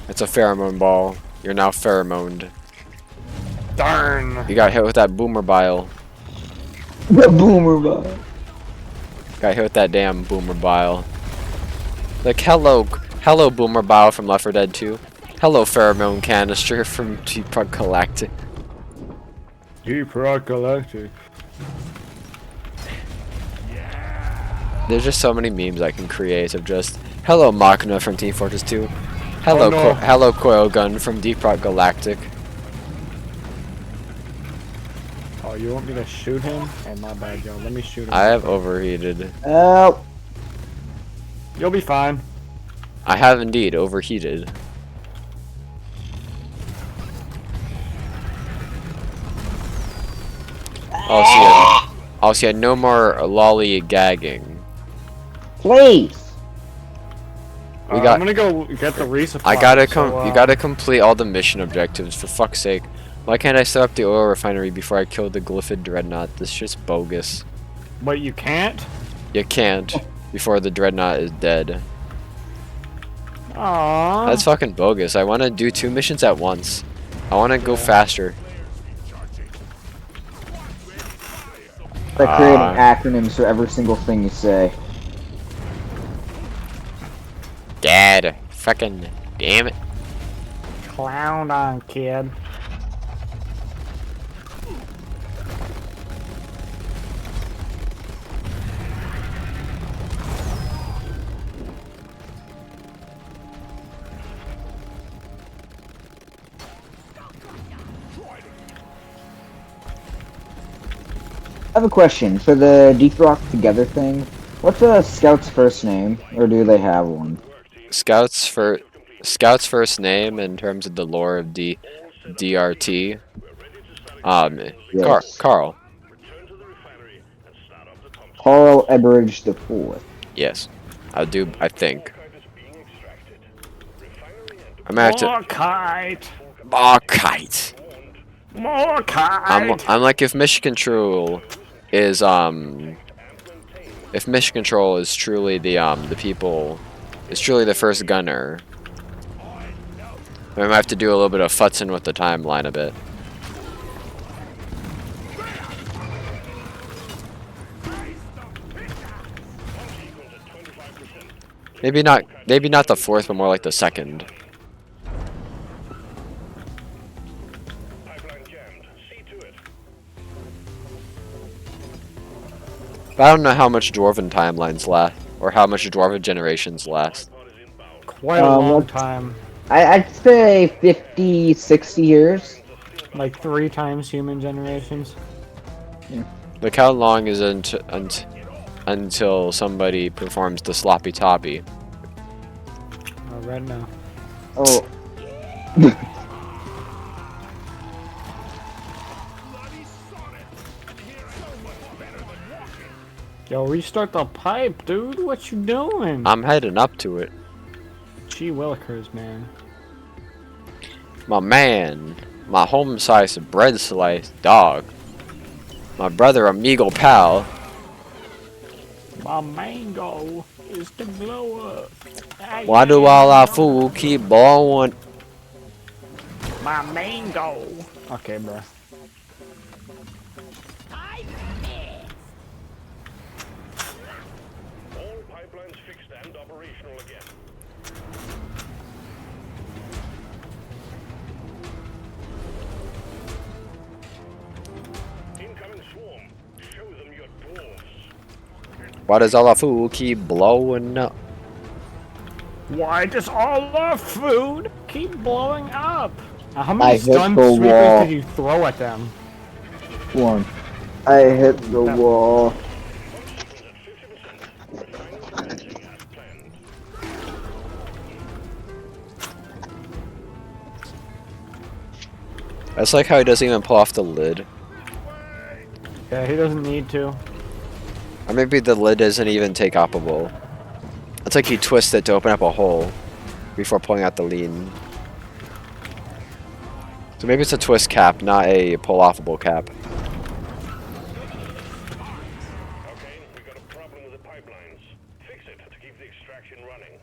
It's a pheromone ball. You're now pheromoned. Darn! You got hit with that boomer bile. The boomer bile. Got hit with that damn boomer bile. Like, hello boomer bile from Left 4 Dead 2. Hello pheromone canister from Deep Rock Galactic. Deep Rock Galactic. There's just so many memes I can create of just, hello Machina from Team Fortress 2. Hello, Oh, no. hello Coil Gun from Deep Rock Galactic. Oh, you want me to shoot him? Oh, my bad, yo. Let me shoot him. I have overheated. Help! You'll be fine. I have indeed overheated. Also, yeah, no more lollygagging. Please! We got. I'm gonna go get the resupply. I gotta so, you gotta complete all the mission objectives, for fuck's sake. Why can't I set up the oil refinery before I kill the Glyphid Dreadnought? This shit's bogus. But you can't? You can't before the Dreadnought is dead. Aww. That's fucking bogus. I wanna do 2 missions at once. I wanna go faster. By creating acronyms for every single thing you say. Dad. Fucking damn it. Clown on, kid. I have a question. For the Deep Rock Together thing, what's a scout's first name? Or do they have one? Scout's first name in terms of the lore of DRT. Yes. Carl. Carl Eberidge the Fourth. Yes. I think. I'm gonna have to. More kite! Oh, kite. More kite! I'm like, if Mission Control is if Mission Control is truly the people, is truly the first gunner, we might have to do a little bit of futzing with the timeline a bit. Maybe not the 4th, but more like the 2nd. But I don't know how much Dwarven timelines last, or how much Dwarven generations last. Quite a long time. I'd say 50, 60 years. Like 3 times human generations. Look how long is it until somebody performs the sloppy toppy. Oh, right now. Oh. Yo, restart the pipe, dude. What you doing? I'm heading up to it. Gee willikers, man. My man. My home-sized bread slice dog. My brother amigo pal. My mango is the glow up. Why do all our food keep blowing? My mango. Okay, bro. I missed. All pipelines fixed and operational again. Incoming swarm. Show them your dwarves. Why does all our food keep blowing up? Why does all our food keep blowing up? How I many hit stun the sweepers wall. did you throw at them? One. I hit the wall. That's like how he doesn't even pull off the lid. Yeah, he doesn't need to. Or maybe the lid isn't even take oppable. It's like you twist it to open up a hole before pulling out the lead. So maybe it's a twist cap, not a pull-offable cap. Okay, we got a problem with the pipelines. Fix it to keep the extraction running.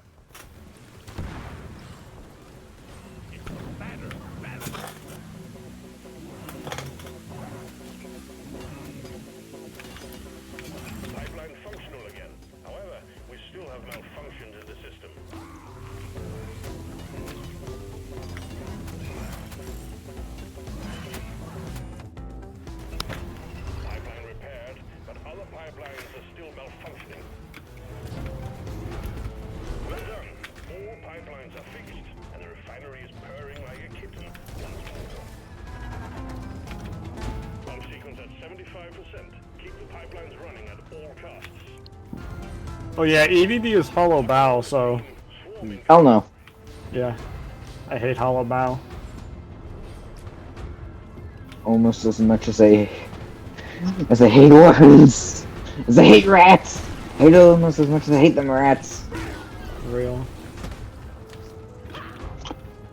Pipeline functional again. However, we still have malfunctions in the system. Pipeline repaired, but other pipelines are still malfunctioning. Well done. All pipelines are fixed, and the refinery is purring like a kitten once more. Pump sequence at 75%. Keep the pipelines running at all costs. Oh yeah, EVD is hollow bow, so Hell no. yeah. I hate hollow bow. Almost as much as I hate worms. As I hate rats. I hate it almost as much as I hate them rats. Real.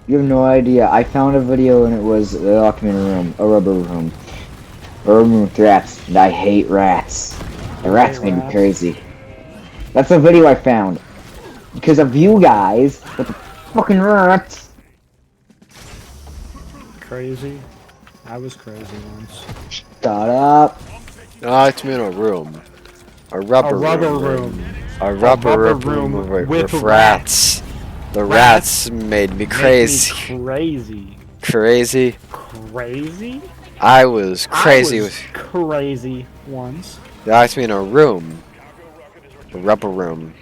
You have no idea. I found a video and it was a documentary room, a rubber room with rats, and I hate rats. The rats made me crazy. That's a video I found because of you guys with the fucking rats. Crazy. I was crazy once. Shut up. No, it's in a room. A rubber room. A rubber room with rats. The rats made me crazy. Crazy. Crazy. Crazy? I was crazy I was crazy once. That's me in a room. A rubber room.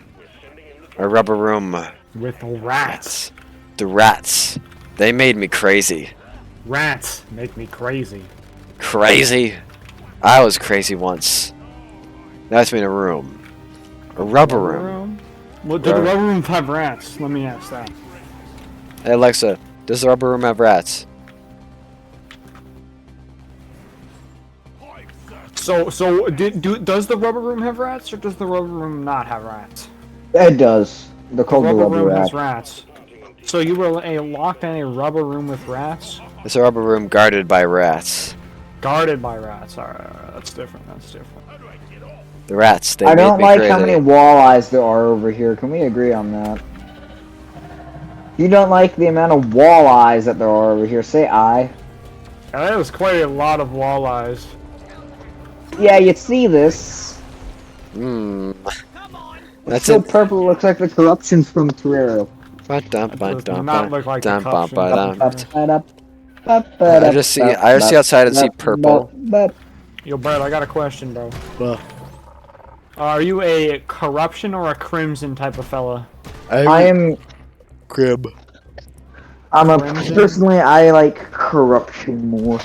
A rubber room. With rats. The rats. They made me crazy. Rats make me crazy. Crazy? I was crazy once. That's me in a room. A rubber room. Well, do the rubber room have rats? Let me ask that. Hey Alexa, does the rubber room have rats? So does the rubber room have rats, or does the rubber room not have rats? It does. They're called the rubber room rats. has rats. So you were locked in a rubber room with rats? It's a rubber room guarded by rats. Guarded by rats. Alright, that's different. That's different. The rats, they I made don't me like crazy. how many walleyes there are over here. Can we agree on that? You don't like the amount of walleyes that there are over here. Say aye. Yeah, that was quite a lot of walleyes. Yeah, you see this. Hmm. It's That's so it. purple. It looks like the corruptions from Terraria. Not look like the corruption. I just see outside and see purple. Yo, Brad, I got a question, bro. Are you a corruption or a crimson type of fella? I am crib. I'm a Crimson? personally I like corruption more.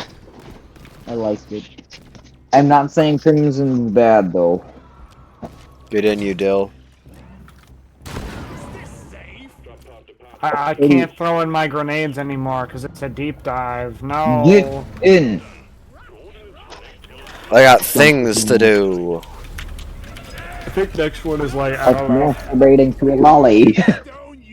I like it. I'm not saying crimson's bad though. Get in, you dill. I can't throw in my grenades anymore because it's a deep dive. No. Get in. I got things to do. I think next one is like, I Like don't know. masturbating to a lolly.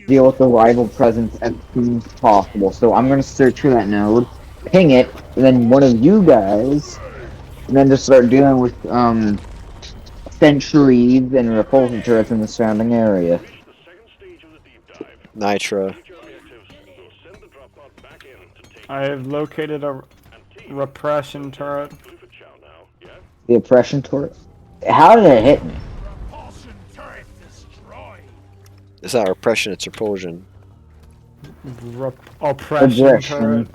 Deal with the rival presence as soon as possible. So I'm gonna search for that node, ping it, and then one of you guys, and then just start dealing with sentries and repulsion turrets in the surrounding area. Nitra. I have located a repression turret. The oppression turret. How did it hit me? It's not repression, it's repulsion. Oppression Aggression. turret.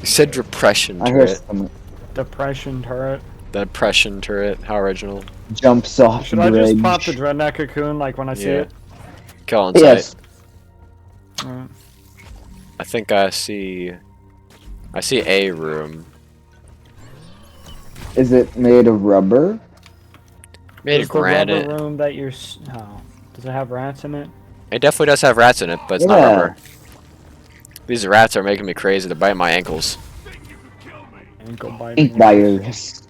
You said repression I heard turret. some Depression turret. The oppression turret. How original. jumps off Should the I just bridge. pop the dreadnought cocoon like when I see Yeah. it? Kill on Yes. sight. I think I see a room. Is it made of rubber? Made Is of the granite. rubber room that you're... Oh. Does it have rats in it? It definitely does have rats in it, but it's not Yeah. rubber. These rats are making me crazy. They're biting my ankles. Ankle biting. Ink buyers.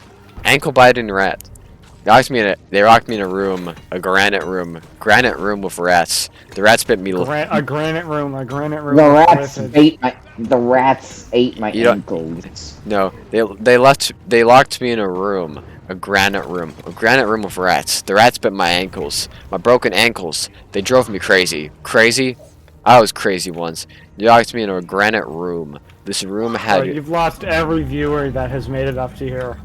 Ankle biting rat. They locked me in a room, a granite room with rats. The rats bit me. A granite room. The rats ate my You don't- ankles. No, they locked me in a room, a granite room with rats. The rats bit my ankles, my broken ankles. They drove me crazy. Crazy? I was crazy once. They locked me in a granite room. This room had. Bro, you've lost every viewer that has made it up to here.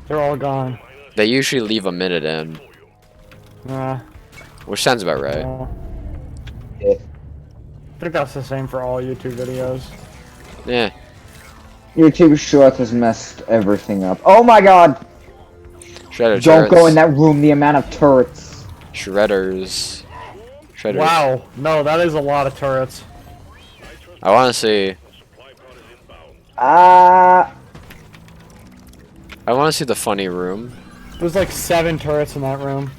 They're all gone. They usually leave a minute in, Nah. which sounds about right. I think that's the same for all YouTube videos. Yeah. YouTube Shorts has messed everything up. Oh my god! Shredder Don't go turrets. in that room, the amount of turrets. Shredders. Shredders. Wow. No, that is a lot of turrets. I want to see. Ah. I want to see the funny room. There's like 7 turrets in that room.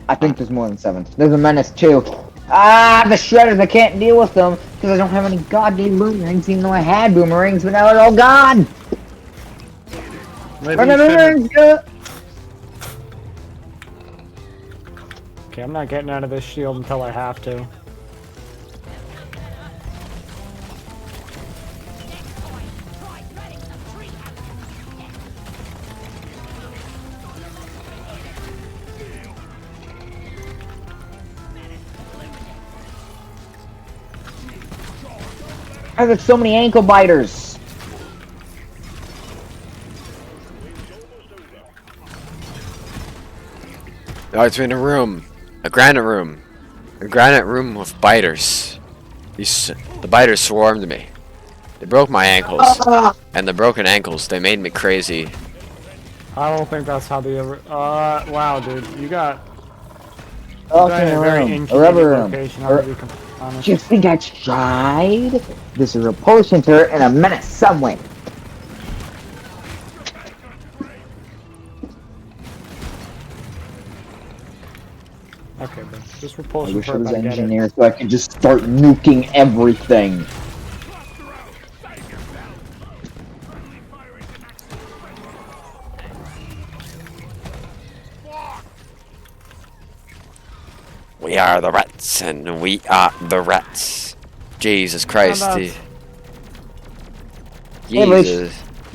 I think there's more than 7. There's a menace too. Ah, the shredders, I can't deal with them because I don't have any goddamn boomerangs, even though I had boomerangs, but now they're all gone. Maybe Run you the shouldn't- boomerangs, go. Okay, I'm not getting out of this shield until I have to. Why are there so many ankle biters? Oh, it's in a room. A granite room. A granite room with biters. The biters swarmed me. They broke my ankles. And the broken ankles, they made me crazy. I don't think that's how the wow, dude, you got Okay, a very room. A inconvenient rubber room. location. I'm gonna be completely honest. Do you think I tried? This is a repulsion turret and a menace somewhere. Okay, bro. This I repulsion wish I turret, was I get it. engineer so I could just start nuking everything. We are the rats, and we are the rats. Jesus Christ. that's-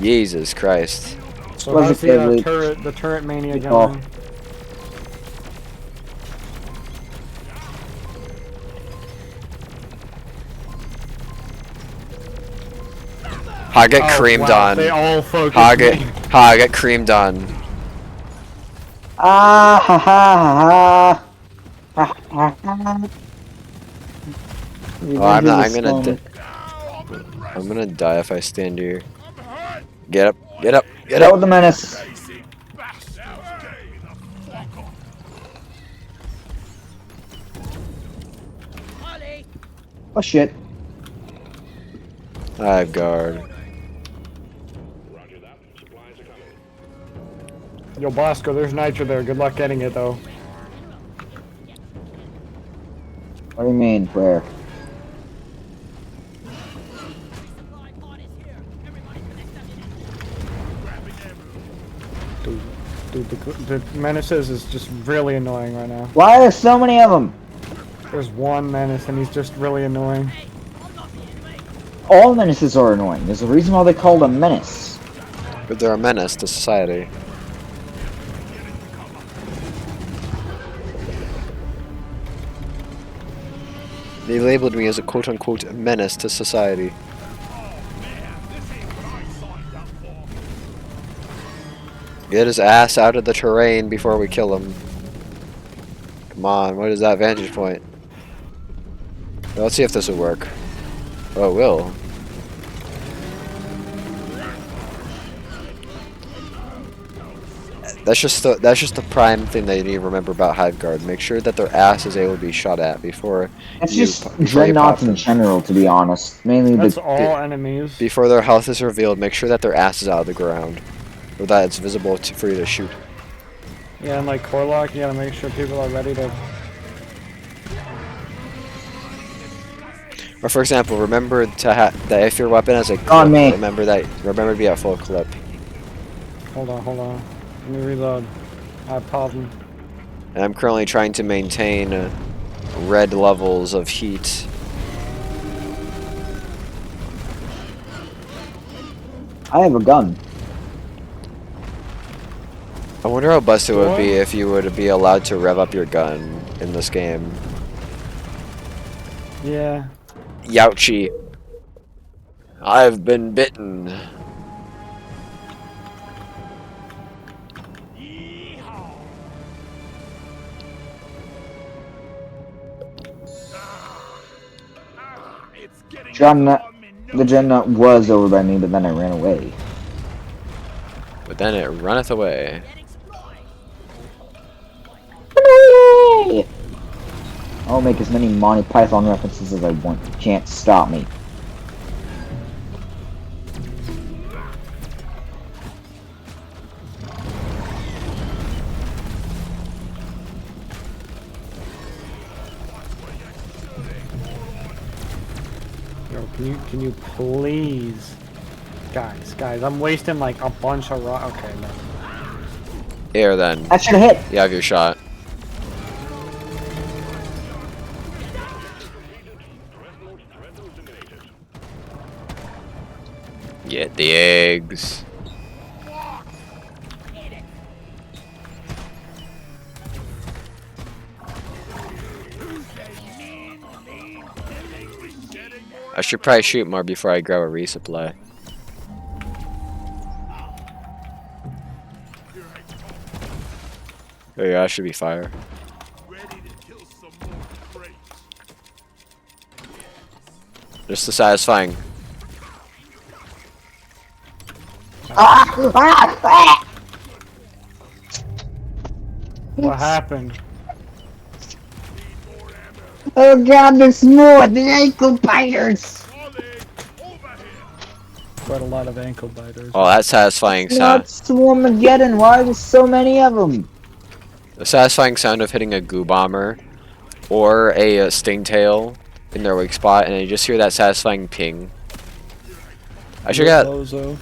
Jesus Christ. So Was how's it the deadly? the turret mania Good going? I get Oh, creamed wow, on. They all focus I me. get creamed on. Ah ha ha ha ha ha ha. Oh, I'm gonna die if I stand here. Get up, get up, get Get out up. with the menace. Oh shit. I have guard. Roger that. Supplies are coming. Yo, Bosco, there's nitro there. Good luck getting it, though. What do you mean, where? Dude, the menaces is just really annoying right now. Why are there so many of them? There's one menace, and he's just really annoying. All menaces are annoying. There's a reason why they call them menace. But they're a menace to society. They labeled me as a quote-unquote menace to society. Get his ass out of the terrain before we kill him. Come on, what is that vantage point? Let's see if this will work. Oh, it will. That's just the prime thing that you need to remember about Hive Guard. Make sure that their ass is able to be shot at before It's you just before you pop dreadnoughts in them. general, to be honest. Mainly That's the all enemies. Before their health is revealed, make sure that their ass is out of the ground, or that it's visible for you to shoot. Yeah, and like core lock, you gotta make sure people are ready to. Or for example, remember to that if your weapon has a clip, On me. remember to be at full clip. Hold on. Let me reload. I have problem. And I'm currently trying to maintain red levels of heat. I have a gun. I wonder how busted it would be if you would be allowed to rev up your gun in this game. Yeah. Youchie. I've been bitten. The gen nut was over by me, but then I ran away. But then it runneth away. I'll make as many Monty Python references as I want. You can't stop me. Yo, can you please, guys, I'm wasting like a bunch of rock. Okay, no. Here then. That should have hit. You have your shot. Get the eggs. I should probably shoot more before I grab a resupply. Oh yeah, that should be fire. Just the satisfying. What happened? Oh god, there's more! The ankle biters! Quite a lot of ankle biters. Oh, that's satisfying Not sound. Swarmageddon, why are there so many of them? The satisfying sound of hitting a goo bomber or a stingtail in their weak spot, and you just hear that satisfying ping. I should get. Bozo.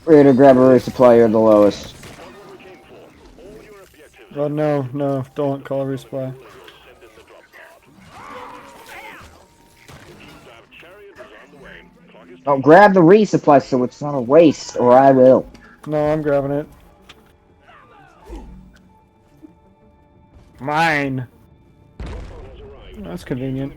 Raider, grab a resupply, you're the lowest. Oh no, don't call resupply. Oh, grab the resupply so it's not a waste, or I will. No, I'm grabbing it. Mine. That's convenient.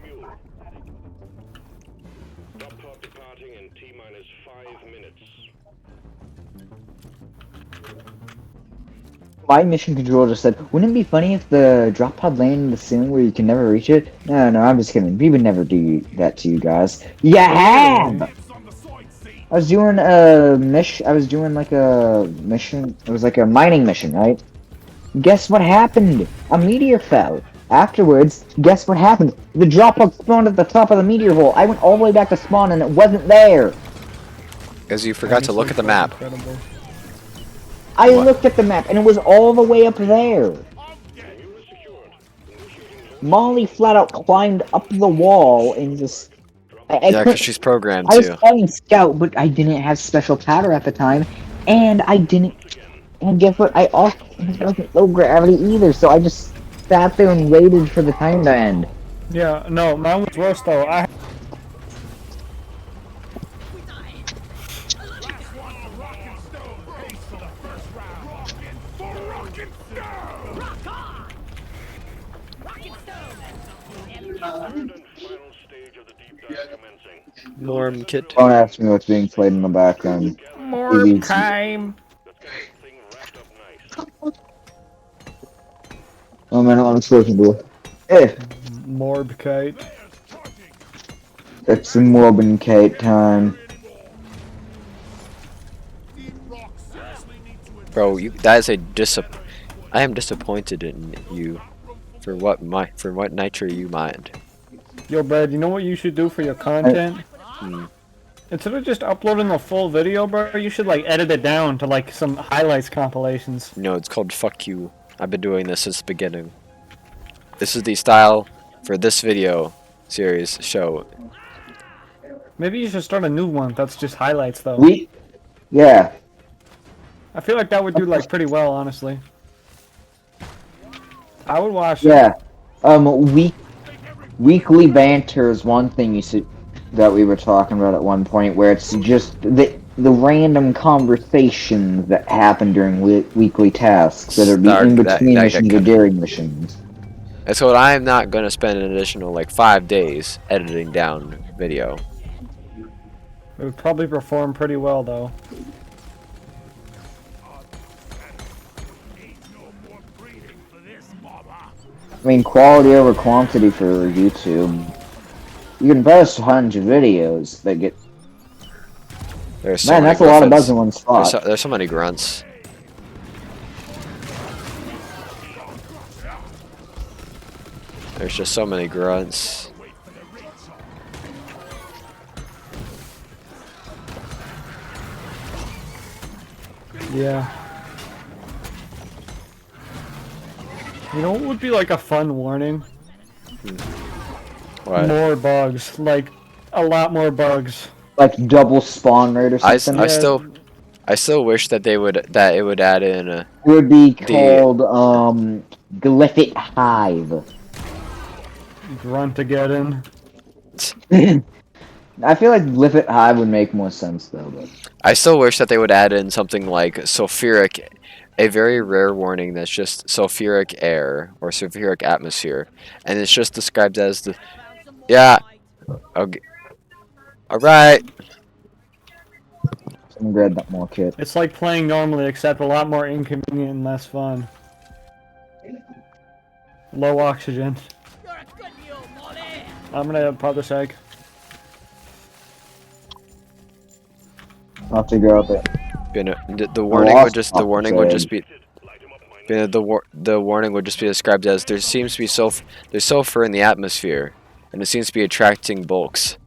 My mission controller just said, wouldn't it be funny if the drop pod landed in the ceiling where you can never reach it? No, I'm just kidding. We would never do that to you guys. You have! I was doing a mission. I was doing like a mission. It was like a mining mission, right? Guess what happened? A meteor fell. Afterwards, guess what happened? The drop pod spawned at the top of the meteor hole. I went all the way back to spawn and it wasn't there. Because you forgot to look at the map. Incredible. I looked at the map and it was all the way up there. Molly flat out climbed up the wall and just... Yeah, because she's programmed I was too. playing Scout, but I didn't have special powder at the time, and I didn't... And guess what? I also wasn't low gravity either, so I just sat there and waited for the time to end. Yeah, no, mine was worse though. Norm kit. Don't ask me what's being played in the background. More time. Oh man, I'm supposed to do. Hey, Morbkite. it's Morbin Kate time. Bro, that is a I am disappointed in you. For what nitro you mind? Yo, Brad, you know what you should do for your content? Hmm. Instead of just uploading the full video, bro, you should like edit it down to like some highlights compilations. No, it's called fuck you. I've been doing this since the beginning. This is the style for this video series show. Maybe you should start a new one. That's just highlights, though. Yeah. I feel like that would do like pretty well, honestly. I would watch. Yeah. Weekly banter is one thing you said that we were talking about at one point, where it's just the random conversations that happen during weekly tasks that are in between missions or during missions. And so I am not gonna spend an additional like 5 days editing down video. It would probably perform pretty well, though. I mean, quality over quantity for YouTube. You can post 100 videos that get... There's so Man, many that's a lot of griffins. buzz in one spot. There's so many grunts. There's just so many grunts. Yeah. You know what would be like a fun warning? What? More bugs. Like, a lot more bugs. Like double spawn rate or something? I still wish that it would add in It would be called, Glyphic Hive. Gruntageddon. I feel like Glyphic Hive would make more sense, though. But... I still wish that they would add in something like sulfuric, a very rare warning that's just sulfuric air or sulfuric atmosphere, and it's just described as the... Yeah. Okay. Alright. I'm glad that more kid. It's like playing normally, except a lot more inconvenient and less fun. Low oxygen. You're a good mule, Molly. I'm gonna pop this egg. I'll have to go up it. The warning would just the warning would just be the warning would just be described as there's sulfur in the atmosphere, and it seems to be attracting bulks,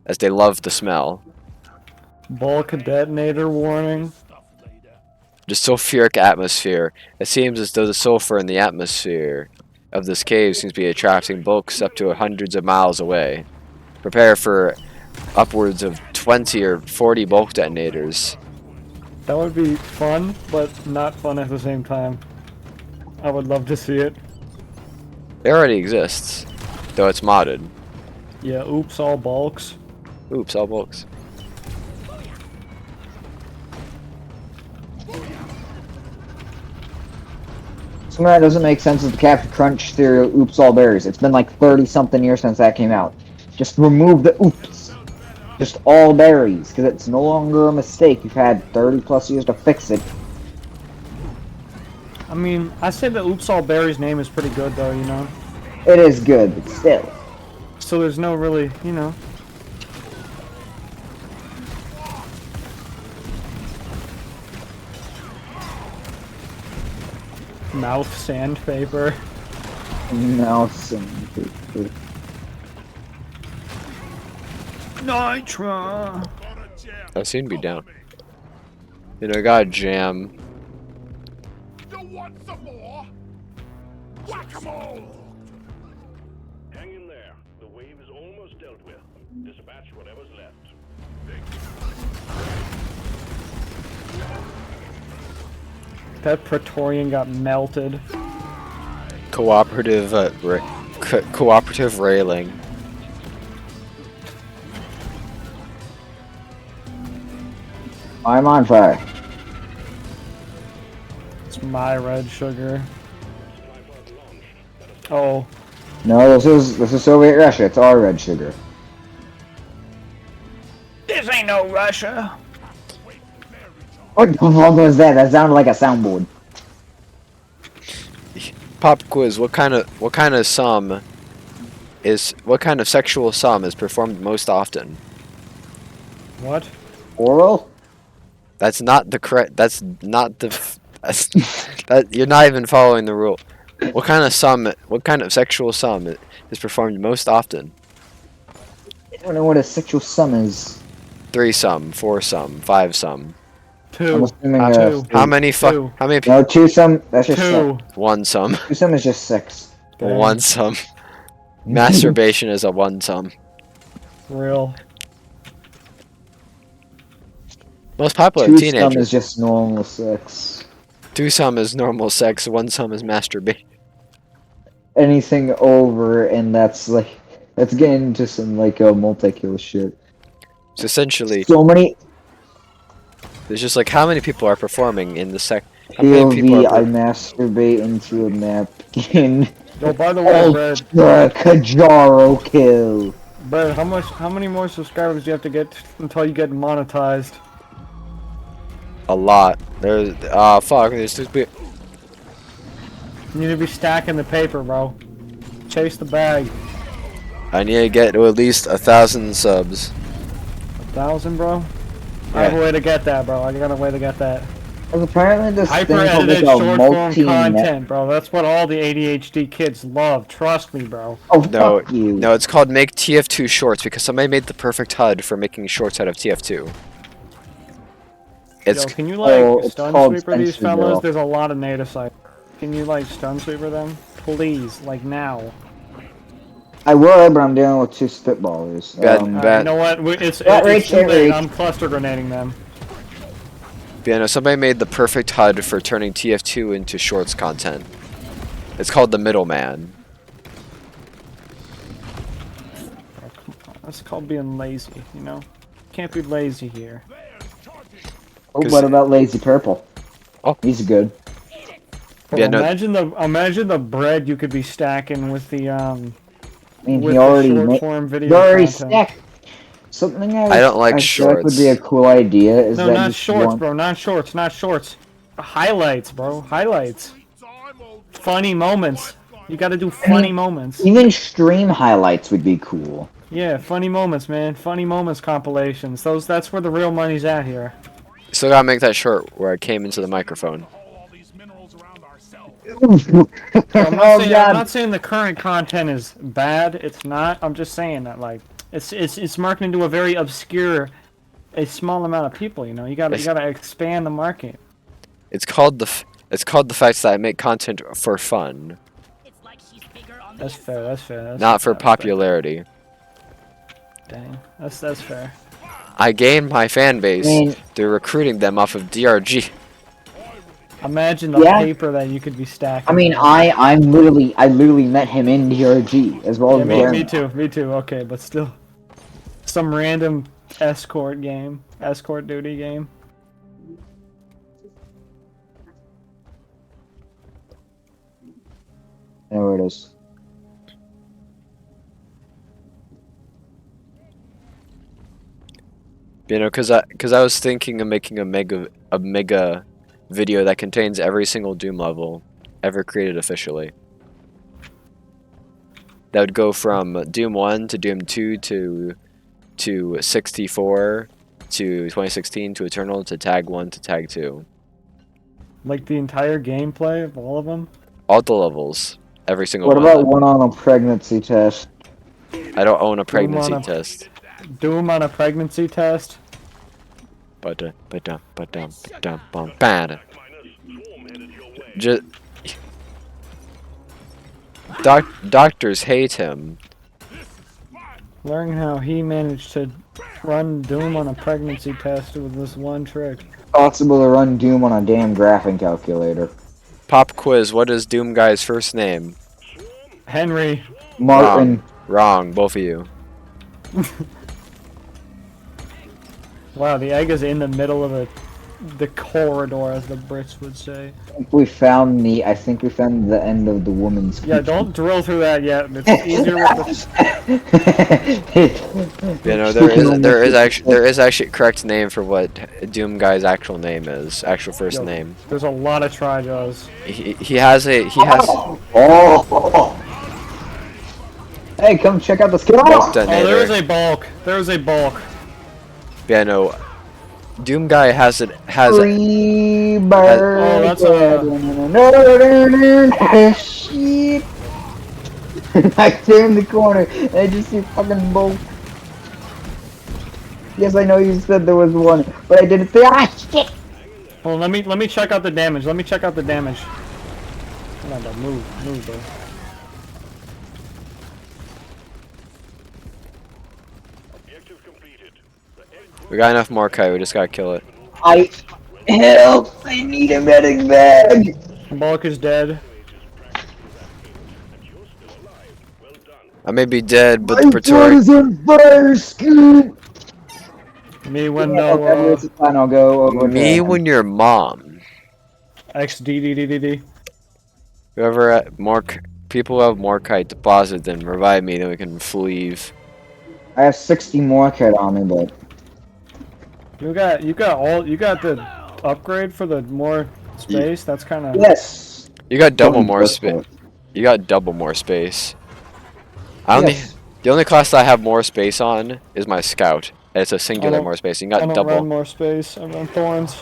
as they love the smell. Bulk detonator warning. Just sulfuric atmosphere. It seems as though the sulfur in the atmosphere of this cave seems to be attracting bulks up to hundreds of miles away. Prepare for upwards of 20 or 40 bulk detonators. That would be fun, but not fun at the same time. I would love to see it. It already exists, though it's modded. Yeah, oops, all bulks. Oops, all bulks. Something that doesn't make sense is the Captain Crunch theory of oops all berries. It's been like 30-something years since that came out. Just remove the oops. Just all berries, because it's no longer a mistake. You've had 30+ years to fix it. I mean, I say the oops all berries name is pretty good though, you know? It is good, but still. So there's no really, you know. Mouth sandpaper. Mouse and... Nitra. That seemed to be down. You know, I got a jam. You want some more? Whack-a-mole! Hang in there. The wave is almost dealt with. Dispatch whatever's left. That Praetorian got melted. Cooperative, cooperative railing. I'm on fire. It's my red sugar. Oh. No, this is Soviet Russia. It's our red sugar. This ain't no Russia. What the fuck was that? That sounded like a soundboard. Pop quiz. What kind of sexual sum is performed most often? What? Oral? That's not the correct. That's not the. That you're not even following the rule. What kind of sum? What kind of sexual sum is performed most often? I don't know what a sexual sum is. 3-sum, 4-sum, 5-sum. Two. I'm assuming Two. How many? Two. How many? No, 2-sum. That's just Two. 6. 1-sum. 2-sum is just 6. Dang. 1-sum. Masturbation is a one-some. Real. Most popular Two teenager. some is just normal sex. Two-some is normal sex, one-some is masturbation. Anything over, and that's getting into some like multi-kill shit. So essentially, So many there's just like how many people are performing in the how many people POV. are I masturbate into a napkin. Yo, by the way, Brad, Kajaro kill. Brad, how many more subscribers do you have to get until you get monetized? a lot. There's fuck, there's two people. You need to be stacking the paper, bro. Chase the bag. I need to get to at least 1,000 subs. 1,000, bro? I have a way to get that, bro. I got a way to get that. Well, apparently this thing called Hyper-edited like a short-form multi-net. content, bro. That's what all the ADHD kids love. Trust me, bro. Oh, No, fuck you. no, it's called Make TF2 Shorts because somebody made the perfect HUD for making shorts out of TF2. It's Yo, can you, like, it's stun called sweeper these Spencer fellas? Girl. There's a lot of native sites. Can you, like, stun sweeper them? Please, like, now. I would, but I'm dealing with two spitballers. Bad- You know what? It's That too reach, late. reach. I'm cluster grenading them. yeah, no, somebody made the perfect HUD for turning TF2 into shorts content. It's called The Middleman. Oh, come on. That's called being lazy, you know? Can't be lazy here. Oh, what about Lazy Purple? Oh. He's good. Bro, Yeah, no- imagine the bread you could be stacking with the I mean, with he the already short form video he already content. stacked. Something I don't like I feel like would be a shorts. cool idea is No, that not just shorts, one- bro. Not shorts. Not shorts. Highlights, bro. Highlights. Funny moments. You gotta do funny moments. Even stream highlights would be cool. Yeah, funny moments, man. Funny moments compilations. That's where the real money's at here. Still gotta make that short where I came into the microphone. All these minerals around ourselves. I'm Oh, I'm God. not saying the current content is bad. It's not. I'm just saying that like it's marketing to a very obscure, a small amount of people. You know, you gotta expand the market. It's called the fact that I make content for fun, It's like she's bigger on That's the fair. That's fair. That's not for fair. popularity. Dang, that's fair. I gained my fan base I mean- through recruiting them off of DRG. Imagine the Yeah. paper that you could be stacking. I mean, I literally met him in DRG as well Yeah, as me Jeremy. too. Me too. Okay, but still, some random escort game, escort duty game. There it is. You know, cause I was thinking of making a mega video that contains every single Doom level ever created officially. That would go from Doom 1 to Doom 2 to 64 to 2016 to Eternal to Tag 1 to Tag 2. Like the entire gameplay of all of them. All the levels, every single What one. about one on a pregnancy test? I don't own a pregnancy on a- test. Doom on a pregnancy test. Just doctors hate him. Learn how he managed to run Doom on a pregnancy test with this one trick. Possible to run Doom on a damn graphing calculator. Pop quiz. What is Doom Guy's first name? Henry. Martin. Wrong. Both of you. Wow, the egg is in the middle of the corridor, as the Brits would say. I think we found the end of the woman's. Yeah, don't drill through that yet. It's easier with the... You know, there is actually a correct name for what Doom Guy's actual name is. Actual first Yo. name. There's a lot of Tri-Jaws. He has. Oh. Hey, come check out the skill. Oh, Detonator. there is a bulk. There is a bulk. Yeah, no. Doom Guy has Free bird. Oh, that's shit. I turned the corner and I just see fucking bolt. Yes, I know you said there was one, but I didn't say. Ah, shit. Well, let me check out the damage. Let me check out the damage. Come on, bro. Move, bro. We got enough more kite. We just gotta kill it. Help! I need a medic bag! Bulk is dead. I may be dead, but My the blood Praetorian. is on fire, Scoop! Me when Yeah, okay, no, it's fine, I'll go over Me to when your mom. XDDDD. Whoever people who have more kite deposit, then revive me, then we can leave. I have 60 more kit on me, but You got the upgrade for the more space. That's kind of yes. You got double Don't more go space. for it. You got double more space. I only Yes. the only class that I have more space on is my scout. It's a singular more space. You I got don't double. run more space. I run thorns.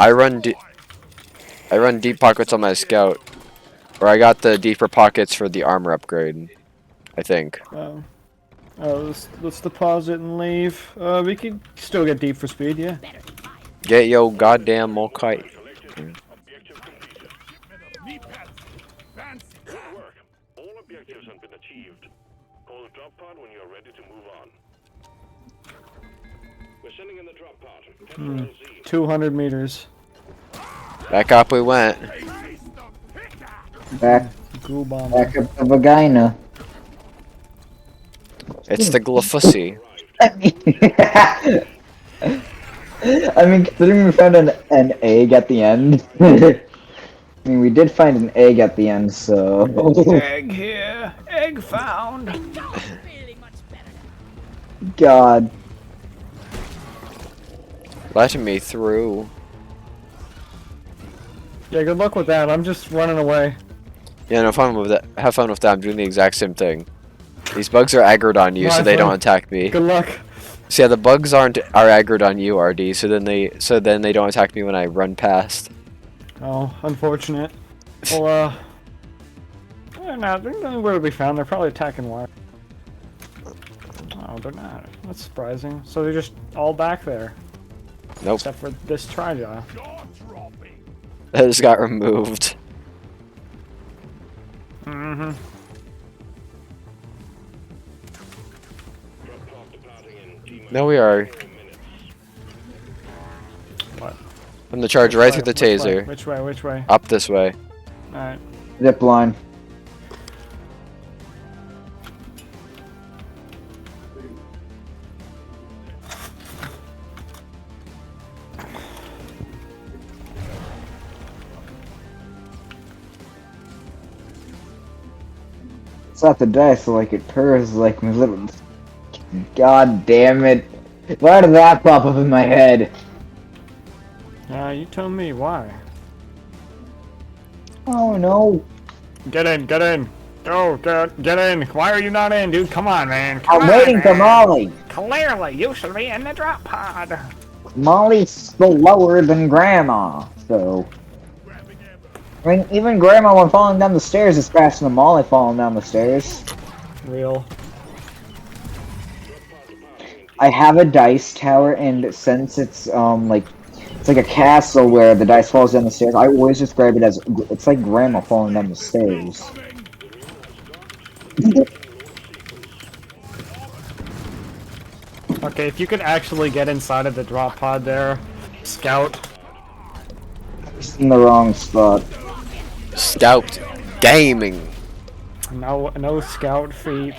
I run deep pockets on my scout, or I got the deeper pockets for the armor upgrade. I think. Let's deposit and leave. We can still get deep for speed. Yeah. Get yo goddamn more kite. Good work. All objectives have been achieved. Call the drop pod when you're ready to move on. We're sending in the drop pod. Control Z. 200 meters. Back up we went. Back, Goo bomb. back up the vagina. It's the glyphosi. I mean, considering we found an egg at the end. I mean, we did find an egg at the end, so. Egg here. Egg found. Feeling much better now. God. Letting me through. Yeah, good luck with that. I'm just running away. Yeah, no fun with that. Have fun with that. I'm doing the exact same thing. These bugs are aggroed on you, so they don't attack me. Good luck. So yeah, the bugs are aggroed on you, RD. So then they don't attack me when I run past. Oh, unfortunate. Well, they're nowhere to be found. They're probably attacking wire. Oh, they're not. That's surprising. So they're just all back there. Nope. Except for this Tridra. That just got removed. Mm-hmm. No, we are. What? I'm the charge right through the taser. Which way? Which way? Up this way. Alright. Zipline. It's not the dice, so like it purrs like my little. God damn it! Why did that pop up in my head? You tell me why. Oh no! Get in, get in. Go, get in. Why are you not in, dude? Come on, man. Come I'm on, waiting for man. Molly. Clearly, you should be in the drop pod. Molly's slower than Grandma, so. I mean, even Grandma when falling down the stairs is faster than Molly falling down the stairs. Real. I have a dice tower, and since it's it's like a castle where the dice falls down the stairs, I always describe it as it's like Grandma falling down the stairs. Okay, if you could actually get inside of the drop pod there, Scout. Just in the wrong spot. Scout gaming. No Scout feet.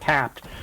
Tapped.